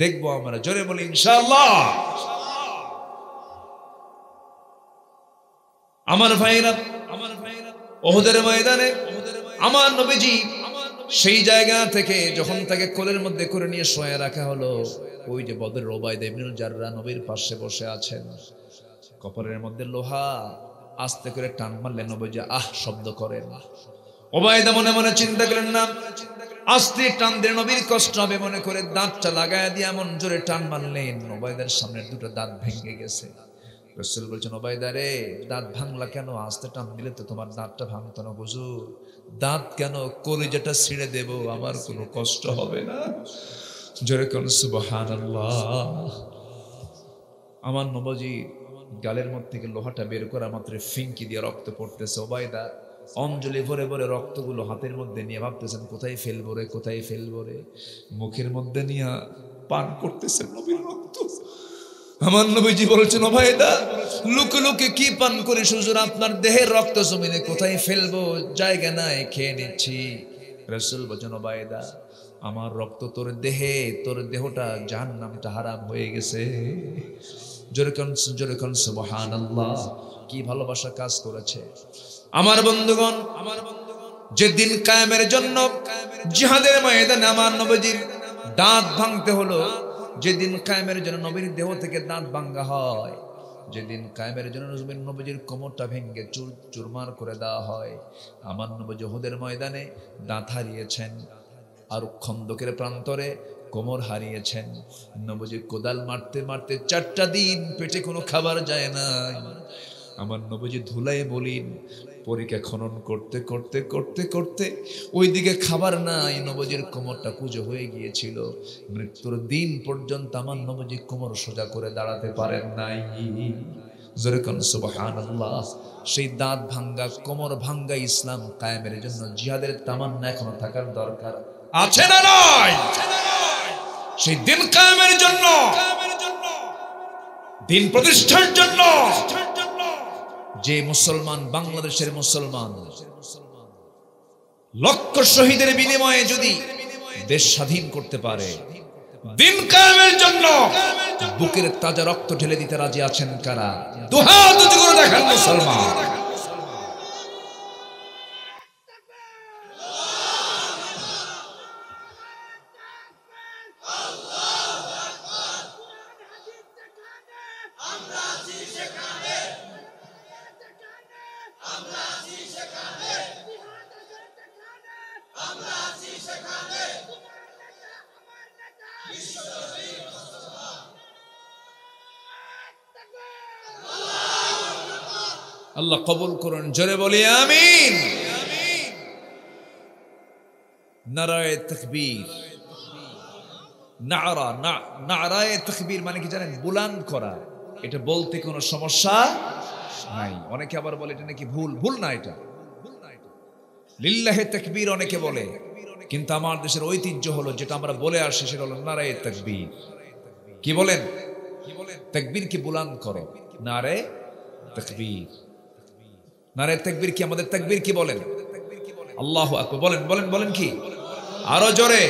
দেখবো আমরা, জোরে বলি ইনশাআল্লাহ। আমার ভাইরা, উহুদের ময়দানে আমার নবীজি সেই জায়গা থেকে যখন তাকে কোলের মধ্যে করে নিয়ে শোয়া রাখা হলো, ওই যে বদরের উবাইদা ইবনুল জাররাহ নবীর পাশে বসে আছেন। কপালের মধ্যে লোহা আস্তে করে টান মারলেন, নবীজি আহ শব্দ করেন। উবাইদা মনে মনে চিন্তা করেন, না আস্তে টান দিয়ে নবীর কষ্ট হবে মনে করে দাঁতটা লাগায় দিয়ে এমন জোরে টান মারলেন, উবাইদার সামনের দুটো দাঁত ভেঙে গেছে। রাসূল বলছেন, উবাইদা রে, দাঁত ভাঙলা কেন? আস্তে টান দিলে তো তোমার দাঁতটা ভাঙতো না। হুজুর, দাঁত কেন, কলিজাটা ছিঁড়ে দেব, আমার কোনো কষ্ট হবে না। জোরে কোন সুবহানাল্লাহ। আমার নবীজি গালের মধ্যে থেকে লোহাটা বের করা মাত্র ফিঙ্কি দিয়ে রক্ত পড়তেছে। উবাইদা অঞ্জলি ভরে ভরে রক্তগুলো হাতের মধ্যে নিয়ে ভাবতেছেন, কোথায় ফেলবো রে, কোথায় ফেলবো রে। মুখের মধ্যে নিয়ে পান করতেছেন নবীর রক্ত। আমার নবীজি বলছেন, উবাইদা লুকে লুকে কি পান করে? হুজুর, আপনার দেহের রক্ত জমিনে, কোথায় ফেলবো, জায়গা নাই, খেয়ে নিচ্ছি। রাসূল বলছেন, উবাইদা আমার রক্ত তোর দেহে, তোর দেহটা জাহান্নামটা হারাম হয়ে গেছে। জোরে কোন সুবহানাল্লাহ। কি ভালোবাসা কাজ করেছে আমার বন্ধুগণ। যেদিন কায়েমের জন্য জিহাদের ময়দানে আমার নবীজির দাঁত ভাঙতে হলো, যেদিন কায়েমের জন্য নবীর দেহ থেকে দাঁত ভাঙা হয়, যেদিন কায়েমের জন্য নবীজির কোমরটা ভেঙে চুরমার করে দেওয়া হয়, আমার নবীজি উহুদের ময়দানে দাঁত হারিয়েছেন, আর খন্দকের প্রান্তরে কোমর হারিয়েছেন। নবীজি কোদাল মারতে মারতে 4টা দিন পেটে কোনো খাবার যায় না। আমার নবীজি ধুলায় বলিন পরীক্ষা খনন করতে করতে করতে করতে ওইদিকে খাবার নাই, নবীজির কোমরটা কুঁজো হয়ে গিয়েছিল। মৃত্যুর দিন পর্যন্ত আমার নবীজি কোমর সোজা করে দাঁড়াতে পারেন নাই। জোরে কোন সুবহানাল্লাহ। সেই দাঁত ভাঙ্গা, কোমর ভাঙ্গা ইসলাম কায়েমের জন্য জিহাদের তামান্না এখনো থাকার দরকার আছে না নাই? সেই দিন কায়েমের জন্য, দিন প্রতিষ্ঠার জন্য যে মুসলমান, বাংলাদেশের মুসলমান লক্ষ শহীদের বিনিময়ে যদি দেশ স্বাধীন করতে পারে, দিন কায়েমের জন্য বুকের তাজা রক্ত ঢেলে দিতে রাজি আছেন কারা? দুহাত উঁচু করে দেখান মুসলমান। আল্লাহ কবুল করুন, জোরে বলি আমিন। নারায়ে তাকবীর। নারায়ে তাকবীর মানে কি জানেন? বুলান্দ করা। এটা বলতে কোনো সমস্যা নাই। অনেকে আবার বলে এটা নাকি ভুল না, এটা লিল্লাহে তাকবীর অনেকে বলে, কিন্তু আমার দেশের ঐতিহ্য হলো যেটা আমরা বলে আসি সেটা হলো নারায়ে তাকবীর। কি বলেন? তাকবীর কি বুলান্দ করো, নারায়ে তাকবীর। নারায়ে তাকবীর কি? আমাদের তাকবীর কি বলেন? আল্লাহু আকবার বলেন, বলেন, বলেন কি? আরো জোরে,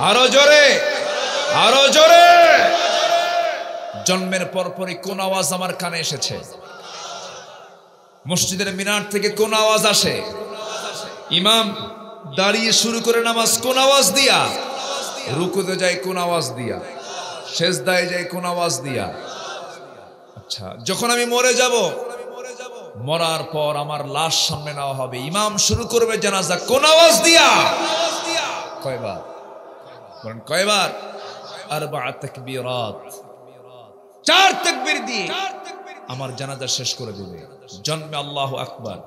আরো জোরে, আরো জোরে। জন্মের পরপরই কোন আওয়াজ আমার কানে এসেছে? মসজিদের মিনার থেকে কোন আওয়াজ আসে? ইমাম দাঁড়িয়ে শুরু করে নামাজ কোন আওয়াজ দিয়া? রুকুতে যায় কোন আওয়াজ দিয়া? সেজদায় যায় কোন আওয়াজ দিয়া? আচ্ছা, যখন আমি মরে যাব, মরার পর আমার লাশ সামনে নেওয়া হবে, ইমাম শুরু করবে জানাজা কোন আওয়াজ দিয়া? কয়বার? বলেন কয়বার? 4 তাকবীরাত। 4 তাকবীর দিয়ে আমার জানাজা শেষ করে দিবে। জন্মে আল্লাহু আকবার,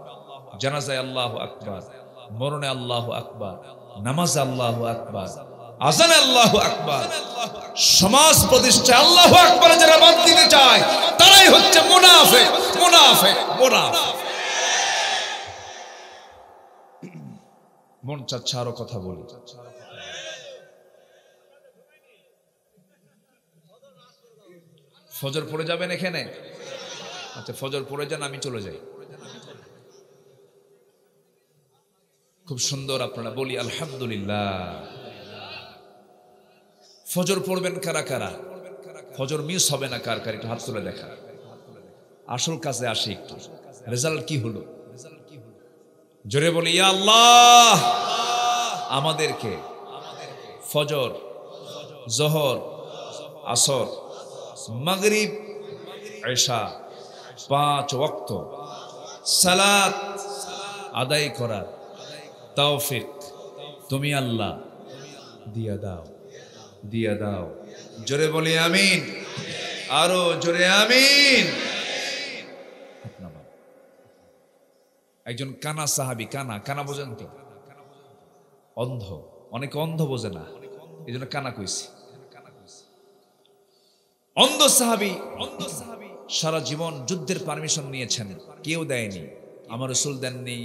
জানাজায় আল্লাহু আকবার, মরণে আল্লাহু আকবার, নামাজে আল্লাহু আকবার, আজানে আল্লাহু আকবার, সমাজ প্রতিষ্ঠায় আল্লাহু আকবার যারা বাদ দিতে চায় তারাই হচ্ছে মুনাফিক, মুনাফিক, মুনাফিক। মন চাচ্ছে আরো কথা বলি। ফজর পড়ে যাবেন এখানে? আচ্ছা, ফজর পড়ে যান, আমি চলে যাই। খুব সুন্দর, আপনারা বলি আলহামদুলিল্লাহ। ফজর পড়বেন কারা কারা? ফজর মিস হবে না কার কার? একটু হাত তুলে দেখা। আসল কাজে আসি একটু। রেজাল্ট কি হলো? জোরে বলি ইয়া আল্লাহ, আমাদেরকে ফজর, জোহর, আসর, মাগরিব, ইশা 5 ওয়াক্ত সালাত আদায় করার তৌফিক তুমি আল্লাহ দিয়া দাও, দিয়া দাও। জোরে বলি আমিন, আরো জোরে আমিন। একজন কানা সাহাবী, কানা বোঝেন তো? অন্ধ, অনেকে অন্ধ বোঝে না, এই জন্য কানা কইছি। অন্ধ সাহাবী সারা জীবন যুদ্ধের পারমিশন নিয়েছেন, কেউ দেয়নি। আমার রাসূল দেননি,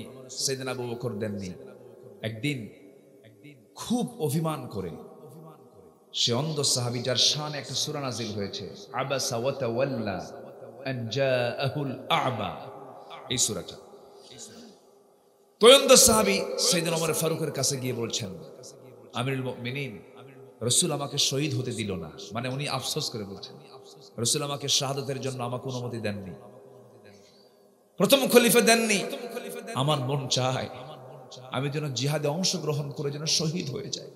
সাইয়েদনা আবু বকর দেননি। একদিন খুব অভিমান করে সে অন্ধ সাহাবী, যার শানে একটা সূরা নাজিল হয়েছে, আবাসা ওয়া তাওয়াল্লা আন জাআহুল আ'বা, এই সূরাটা। তয়ন্দ সাহাবী সাইয়েদনা ওমর ফারুকের কাছে গিয়ে বলছেন, আমিরুল মুমিনিন, রাসূল আমাকে শহীদ হতে দিল না। মানে উনি আফসোস করে বলছেন, রাসূল আমাকে শাহাদাতের জন্য আমাকে অনুমতি দেননি, প্রথম খলিফা দেননি। আমার মন চায় আমি যেন জিহাদে অংশগ্রহণ করে যেন শহীদ হয়ে যাই।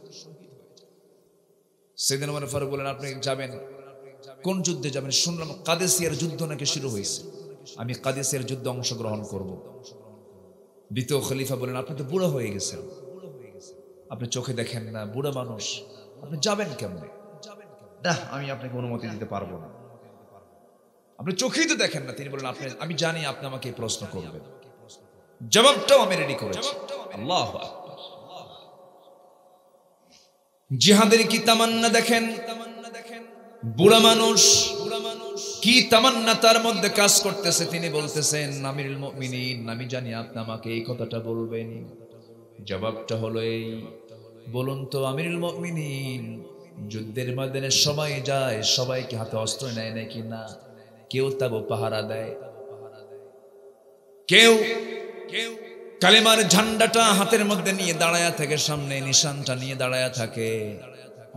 সাইয়েদনা ওমর ফারুক বলেন, আপনি যাবেন? কোন যুদ্ধে যাবেন? শুনলাম কাদেসিয়ার যুদ্ধ নাকি শুরু হয়েছে, আমি কাদেসিয়ার যুদ্ধে অংশগ্রহণ করব। দ্বিতীয় খলিফা বলেন, আপনি তো বুড়ো হয়ে গেছেন, আপনি চোখে দেখেন না, বুড়ো মানুষ, আপনি যাবেন কেমনে? না, আমি আপনাকে অনুমতি দিতে পারবো না, আপনি চোখেই তো দেখেন না। তিনি বলেন, আপনি, আমি জানি আপনি আমাকে এই প্রশ্ন করবেন, জবাবটাও আমি রেডি করেছি। আল্লাহু আকবার। জিহাদের কি তামান্না দেখেন, বুড়া মানুষ কি তামান্না তার মধ্যে কাজ করতেছে। তিনি বলতেছেন, আমিরুল মুমিনিন, আমি জানি আপনি আমাকে এই কথাটা বলবেন। জবাবটা হলো এই, বলুন তো আমিরুল মুমিনিন, যুদ্ধের ময়দানে সবাই যায়, সবাইকে হাতে অস্ত্র নেয় নাকি না? কেউ তাবু পাহারা দেয়, কেউ কালেমার ঝান্ডাটা হাতের মধ্যে নিয়ে দাঁড়ায়া থাকে, সামনে নিশানটা নিয়ে দাঁড়ায়া থাকে।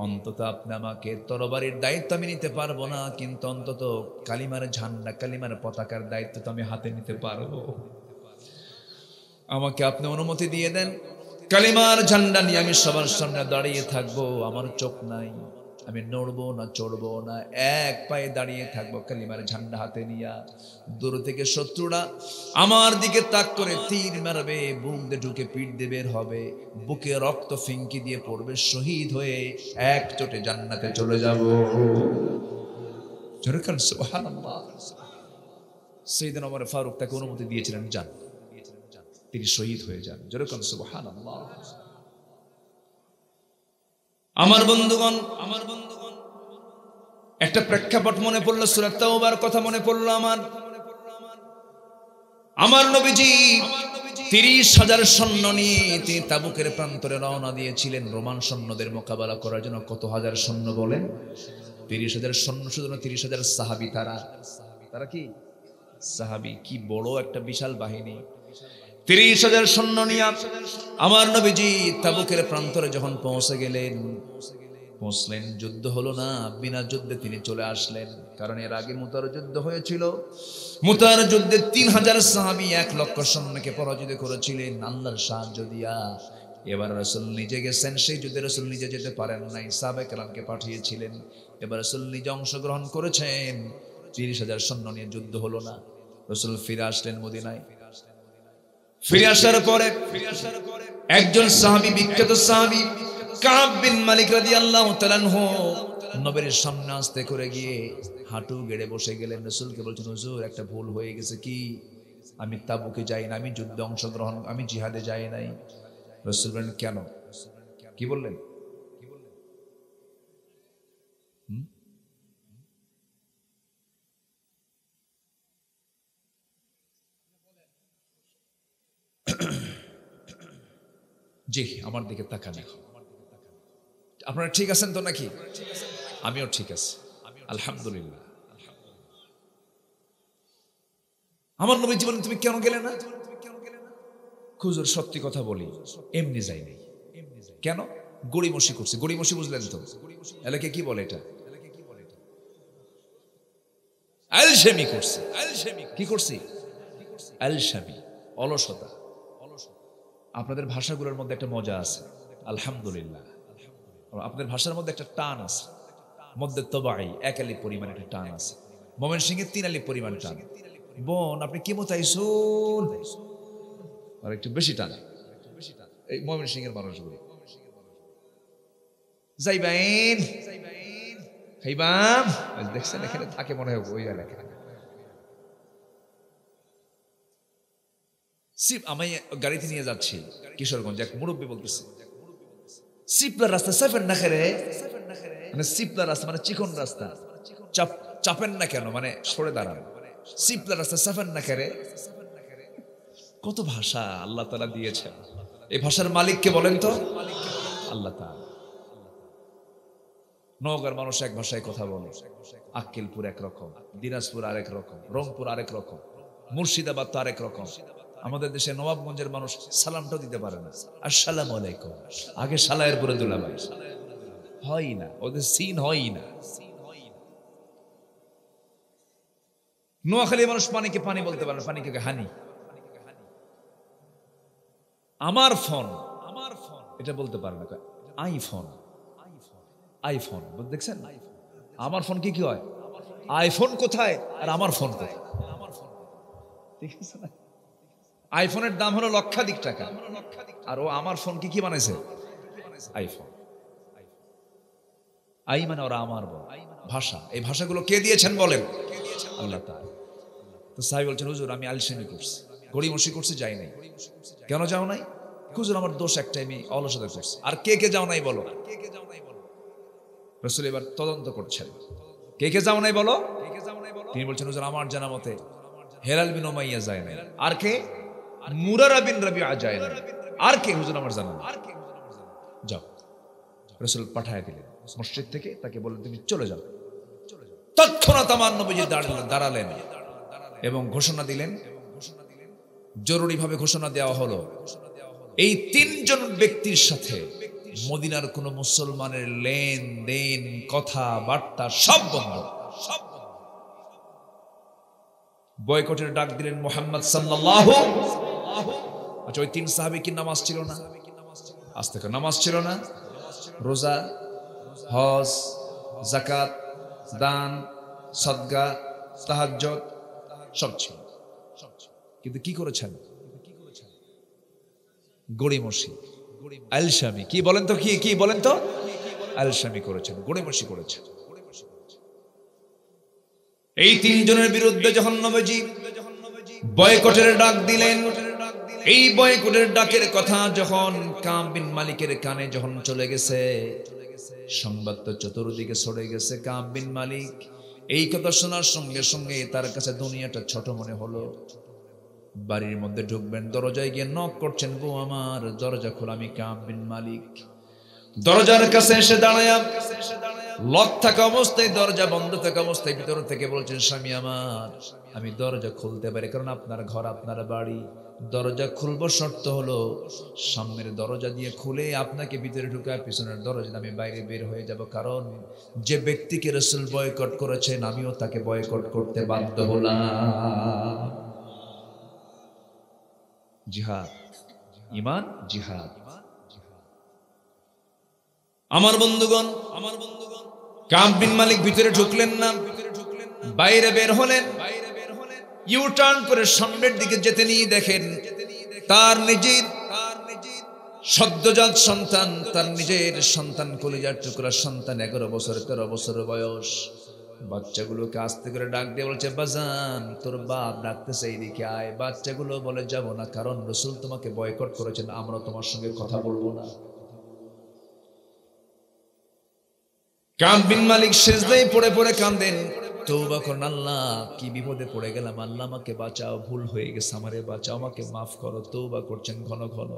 অন্তত আপনি আমাকে তরবারির দায়িত্ব আমি নিতে পারবো না, কিন্তু অন্তত কালিমার ঝান্ডা, কালিমার পতাকার দায়িত্ব তো আমি হাতে নিতে পারবো। আমাকে আপনি অনুমতি দিয়ে দেন, কালিমার ঝান্ডা নিয়ে আমি সবার সামনে দাঁড়িয়ে থাকবো। আমার চোখ নাই, আমি নড়বো না, চড়বো না, এক পায়ে দাঁড়িয়ে থাকবো কালিমার ঝান্ডা হাতে নিয়া। দূর থেকে শত্রুরা আমার দিকে তাক করে তীর মারবে, বুক দিয়ে ঢুকে পিঠ দিয়ে বের হবে, বুকে রক্ত ফিঙ্কি দিয়ে পড়বে, শহীদ হয়ে এক চোটে জান্নাতে চলে যাব। সুবহানাল্লাহ। সাইয়েদনা ওমর ফারুক তাকে অনুমতি দিয়েছিলেন, যান, তিনি শহীদ হয়ে যান। যেরকম সুবহানাল্লাহ। আমার বন্ধুগণ, একটা প্রেক্ষাপট মনে পড়লো, সূরা তাওবার কথা মনে পড়লো আমার নবীজি 30,000 সৈন্য নিয়ে তিনি তাবুকের প্রান্তরে রওনা দিয়েছিলেন রোমান সৈন্যদের মোকাবেলা করার জন্য। কত হাজার সৈন্য বলেন? 30,000 সৈন্য, শুধু 30,000 সাহাবী। তারা কি সাহাবী? কি বড় একটা বিশাল বাহিনী। 30,000 সৈন্য নিয়ে আমার নবীজি তাবুকের প্রান্তরে যখন পৌঁছলেন, যুদ্ধ হলো না, বিনা যুদ্ধে তিনি চলে আসলেন। কারণ এর আগে মুতার যুদ্ধ হয়েছিল। মুতার যুদ্ধে 3,000 সাহাবী 1 লক্ষ সৈন্যকে পরাজিত করেছিলেন আল্লাহর সাহায্য দিয়া। এবার রাসূল নিজে গেছেন, সেই যুদ্ধে রাসূল নিজে যেতে পারেন নাই, সাহাবায়ে কেরামকে পাঠিয়েছিলেন। এবার রাসূল নিজে অংশগ্রহণ করেছেন। 30,000 সৈন্য নিয়ে যুদ্ধ হলো না। রাসূল ফিরে আসলেন মদিনায়। ফিরে আসার পরে একজন সাহাবী, বিখ্যাত সাহাবী কাব বিন মালিক রাদিয়াল্লাহু তাআলা আনহু, নবীর সামনে আস্তে করে গিয়ে হাঁটু গেড়ে বসে গেলেন। রাসূলকে বলছেন, হুজুর একটা ভুল হয়ে গেছে। কি? আমি তাবুকে যাই না, আমি যুদ্ধে অংশগ্রহণ, আমি জিহাদে যাই নাই। রাসূল বললেন, কেন? কি বললেন? জি, আমার দিকে তাকান। আপনারা ঠিক আছেন তো নাকি? আমিও ঠিক আছি, আলহামদুলিল্লাহ। আমার নবীজি বলেন, তুমি কেন গেলে না? হুজুর সত্যি কথা বলি, এমনি যাই নাই। কেন? গড়িমসি করছে। গড়িমসি বুঝলেন তো? এলাকে কি বলে এটা? আলসেমি করছে। কি করছি? আলসামি, অলসতা। আপনাদের ভাষাগুলোর মধ্যে একটা মজা আছে, আলহামদুলিল্লাহ। আপনাদের ভাষার মধ্যে একটা টান আছে, মধ্যে তবাই এক আলিফ পরিমাণ একটা টান আছে। ময়মনসিংহে 3 আলিফ পরিমাণ টান। বোন, আপনি কি মতাইছুন? আর একটু বেশি টান এই ময়মনসিংহের মানুষগুলো। যাইবেন খাইবাম, দেখছেন এখানে থাকে মনে হয় ওই এলাকা। আমি গাড়িতে নিয়ে যাচ্ছি কিশোরগঞ্জ, এক মুরব্বী বলতেছে, সিপলার রাস্তা চাপেন না খেরে। মানে সিপলার রাস্তা মানে চিকন রাস্তা, চাপেন না কেন, মানে সরে দাঁড়ান। সিপলার রাস্তা চাপেন না খেরে। কত ভাষা আল্লাহ তাআলা দিয়েছেন। এই ভাষার মালিককে বলেন তো? আল্লাহ তাআলা। নওগাঁর মানুষ এক ভাষায় কথা বলে, আক্কেলপুর একরকম, দিনাজপুর আরেক রকম, রংপুর আরেক রকম, মুর্শিদাবাদ তো আরেক রকম। আমাদের দেশে নবাবগঞ্জের মানুষ সালামটাও দিতে পারে না, আসসালামু আলাইকুম। আগে সালায়ের পরে দুলাভাই হয় না, ওদের সিন হয় না। নোয়াখালী মানুষ পানিকে পানি বলতে পারে না, পানিকে হানি। আমার ফোন এটা বলতে পারে না, আইফোন। আইফোন দেখছেন? আমার ফোন কি হয়? আইফোন কোথায় আর আমার ফোন কোথায়? ঠিক আছে না? আইফোনের দাম হলো লক্ষাধিক টাকা, আর ও আমার ফোন কি বানাইছে? আইফোন। আই মানে ওরা আমার বল ভাষা। এই ভাষাগুলো কে দিয়েছেন বলেন? আল্লাহ তাআলা। তো সাহেব বলছেন, হুজুর আমি আলসেমি করছি, গড়িমসি করছি, যাই নাই। কেন যাও নাই? হুজুর আমার দোষ একটাই, আমি অলসতা করছি। আর কে কে যাও নাই বলো? রাসূল এবার তদন্ত করছেন, কে কে যাও নাই বলো? তিনি বলছেন, হুজুর আমার জানা মতে হেলাল বিন উমাইয়া যায় নাই। আর কে? মুরারা বিন রাবিআ যায় নাই। আর কে? হুজুর আমার জানা নেই। যাও। রাসূল পাঠায় দিলেন মসজিদ থেকে, তাকে বললেন তুমি চলে যাও। তৎক্ষণাৎ আমার নবীজি দাঁড়ালেন এবং ঘোষণা দিলেন, জরুরিভাবে ঘোষণা দেওয়া হলো, এই 3 জন ব্যক্তির সাথে মদিনার কোন মুসলমানের লেনদেন, কথাবার্তা সব বন্ধ। বয়কটের ডাক দিলেন মুহাম্মদ সাল্লাল্লাহু। আচ্ছা, ওই 3 সাহাবী কি নামাজ ছিল না? আজ থেকে নামাজ ছিল না, রোজা, হজ, যাকাত, দান, সাদকা, তাহাজ্জুদ সব ছিল। কিন্তু কি করেছেন? গড়িমসি, আলসামি। কি বলেন তো? কি বলেন তো? আলসামি করেছেন, গড়িমসি করেছেন। এই 3 জনের বিরুদ্ধে যখন নবীজি বয়কটের ডাক দিলেন, এই বয়কটের ডাকের কথা যখন কাব বিন মালিকের কানে যখন চলে গেছে, সংবাদ তো চতুর্দিকে ছড়ে গেছে। কাব বিন মালিক এই কথা শোনার সঙ্গে সঙ্গে তার কাছে দুনিয়াটা ছোট মনে হলো। বাড়ির মধ্যে ঢুকবেন, দরজায় গিয়ে নক করছেন, গো আমার দরজা খোলা, আমি কাব বিন মালিক। দরজার কাছে এসে দাঁড়ায়া লক থাকা অবস্থায়, দরজা বন্ধ থাকা অবস্থায় ভিতর থেকে বলছেন, স্বামী আমার, আমি দরজা খুলতে পারি, কারণ আপনার ঘর, আপনার বাড়ি। দরজা খুলবো, শর্ত হলো সামনের দরজা দিয়ে খুলে আপনাকে ভিতরে ঢুকায়, পিছনের দরজা আমি বাইরে বের হয়ে যাব, কারণ যে ব্যক্তিকে রাসূল বয়কট করেছেন আমিও তাকে বয়কট করতে বাধ্য হলাম। জিহাদ, ঈমান, জিহাদ। আমার বন্ধুগণ, কাব বিন মালিক ভিতরে ঢুকলেন না, বাইরে বের হলেন। ইউ টার্ন করে সামনের দিকে যেতে নিয়ে দেখেন তার নিজের সদ্যজাত সন্তান, তার নিজের সন্তান, কলিজার টুকরা সন্তান, 11 বছর 13 বছর বয়স। বাচ্চাগুলোকে আস্তে করে ডাক দিয়ে বলছে, বাজান তোর বাপ ডাকতেছে, এইদিকে আয়। বাচ্চাগুলো বলে, যাব না, কারণ রাসূল তোমাকে বয়কট করেছেন, আমরা তোমার সঙ্গে কথা বলবো না। কাব বিন মালিক সিজদায় পড়ে পড়ে কাঁদেন, তওবা করেন, আল্লাহ কি বিপদে পড়ে গেলাম, আল্লাহ আমাকে বাঁচাও, ভুল হয়ে গেছে, আমারে বাঁচাও, আমাকে মাফ করো। তওবা করছেন ঘন ঘন।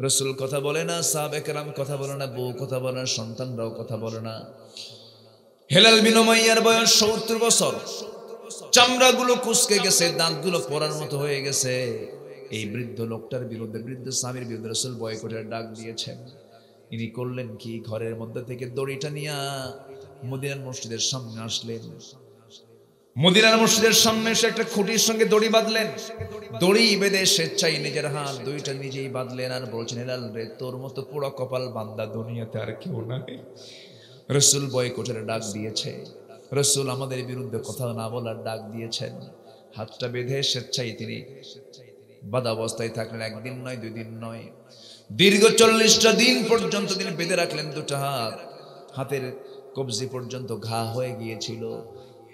রাসূল কথা বলে না, সাহাবায়ে কেরাম কথা বলে না, বউ কথা বলে না, সন্তানরাও কথা বলে না। হেলাল বিন উমাইয়ার বয়স 70 বছর, চামড়াগুলো কুঁচকে গেছে, দাঁতগুলো পড়ার মতো হয়ে গেছে। এই বৃদ্ধ লোকটার বিরুদ্ধে, বৃদ্ধ স্বামীর বিরুদ্ধে রাসূল বয়কটের ডাক দিয়েছেন। ইনি করলেন কি, ঘরের মধ্যে থেকে দড়িটা নিয়ে মদিনার মসজিদের সামনে আসলেন। মদিনার মসজিদের সামনে এসে একটা খুঁটির সঙ্গে দড়ি বাঁধলেন। দড়ি বেঁধে স্বেচ্ছায় নিজের হাত দুইটা নিজেই বাঁধলেন, আর বলছেন, হেলাল রে, তোর মতো পোড়া কপাল বান্দা দুনিয়াতে আর কেউ নাই। রাসূল বয়কটের ডাক দিয়েছে, রাসূল আমাদের বিরুদ্ধে কথা না বলার ডাক দিয়েছেন। হাতটা বেঁধে স্বেচ্ছায় তিনি বাঁধা অবস্থায় থাকলেন। একদিন নয়, 2 দিন নয়, দীর্ঘ 40টা দিন পর্যন্ত তিনি বেঁধে রাখলেন দুটো হাত। হাতের কবজি পর্যন্ত ঘা হয়ে গিয়েছিল।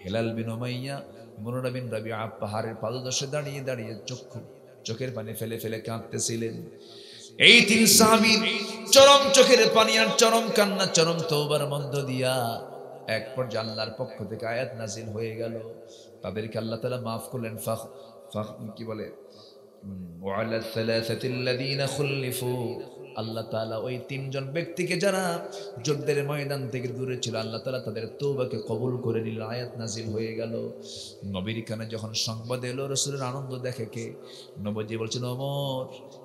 হেলাল বিন উমাইয়া, মুররা বিন রাবিআ পাহাড়ের পাদদেশে দাঁড়িয়ে দাঁড়িয়ে চোখের পানি ফেলে ফেলে কাঁদতেছিলেন। এই 3 সাহাবীর চরম চোখের পানি আর চরম কান্না, চরম তওবার মধ্য দিয়া এক পর্যায়ে আল্লাহর পক্ষ থেকে আয়াত নাজিল হয়ে গেল। তাদেরকে আল্লাহ তাআলা মাফ করলেন। কি বলে, ওয়ালা সালাসাতিল্লাযীনা খুল্লিফু, আল্লাহ তাআলা ওই 3 জন ব্যক্তিকে যারা যুদ্ধের ময়দান থেকে দূরে ছিল, আল্লাহ তাআলা তাদের তওবাকে কবুল করে নিল। আয়াত নাজিল হয়ে গেল। নবীর কানে যখন সংবাদ এলো, রাসূলের আনন্দ দেখে কে, নবীজি বলছেন, ওমর,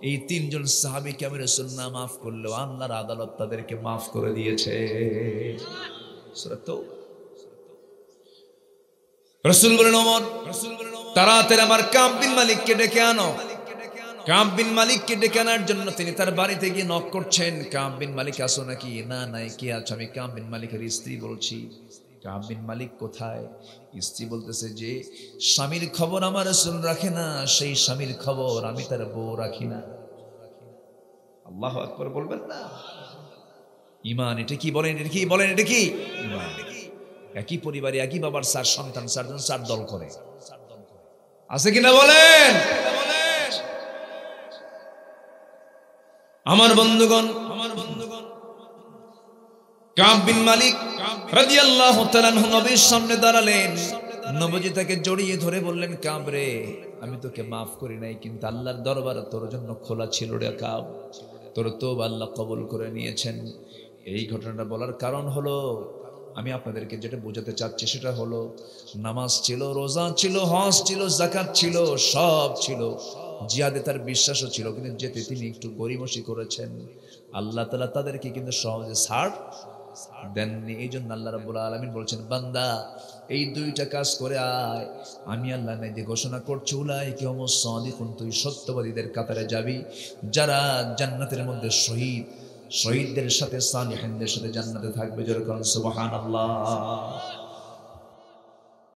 এই 3 জন সাহাবীকে আমি রাসূল না মাফ করলেও আল্লাহর আদালত তাদেরকে মাফ করে দিয়েছে। সূরা তাওবা। রাসূল বলেন, ওমর, তাড়াতাড়ি আমার কাব বিন মালিককে ডেকে আনো। কাব বিন মালিককে ডেকে আনার জন্য তিনি তার বাড়িতে গিয়ে নক করছেন। কাব বিন মালিক আসো নাকি? না নাই, কে আছে? আমি কাব বিন মালিকের স্ত্রী বলছি। কাব বিন মালিক কোথায়? স্ত্রী বলতেছে যে স্বামীর খবর আমার রাসূল রাখে না, সেই স্বামীর খবর আমি তার বউ রাখি না। আল্লাহু আকবার বলবেন না? ঈমান এটা কি বলেন, এটা কি বলেন, এটা কি ঈমান? একই পরিবারে একই বাবার 4 সন্তান, 4 জন 4 দল করে, আছে কিনা বলেন? আমার বন্ধুগণ, কাব বিন মালিক রাদিয়াল্লাহু তাআলা আনহু নবীর সামনে দাঁড়ালেন। নবীজি তাকে জড়িয়ে ধরে বললেন, কাব রে, আমি তোকে মাফ করি নাই, কিন্তু আল্লাহর দরবার তোর জন্য খোলা ছিল রে কাব, তোর তওবা আল্লাহ কবুল করে নিয়েছেন। এই ঘটনাটা বলার কারণ হলো, আমি আপনাদেরকে যেটা বোঝাতে চাচ্ছি সেটা হলো, নামাজ ছিল, রোজা ছিল, হজ ছিল, যাকাত ছিল, সব ছিল, জিহাদে তার বিশ্বাসও ছিল, কিন্তু যেতে তিনি একটু গরিমসি করেছেন, আল্লাহ তাআলা তাদেরকে কিন্তু সহজে ছাড় দেননি। এই জন্য আল্লাহ রাব্বুল আলামিন বলছেন, বান্দা এই 2টা কাজ করে আয়, আমি আল্লাহ নিজে ঘোষণা করছি, উলাইকা হুমুস সাদিকুন, তুই সত্যবাদীদের কাতারে যাবি, যারা জান্নাতের মধ্যে শহীদদের সাথে সালিহিনদের সাথে জান্নাতে থাকবে। যেরকম সুবহানাল্লাহ।